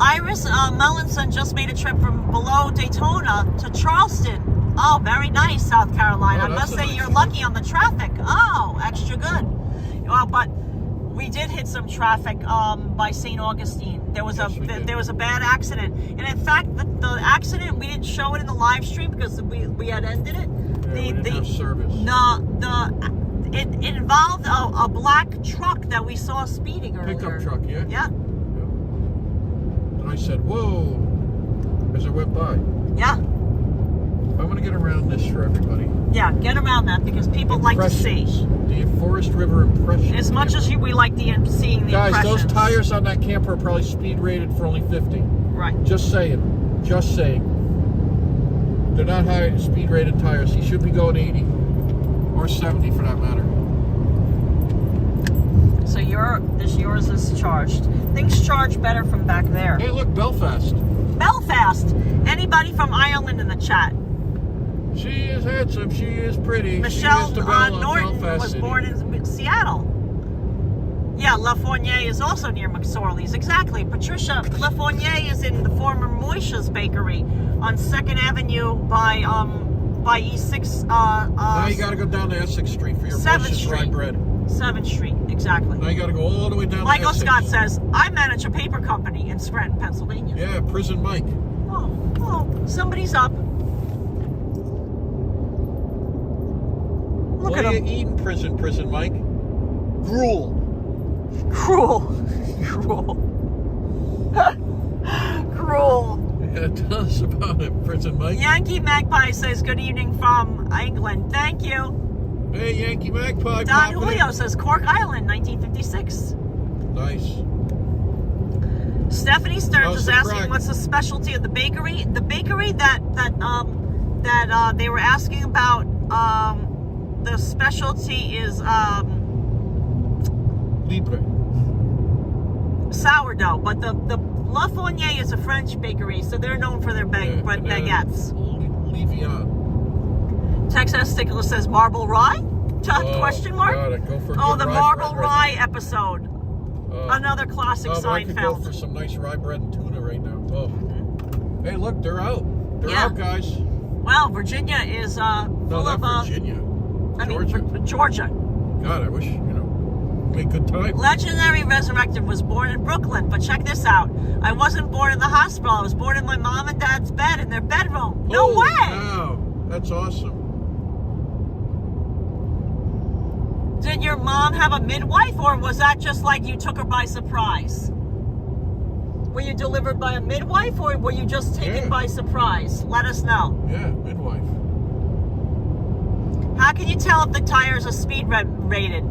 Iris Mellinson just made a trip from below Daytona to Charleston. Oh, very nice, South Carolina. Oh, I must say nice you're one. lucky on the traffic. Oh, extra good. Well, but we did hit some traffic by St. Augustine. There was a bad accident, and in fact, the accident, we didn't show it in the live stream because we had ended it. Yeah, we didn't have service. It involved a black truck that we saw speeding earlier. Pickup truck, yeah? Yeah. And I said, whoa, as I went by. Yeah. I'm going to get around this for everybody. Yeah, get around that because people like to see. The Forest River Impression. As much as we like seeing the Guys, impressions. those tires on that camper are probably speed rated for only 50. Right. Just saying. Just saying. They're not high speed rated tires. He should be going 80. Or 70 for that matter. So yours is charged. Things charge better from back there. Hey, look, Belfast. Belfast. Anybody from Ireland in the chat? She is handsome. She is pretty. Michelle she is the Norton Belfast was City. born in Seattle. Yeah, La Fournier is also near McSorley's. Exactly. Patricia, La Fournier is in the former Moisha's Bakery on 2nd Avenue by E6. Now you got to go down to Essex Street for your 7th Moisha's rye Street. bread. 7th Street, exactly. Now you got to go all the way down Michael to Essex. Scott says, I manage a paper company in Scranton, Pennsylvania. Yeah, Prison Mike. Oh, somebody's up. Look What at are him. you eating, Prison Mike? Gruel. Cruel. Cruel. Yeah, tell us about it, Prison Mike. Yankee Magpie says, good evening from England. Thank you. Hey, Yankee Magpie. Don Julio says, Cork Island, 1956. Nice. Stephanie Stearns is asking, crack? what's the specialty of the bakery? The bakery that they were asking about, the specialty is Libre. sourdough, but the La Fournier is a French bakery, so they're known for their baguettes. Livian. Texas Stickler says marble rye. Question mark? God, I'd go for a Oh, good the rye Marble bread Rye episode. Another classic I could go for Seinfeld. some nice rye bread and tuna right now. Oh. Hey, look, they're out. They're out, guys. Wow, Virginia is full of Virginia. Georgia. God, I wish, make good time. Legendary Resurrected was born in Brooklyn, but check this out. I wasn't born in the hospital. I was born in my mom and dad's bed in their bedroom. No way! Wow, that's awesome. Did your mom have a midwife, or was that just like you took her by surprise? Were you delivered by a midwife, or were you just taken by surprise? Let us know. Yeah, midwife. How can you tell if the tires are speed rated?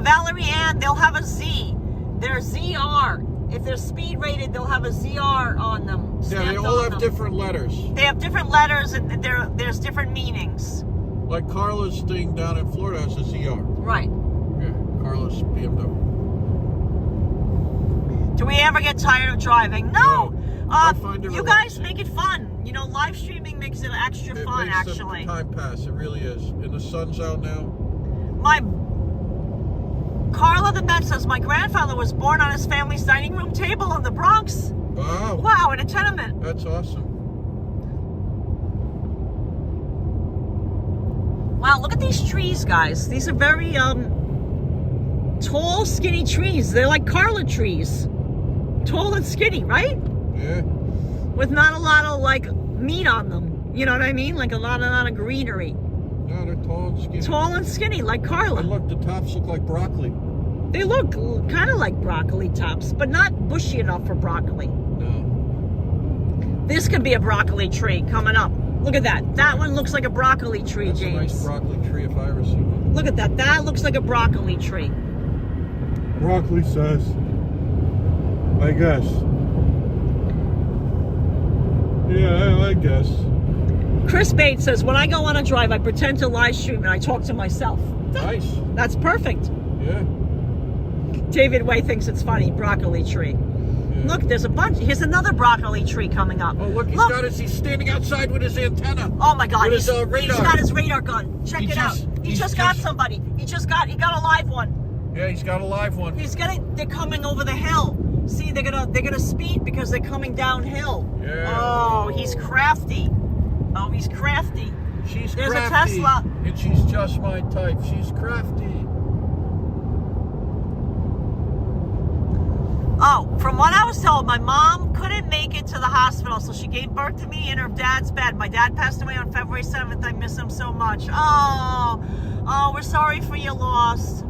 Valerie Ann, they'll have a Z. They're ZR. If they're speed rated, they'll have a ZR on them. Yeah, they all have different letters. They have different letters, and there's different meanings. Like Carla's thing down in Florida has a ZR. Right. Yeah, Carla's BMW. Do we ever get tired of driving? No. I find it you guys make it fun. Live streaming makes it extra fun, actually. It makes the time pass. It really is. And the sun's out now. Carla the Met says, my grandfather was born on his family's dining room table in the Bronx. Wow. Wow, in a tenement. That's awesome. Wow, look at these trees, guys. These are very tall, skinny trees. They're like Carla trees. Tall and skinny, right? Yeah. With not a lot of meat on them. You know what I mean? Like a lot of greenery. No, they're tall and skinny. Tall and skinny, like Carla. And look, the tops look like broccoli. They look kind of like broccoli tops, but not bushy enough for broccoli. No. This could be a broccoli tree coming up. Look at that. That one looks like a broccoli tree, That's James. a nice broccoli tree if I ever see one. Look at that. That looks like a broccoli tree. Broccoli says, I guess. Yeah, I guess. Chris Bates says, when I go on a drive, I pretend to live stream and I talk to myself. Nice. That's perfect. Yeah. David Way thinks it's funny. Broccoli tree. Yeah. Look, there's a bunch. Here's another broccoli tree coming up. Oh, look, he's standing outside with his antenna. Oh my God. With his radar. He's got his radar gun. Check it out. He just got somebody. He got a live one. Yeah, he's got a live one. They're coming over the hill. See, they're gonna speed because they're coming downhill. Yeah. Oh, he's crafty. Oh, he's crafty. There's crafty. a Tesla. And she's just my type. She's crafty. Oh, from what I was told, my mom couldn't make it to the hospital, so she gave birth to me in her dad's bed. My dad passed away on February 7th. I miss him so much. Oh, we're sorry for your loss.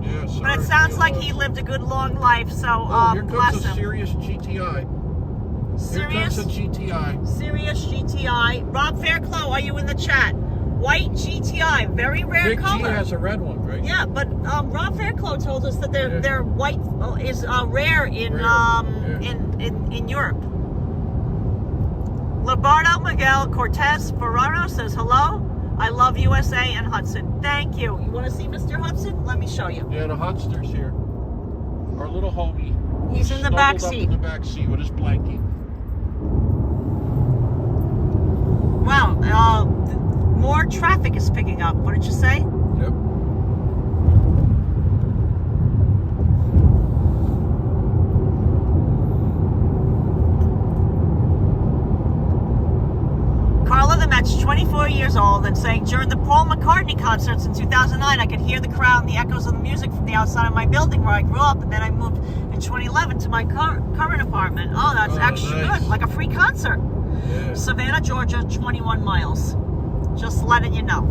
Yeah, sorry. But it sounds like he lived a good long life, so here bless comes a him. Sirius GTI. Sirius? Here comes a GTI. Sirius GTI. Rob Fairclough, are you in the chat? White GTI, very rare Big color. G has a red one, right? Yeah, but Rob Fairclough told us that their white is rare in in Europe. Labardo Miguel Cortez Ferraro says hello. I love USA and Hudson. Thank you. You want to see Mr. Hudson? Let me show you. Yeah, the Hudster's here. Our little homie. He's in the back seat. In the back seat with his blankie. Wow. More traffic is picking up. What did you say? Yep. Carla the Met's 24 years old and saying, during the Paul McCartney concerts in 2009, I could hear the crowd and the echoes of the music from the outside of my building where I grew up, and then I moved in 2011 to my current apartment. Oh, that's actually nice. good. Like a free concert. Yeah. Savannah, Georgia, 21 miles. Just letting you know.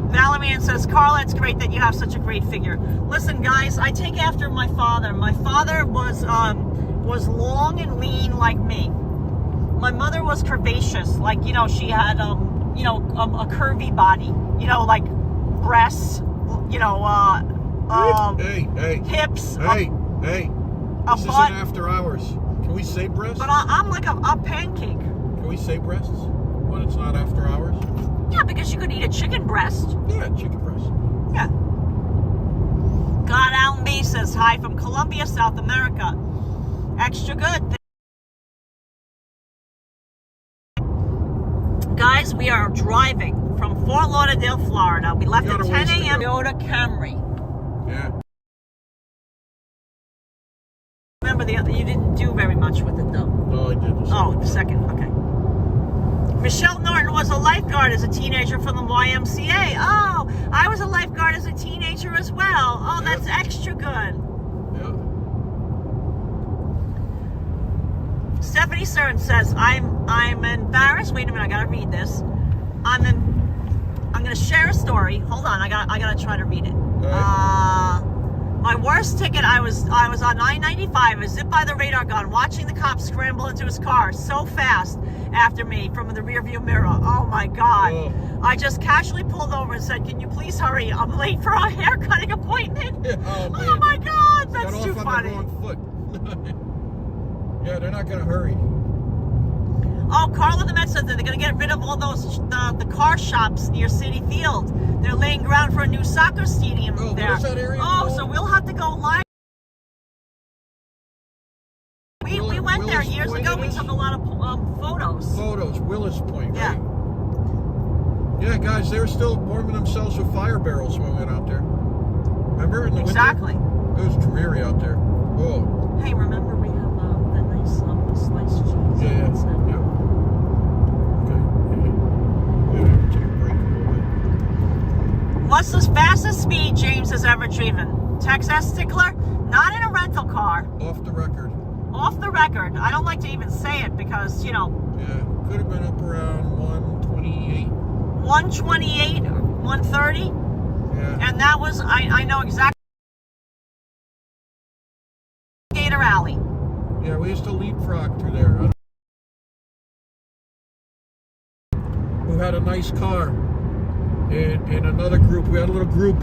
Valerie says, Carla, it's great that you have such a great figure. Listen, guys, I take after my father. My father was long and lean like me. My mother was curvaceous, like, she had, a curvy body, like breasts, hips. Hey. A This butt. isn't after hours. Can we say breasts? But I'm like a pancake. Can we say breasts when it's not after hours? Yeah, because you could eat a chicken breast. Yeah, chicken breast. Yeah. God Alan B says, hi from Colombia, South America. Extra good. Guys, We are driving from Fort Lauderdale, Florida. We left at 10 a.m. Toyota Camry. Yeah. Remember the other, you didn't do very much with it though. No, I did. The second, okay. Michelle Norton was a lifeguard as a teenager from the YMCA. Oh, I was a lifeguard as a teenager as well. Oh, that's extra good. Yeah. Stephanie Cern says, I'm embarrassed. Wait a minute, I gotta read this. I'm gonna share a story. Hold on, I gotta try to read it. My worst ticket, I was on I-95. I was zipped by the radar gun, watching the cop scramble into his car so fast after me from the rearview mirror. Oh my God. Oh. I just casually pulled over and said, can you please hurry? I'm late for a haircutting appointment. Oh my God, that's Got too off funny. on the wrong foot. Yeah, they're not gonna hurry. Oh, Carla the Met said that they're going to get rid of all those the car shops near City Field. They're laying ground for a new soccer stadium there. What is that area Oh, called? so we'll have to go live. We went there years ago. We took a lot of photos. Willis Point, Yeah. right? Yeah, guys, they were still warming themselves with fire barrels when we went out there. Remember in the Exactly. winter? It was dreary out there. Oh. Hey, remember we have that nice sliced cheese. Yeah. What's the fastest speed James has ever driven? Texas Stickler? Not in a rental car. Off the record. Off the record. I don't like to even say it because, you know. Yeah, could have been up around 128. 128 or 130? Yeah. And that was, I know exactly. Gator Alley. Yeah, we used to leapfrog through there. Who had a nice car. In another group, we had a little group.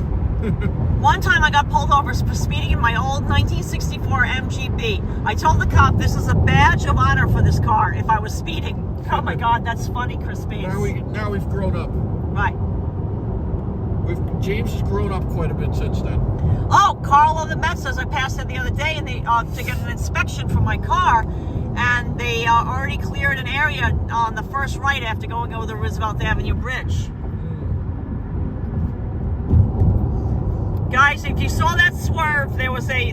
One time I got pulled over for speeding in my old 1964 MGB. I told the cop this is a badge of honor for this car if I was speeding. Oh my God, that's funny, Chris Bates. Now we've grown up. Right. James has grown up quite a bit since then. Oh, Carla the Met says I passed it the other day and they to get an inspection for my car, and they already cleared an area on the first right after going over the Roosevelt Avenue Bridge. Guys, if you saw that swerve, there was a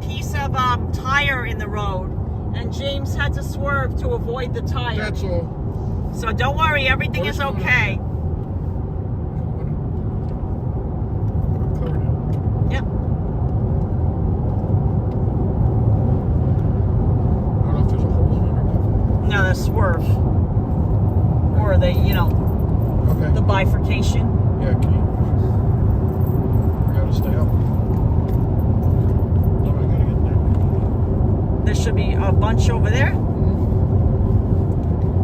piece of tire in the road, and James had to swerve to avoid the tire. That's all. So don't worry, everything is okay. Yep. I don't know if there's a hole in it or not. No, the swerve, or the the bifurcation. Yeah, can you? Stay up. No, I gotta get there. There should be a bunch over there.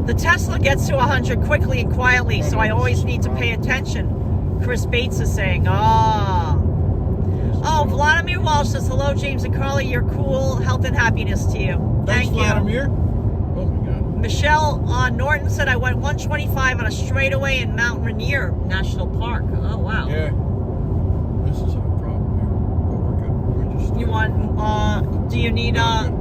The Tesla gets to 100 quickly and quietly, so I always need to pay attention. Chris Bates is saying, Oh, Vladimir Walsh says, hello, James and Carla. You're cool. Health and happiness to you. Thanks, Thank you. Vladimir. Oh, my God. Michelle Norton said, I went 125 on a straightaway in Mount Rainier National Park. Oh, wow. Yeah. This is a problem here, but we're good. We're just. You want? Do you need Yeah,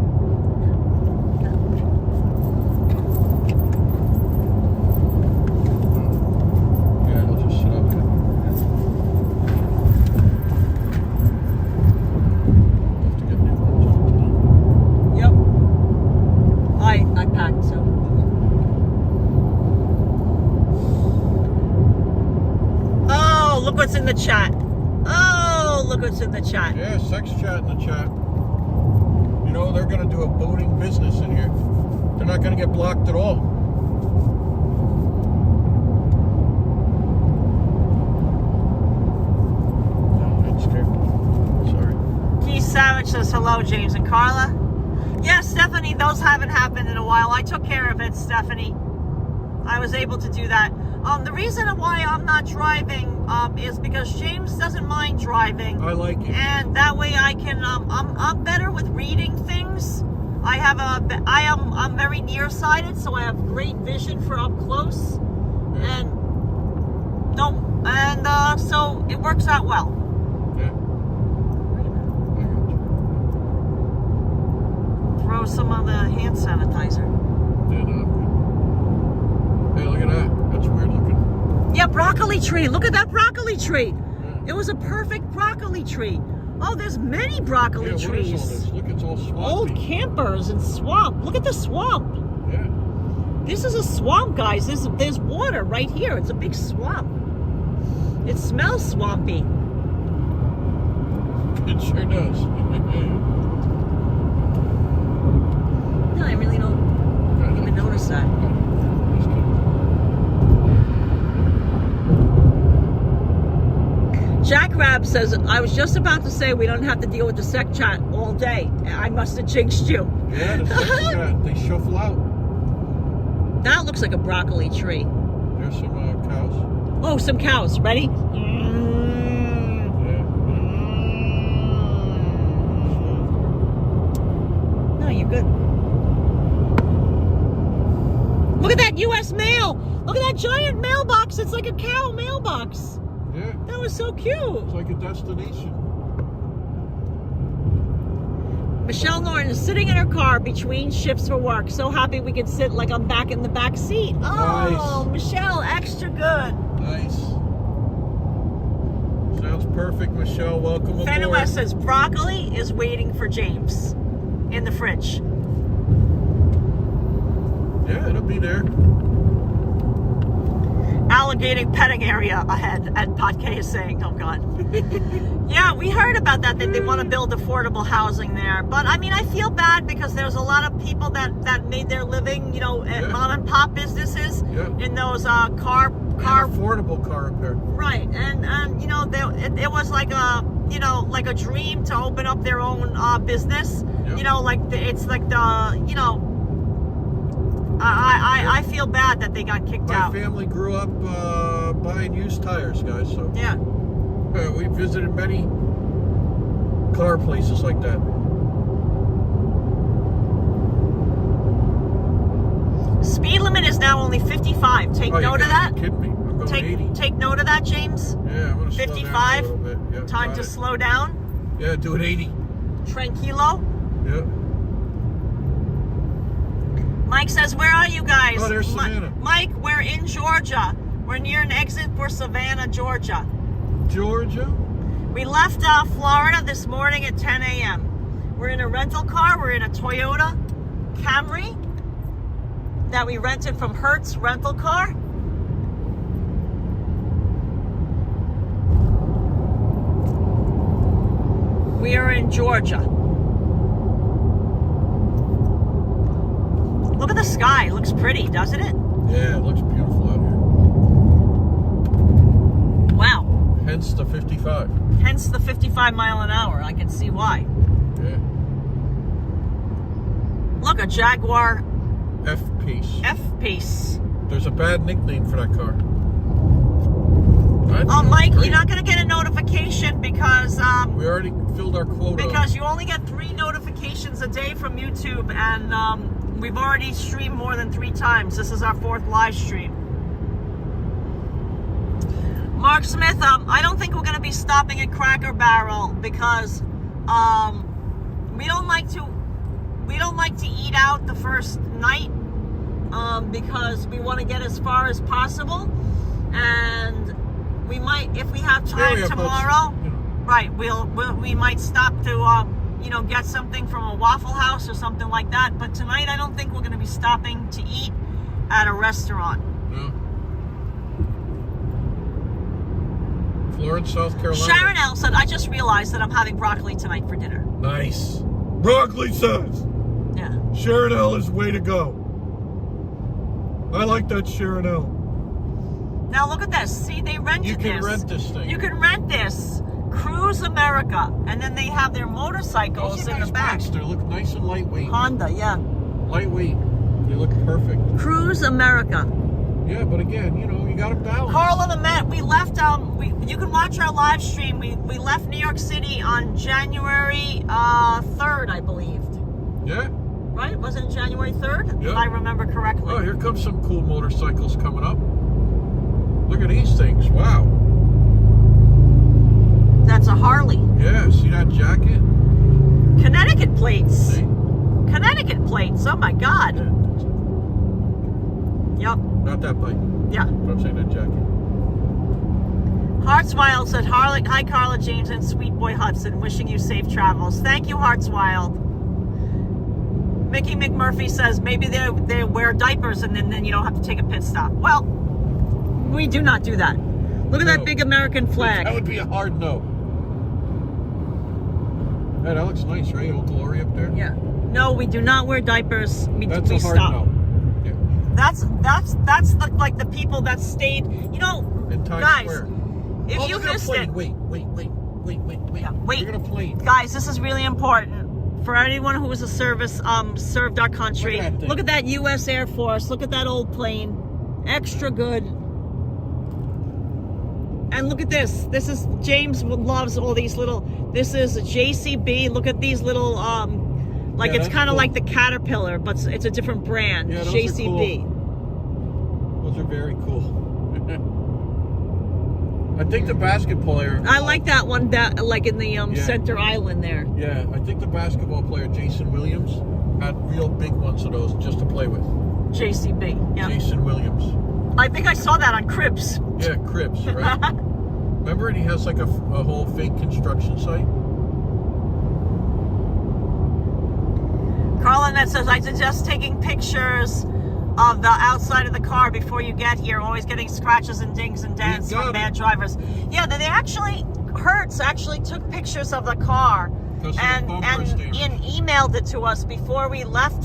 I'll just sit up here. Have to get new ones. Yep. I packed so. Oh, look what's in the chat. Oh, look what's in the chat. Yeah, sex chat in the chat. You know, they're going to do a boating business in here. They're not going to get blocked at all. No, I'm scared. Sorry. Keith Savage says, hello, James and Carla. Yeah, Stephanie, those haven't happened in a while. I took care of it, Stephanie. I was able to do that. The reason why I'm not driving is because James doesn't mind driving. I like it. And that way I can, I'm better with reading things. I'm very nearsighted, so I have great vision for up close. Yeah. So it works out well. Yeah. I got you. Throw some of the hand sanitizer. Yeah, no, I'm good. Hey, look at that. That's weird looking. broccoli tree. Look at that broccoli tree. It was a perfect broccoli tree. Oh, there's many broccoli trees. What is all this? Look, it's all swampy. Old campers and swamp. Look at the swamp. Yeah. This is a swamp, guys. There's water right here. It's a big swamp. It smells swampy. It sure does. No, I really don't even notice that. Jackrab says, I was just about to say we don't have to deal with the sex chat all day. I must have jinxed you. Yeah, the sex chat, they shuffle out. That looks like a broccoli tree. There's some cows. Oh, some cows. Ready? No, you're good. Look at that U.S. mail. Look at that giant mailbox. It's like a cow mailbox. Yeah. That was so cute. It's like a destination. Michelle Norton is sitting in her car between shifts for work. So happy we can sit like I'm back in the back seat. Oh, nice. Michelle, extra good. Nice. Sounds perfect, Michelle. Welcome aboard. Fenua says broccoli is waiting for James in the fridge. Yeah, it'll be there. Alligator petting area ahead, and Patke is saying, oh God. Yeah, we heard about that they want to build affordable housing there. But I mean, I feel bad because there's a lot of people that made their living, you know, at mom and pop businesses in those car affordable car repair. Right, and you know, it was like a, you know, like a dream to open up their own business. You know, like it's like the, you know, I feel bad that they got kicked out. My family grew up buying used tires, guys. So yeah, we visited many car places like that. Speed limit is now only 55. Take note of that. You're kidding me. I'm going 80. Take note of that, James. Yeah, I'm going to 55. slow down a little bit. Yeah, time to slow down. Yeah, do it 80. Tranquilo. Yeah. Mike says, where are you guys? Oh, there's Savannah. Mike, we're in Georgia. We're near an exit for Savannah, Georgia. Georgia? We left Florida this morning at 10 a.m. We're in a rental car. We're in a Toyota Camry that we rented from Hertz Rental Car. We are in Georgia. Look at the sky. It looks pretty, doesn't it? Yeah, it looks beautiful out here. Wow. Hence the 55. Hence the 55 mile an hour. I can see why. Yeah. Look, a Jaguar F-Pace. F-Pace. There's a bad nickname for that car. Oh, Mike, you're not going to get a notification because... we already filled our quota. Because you only get 3 notifications a day from YouTube, and we've already streamed more than 3 times. This is our 4th live stream. Mark Smith, I don't think we're going to be stopping at Cracker Barrel because we don't like to eat out the first night because we want to get as far as possible, and we might, if we have time tomorrow, right, we might stop to you know, get something from a Waffle House or something like that. But tonight I don't think we're going to be stopping to eat at a restaurant. No. Florence, South Carolina. Sharon L said, I just realized that I'm having broccoli tonight for dinner. Nice. Broccoli says. Yeah. Sharon L is way to go. I like that Sharon L. Now look at this. See, they rented this. You can rent this thing. You can rent this. Cruise America. And then they have their motorcycles in the back. They look nice and lightweight. Honda, yeah. Lightweight. They look perfect. Cruise America. Yeah, but again, you know, you got to balance. Carl and Matt, we left, you can watch our live stream. We left New York City on January 3rd, I believe. Yeah. Right? Was it January 3rd? Yeah. If I remember correctly. Oh, here comes some cool motorcycles coming up. Look at these things. Wow. That's a Harley. Yeah, see that jacket? Connecticut plates. See? Connecticut plates. Oh my God. Yeah. Yep. Not that bike. Yeah. But I'm saying that jacket. Heartswild said, hi Carla, James, and sweet boy Hudson. Wishing you safe travels. Thank you, Heartswild. Mickey McMurphy says, maybe they wear diapers and then you don't have to take a pit stop. Well, we do not do that. Look at that big American flag. That would be a hard no. Hey, that looks nice, right? Old Glory up there. Yeah. No, we do not wear diapers. That's a hard stop. no. Yeah. That's like the people that stayed. You know, In Times guys, Square. if you missed it, Wait. yeah, wait. We're gonna plane. Guys, this is really important for anyone who was a service served our country. Look at that U.S. Air Force. Look at that old plane. Extra good. And look at this. This is James loves all these little. This is a JCB. Look at these little like it's kind of like the Caterpillar, but it's a different brand. Yeah, those JCB. are cool. Those are very cool. I think the basketball player. I like that one. That like in the center island there. Yeah, I think the basketball player Jason Williams had real big ones of those just to play with. JCB. Yeah. Jason Williams. I think I saw that on Cribs. Yeah, Cribs, right? Remember, and he has like a whole fake construction site. Carla says, I suggest taking pictures of the outside of the car before you get here. Always getting scratches and dings and dents from bad drivers. Yeah, they actually, Hertz actually took pictures of the car and emailed it to us before we left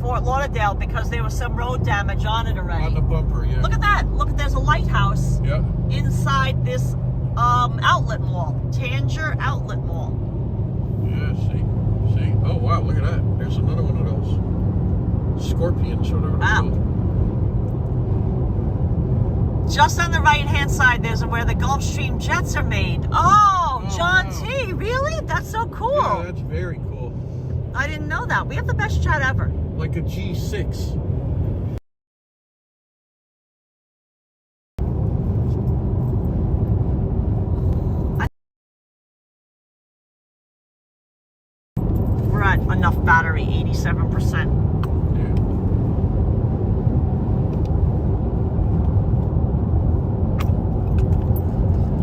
Fort Lauderdale because there was some road damage on it already. On the bumper, yeah. Look at that. Look, there's a lighthouse inside this outlet mall. Tanger Outlet Mall. Yeah, see. Oh, wow, look at that. There's another one of those. Scorpions, whatever they're called. Just on the right-hand side, there's where the Gulfstream jets are made. Oh, John T. Really? That's so cool. Yeah, that's very cool. I didn't know that. We have the best jet ever. Like a G6. We're at enough battery, 87%.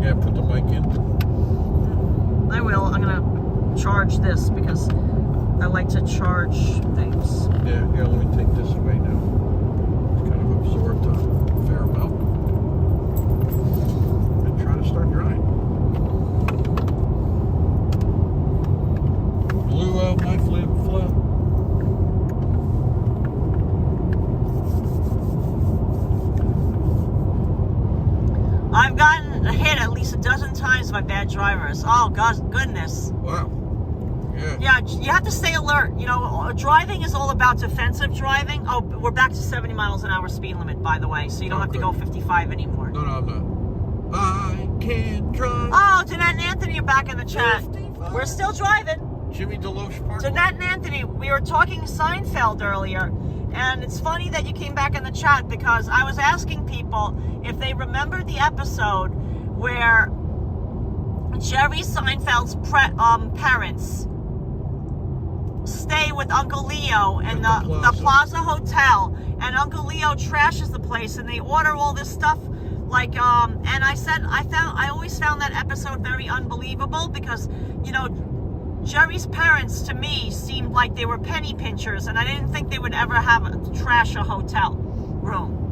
Yeah, put the mic in. I will. I'm going to charge this because I like to charge things. Yeah, here, let me take this away now. It's kind of absorbed a fair amount. And try to start drying. Blew out my flip-flop. I've gotten hit at least a dozen times by bad drivers. Oh, goodness. Wow. Yeah, you have to stay alert. You know, driving is all about defensive driving. Oh, we're back to 70 miles an hour speed limit, by the way, so you don't have to go 55 anymore. No, I'm not. I can't drive. Oh, Jeanette and Anthony are back in the chat. 55. We're still driving. Jimmy Deloche Park. Jeanette and Anthony, we were talking Seinfeld earlier, and it's funny that you came back in the chat because I was asking people if they remember the episode where Jerry Seinfeld's parents stay with Uncle Leo in the Plaza Hotel, and Uncle Leo trashes the place, and they order all this stuff like and I said I always found that episode very unbelievable because, you know, Jerry's parents to me seemed like they were penny pinchers, and I didn't think they would ever trash a hotel room.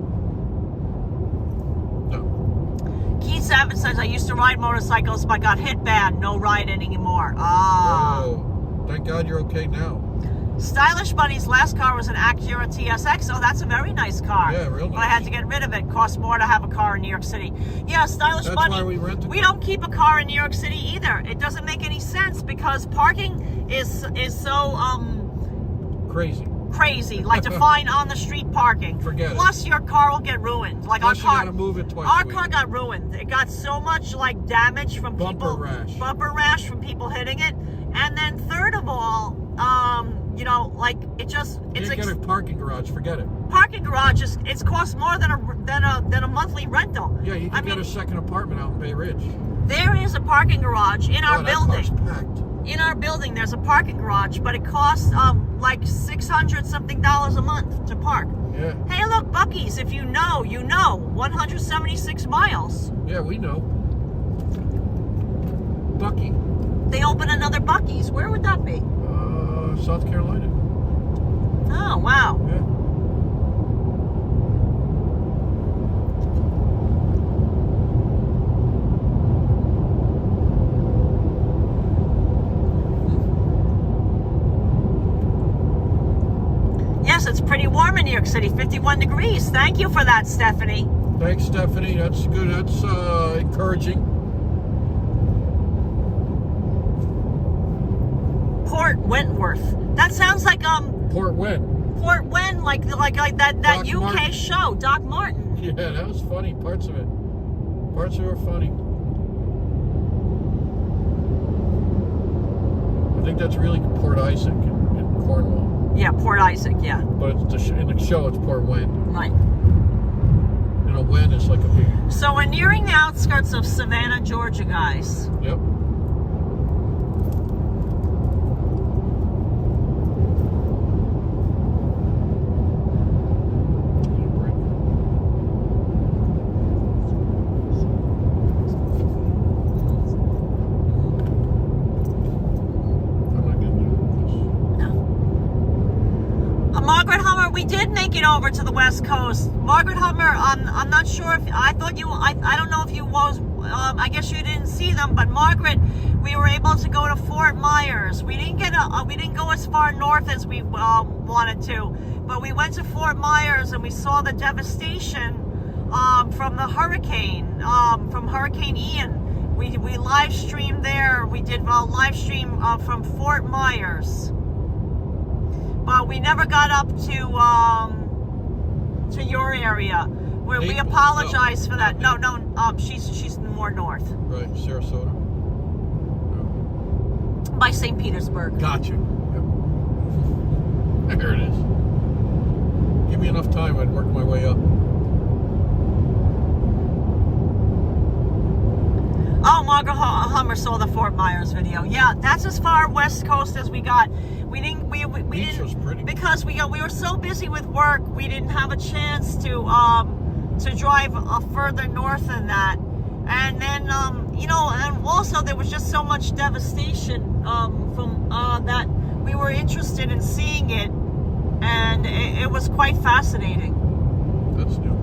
No. Keith Savage says, I used to ride motorcycles but got hit bad, no riding anymore. Oh, thank God you're okay now. Stylish Bunny's last car was an Acura TSX. Oh, that's a very nice car. Yeah, real nice. But I had to get rid of it. Cost more to have a car in New York City. Yeah, Stylish That's Bunny. why we rented We it. don't keep a car in New York City either. It doesn't make any sense because parking is so crazy. Like to find on the street parking. Forget it. Plus your car will get ruined. Like Plus our car. you gotta move it twice Our a week. car got ruined. It got so much like damage from Bumper rash from people hitting it. And then third of all, you know, like it's you get a parking garage, forget it. Parking garage it's cost more than a monthly rental. Yeah, you can get a second apartment out in Bay Ridge. There is a parking garage in our building. That car's packed. In our building, there's a parking garage, but it costs like $600 something a month to park. Yeah. Hey, look, Buc-ee's. If you know, 176 miles. Yeah, we know. Bucky. They opened another Bucky's. Where would that be? South Carolina. Oh, wow. Yeah. Yes, it's pretty warm in New York City, 51 degrees. Thank you for that, Stephanie. Thanks, Stephanie. That's good. That's encouraging. Port Wentworth. That sounds like Port Went. Port Wen, like that Doc UK Martin. show, Doc Martin. Yeah, that was funny. Parts of it. Parts of it were funny. I think that's really Port Isaac in Cornwall. Yeah, Port Isaac. Yeah. But it's in the show, it's Port Wen. Right. And a Wen is like a big. So we're nearing the outskirts of Savannah, Georgia, guys. Yep. Margaret Hummer, we did make it over to the West Coast. Margaret Hummer, I'm not sure if I thought you. I don't know if you was. I guess you didn't see them, but Margaret, we were able to go to Fort Myers. We didn't go as far north as we wanted to, but we went to Fort Myers and we saw the devastation from the hurricane, from Hurricane Ian. We live streamed there. We did live stream from Fort Myers. But we never got up to your area. Where we apologize for that. No, she's more north. Right, Sarasota. No. By St. Petersburg. Gotcha. Yep. There it is. Give me enough time, I'd work my way up. Oh, Margaret Hummer saw the Fort Myers video. Yeah, that's as far west coast as we got. We didn't Was pretty. because we were so busy with work. We didn't have a chance to drive further north than that. And then and also there was just so much devastation from that we were interested in seeing it, and it was quite fascinating. That's new.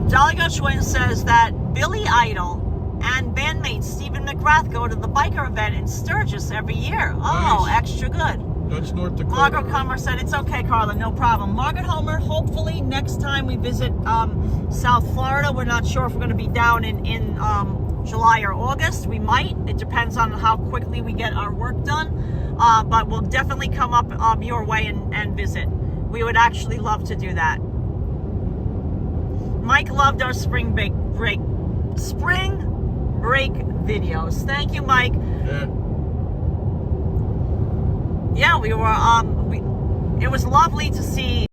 Daligo Schwinn says that Billy Idol and bandmate Stephen McGrath go to the biker event in Sturgis every year. Oh, Nice. extra good. That's North Dakota. Margaret Homer said, it's okay, Carla, no problem. Margaret Homer, hopefully next time we visit South Florida, we're not sure if we're going to be down in July or August. We might. It depends on how quickly we get our work done. But we'll definitely come up your way and visit. We would actually love to do that. Mike loved our spring break videos. Thank you, Mike. Yeah. Yeah, we were it was lovely to see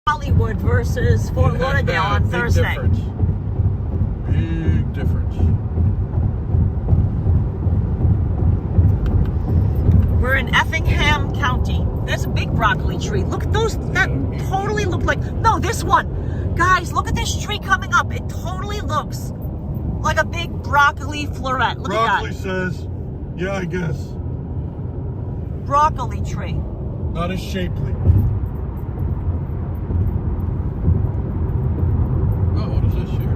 Hollywood versus Fort Lauderdale on Big Thursday. Difference. Big difference. We're in Effingham County. There's a big broccoli tree. Look at those. That totally looked like... No, this one. Guys, look at this tree coming up. It totally looks like a big broccoli floret. Look Broccoli at that. says, yeah, I guess. Broccoli tree. Not as shapely. Oh, what is this here?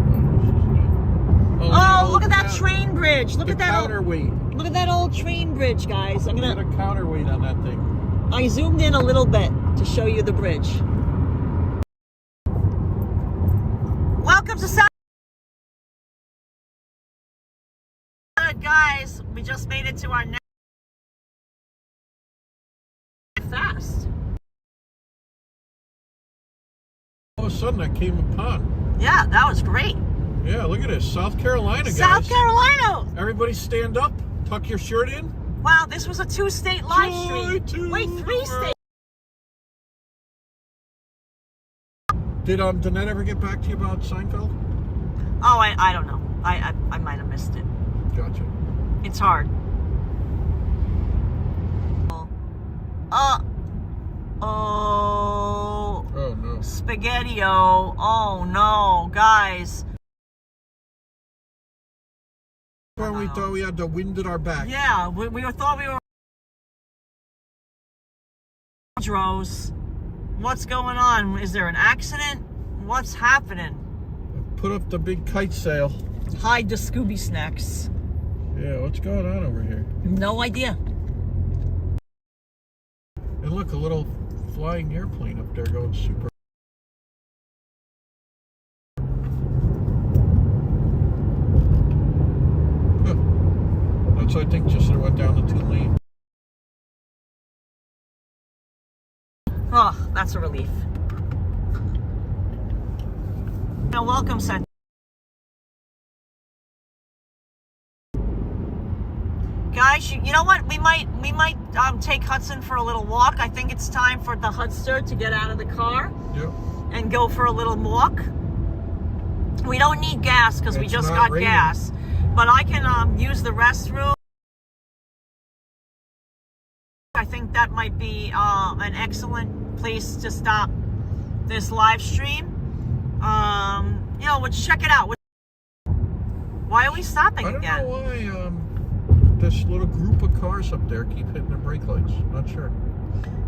Oh, look at that train bridge. Look at that. Counterweight. Look at that old train bridge, guys. I'm Got a gonna... counterweight on that thing. I zoomed in a little bit to show you the bridge. Welcome to South. Guys, we just made it to our next fast. All of a sudden, I came upon. Yeah, that was great. Yeah, look at this. South Carolina, guys. South Carolina. Everybody stand up. Tuck your shirt in. Wow, this was a 2-state live stream. Joy to Wait, 3 the states. Did Danette ever get back to you about Seinfeld? Oh, I don't know. I might have missed it. Gotcha. It's hard. Oh no. Spaghetti-o. Oh no, guys. Well, we thought we had the wind at our back. Yeah, we thought we were. What's going on? Is there an accident? What's happening? Put up the big kite sail. Hide the Scooby snacks. Yeah, what's going on over here? No idea. And look, a little flying airplane up there going super. Huh. That's, I think, just went down the 2 lane. Oh, that's a relief. Now, welcome, Center. Guys, you know what? We might take Hudson for a little walk. I think it's time for the Hudster to get out of the car. Yep. And go for a little walk. We don't need gas because we just got raining. gas, but I can use the restroom. I think that might be an excellent place to stop this live stream. You know, let's check it out. Why are we stopping again? I don't know why this little group of cars up there keep hitting the brake lights. Not sure.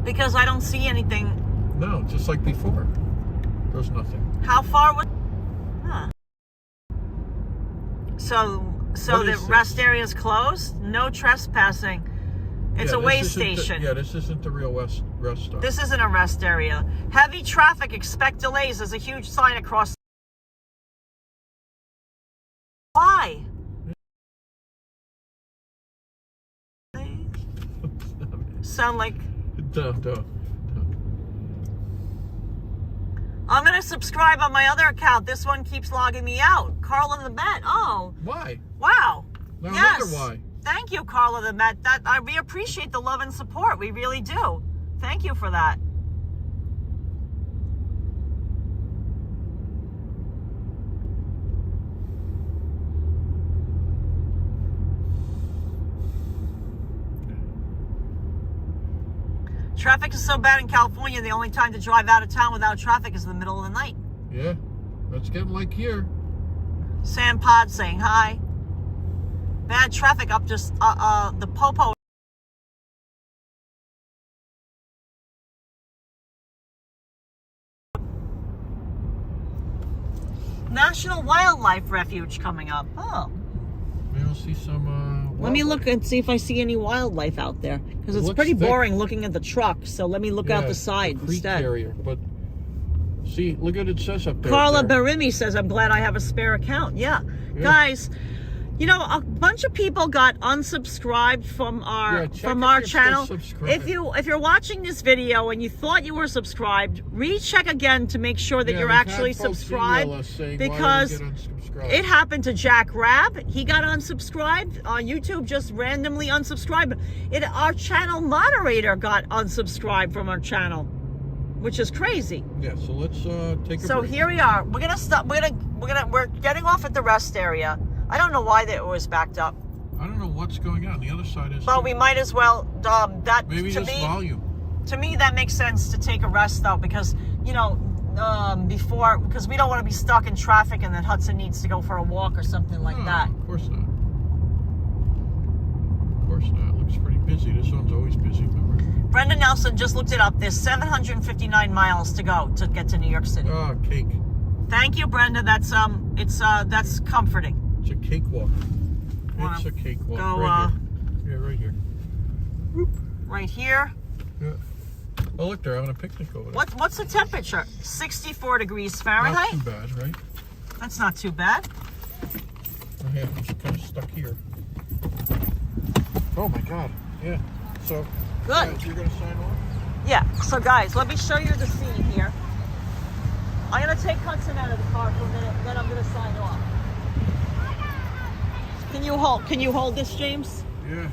Because I don't see anything. No, just like before. There's nothing. How far would? Huh. So the rest area is closed. No trespassing. It's a way station. This isn't the real rest stop. This isn't a rest area. Heavy traffic. Expect delays. There's a huge sign across. Why? Sound like. No. I'm going to subscribe on my other account. This one keeps logging me out. Karla the Met. Oh. Why? Wow. No, yes. I wonder why. Thank you, Karla the Met. We appreciate the love and support. We really do. Thank you for that. Traffic is so bad in California, the only time to drive out of town without traffic is in the middle of the night. Yeah, that's getting like here. Sam Pod saying hi. Bad traffic up just the Popo. National Wildlife Refuge coming up. Oh. Maybe I'll see some let me look and see if I see any wildlife out there. Because it's pretty boring looking at the truck. So let me look out the side instead. Carrier, but see, look at it says up there. Carla Barimi says, I'm glad I have a spare account. Yeah. Guys, you know, a bunch of people got unsubscribed from our channel. If you're watching this video and you thought you were subscribed, recheck again to make sure that you're actually subscribed, because it happened to Jack Rabb. He got unsubscribed. YouTube just randomly unsubscribed. Our channel moderator got unsubscribed from our channel, which is crazy. Yeah, so let's take a break. Here we are. We're gonna stop. We're getting off at the rest area. I don't know why it was backed up. I don't know what's going on. The other side is. Well, we might as well. Maybe just volume. To me, that makes sense to take a rest though, because because we don't want to be stuck in traffic and then Hudson needs to go for a walk or something like that. Of course not. Of course not. It looks pretty busy. This one's always busy, remember? Brenda Nelson just looked it up. There's 759 miles to go to get to New York City. Oh, cake. Thank you, Brenda. That's comforting. It's a cakewalk. It's a cakewalk. Go, right here. Yeah, right here. Whoop. Right here. Yeah. Oh, look, they're having a picnic over there. What's the temperature? 64 degrees Fahrenheit. Not too bad, right? That's not too bad. Oh, yeah, I'm just kind of stuck here. Oh my God. Yeah. So. Good. Guys, you're gonna sign off? Yeah. So guys, let me show you the scene here. I'm gonna take Hudson out of the car for a minute, then I'm gonna sign off. Can you hold this, James? Yeah.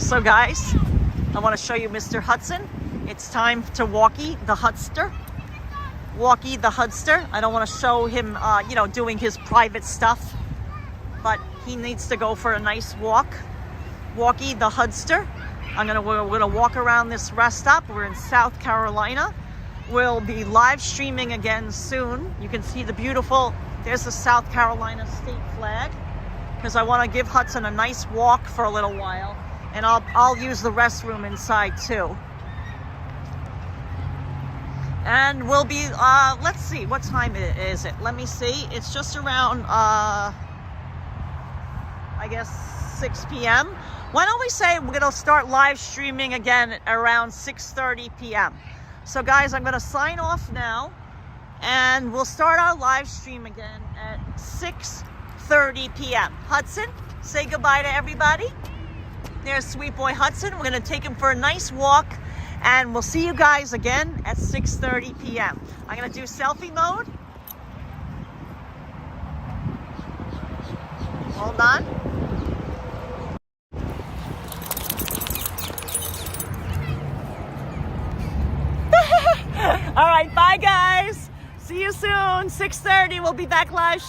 So guys, I want to show you Mr. Hudson. It's time to walkie the Hudster. Walkie the Hudster. I don't want to show him, you know, doing his private stuff, but he needs to go for a nice walk. Walkie the Hudster. We're gonna walk around this rest stop. We're in South Carolina. We'll be live streaming again soon. You can see the beautiful, there's the South Carolina state flag, because I want to give Hudson a nice walk for a little while, and I'll use the restroom inside too. And we'll be, let's see, what time is it? Let me see. It's just around, I guess 6 p.m. Why don't we say we're gonna start live streaming again at around 6:30 p.m. So guys, I'm gonna sign off now, and we'll start our live stream again at 6:30 p.m. Hudson, say goodbye to everybody. There's sweet boy Hudson. We're gonna take him for a nice walk, and we'll see you guys again at 6:30 p.m. I'm gonna do selfie mode. Hold on. All right, bye guys. See you soon. 6:30. We'll be back live.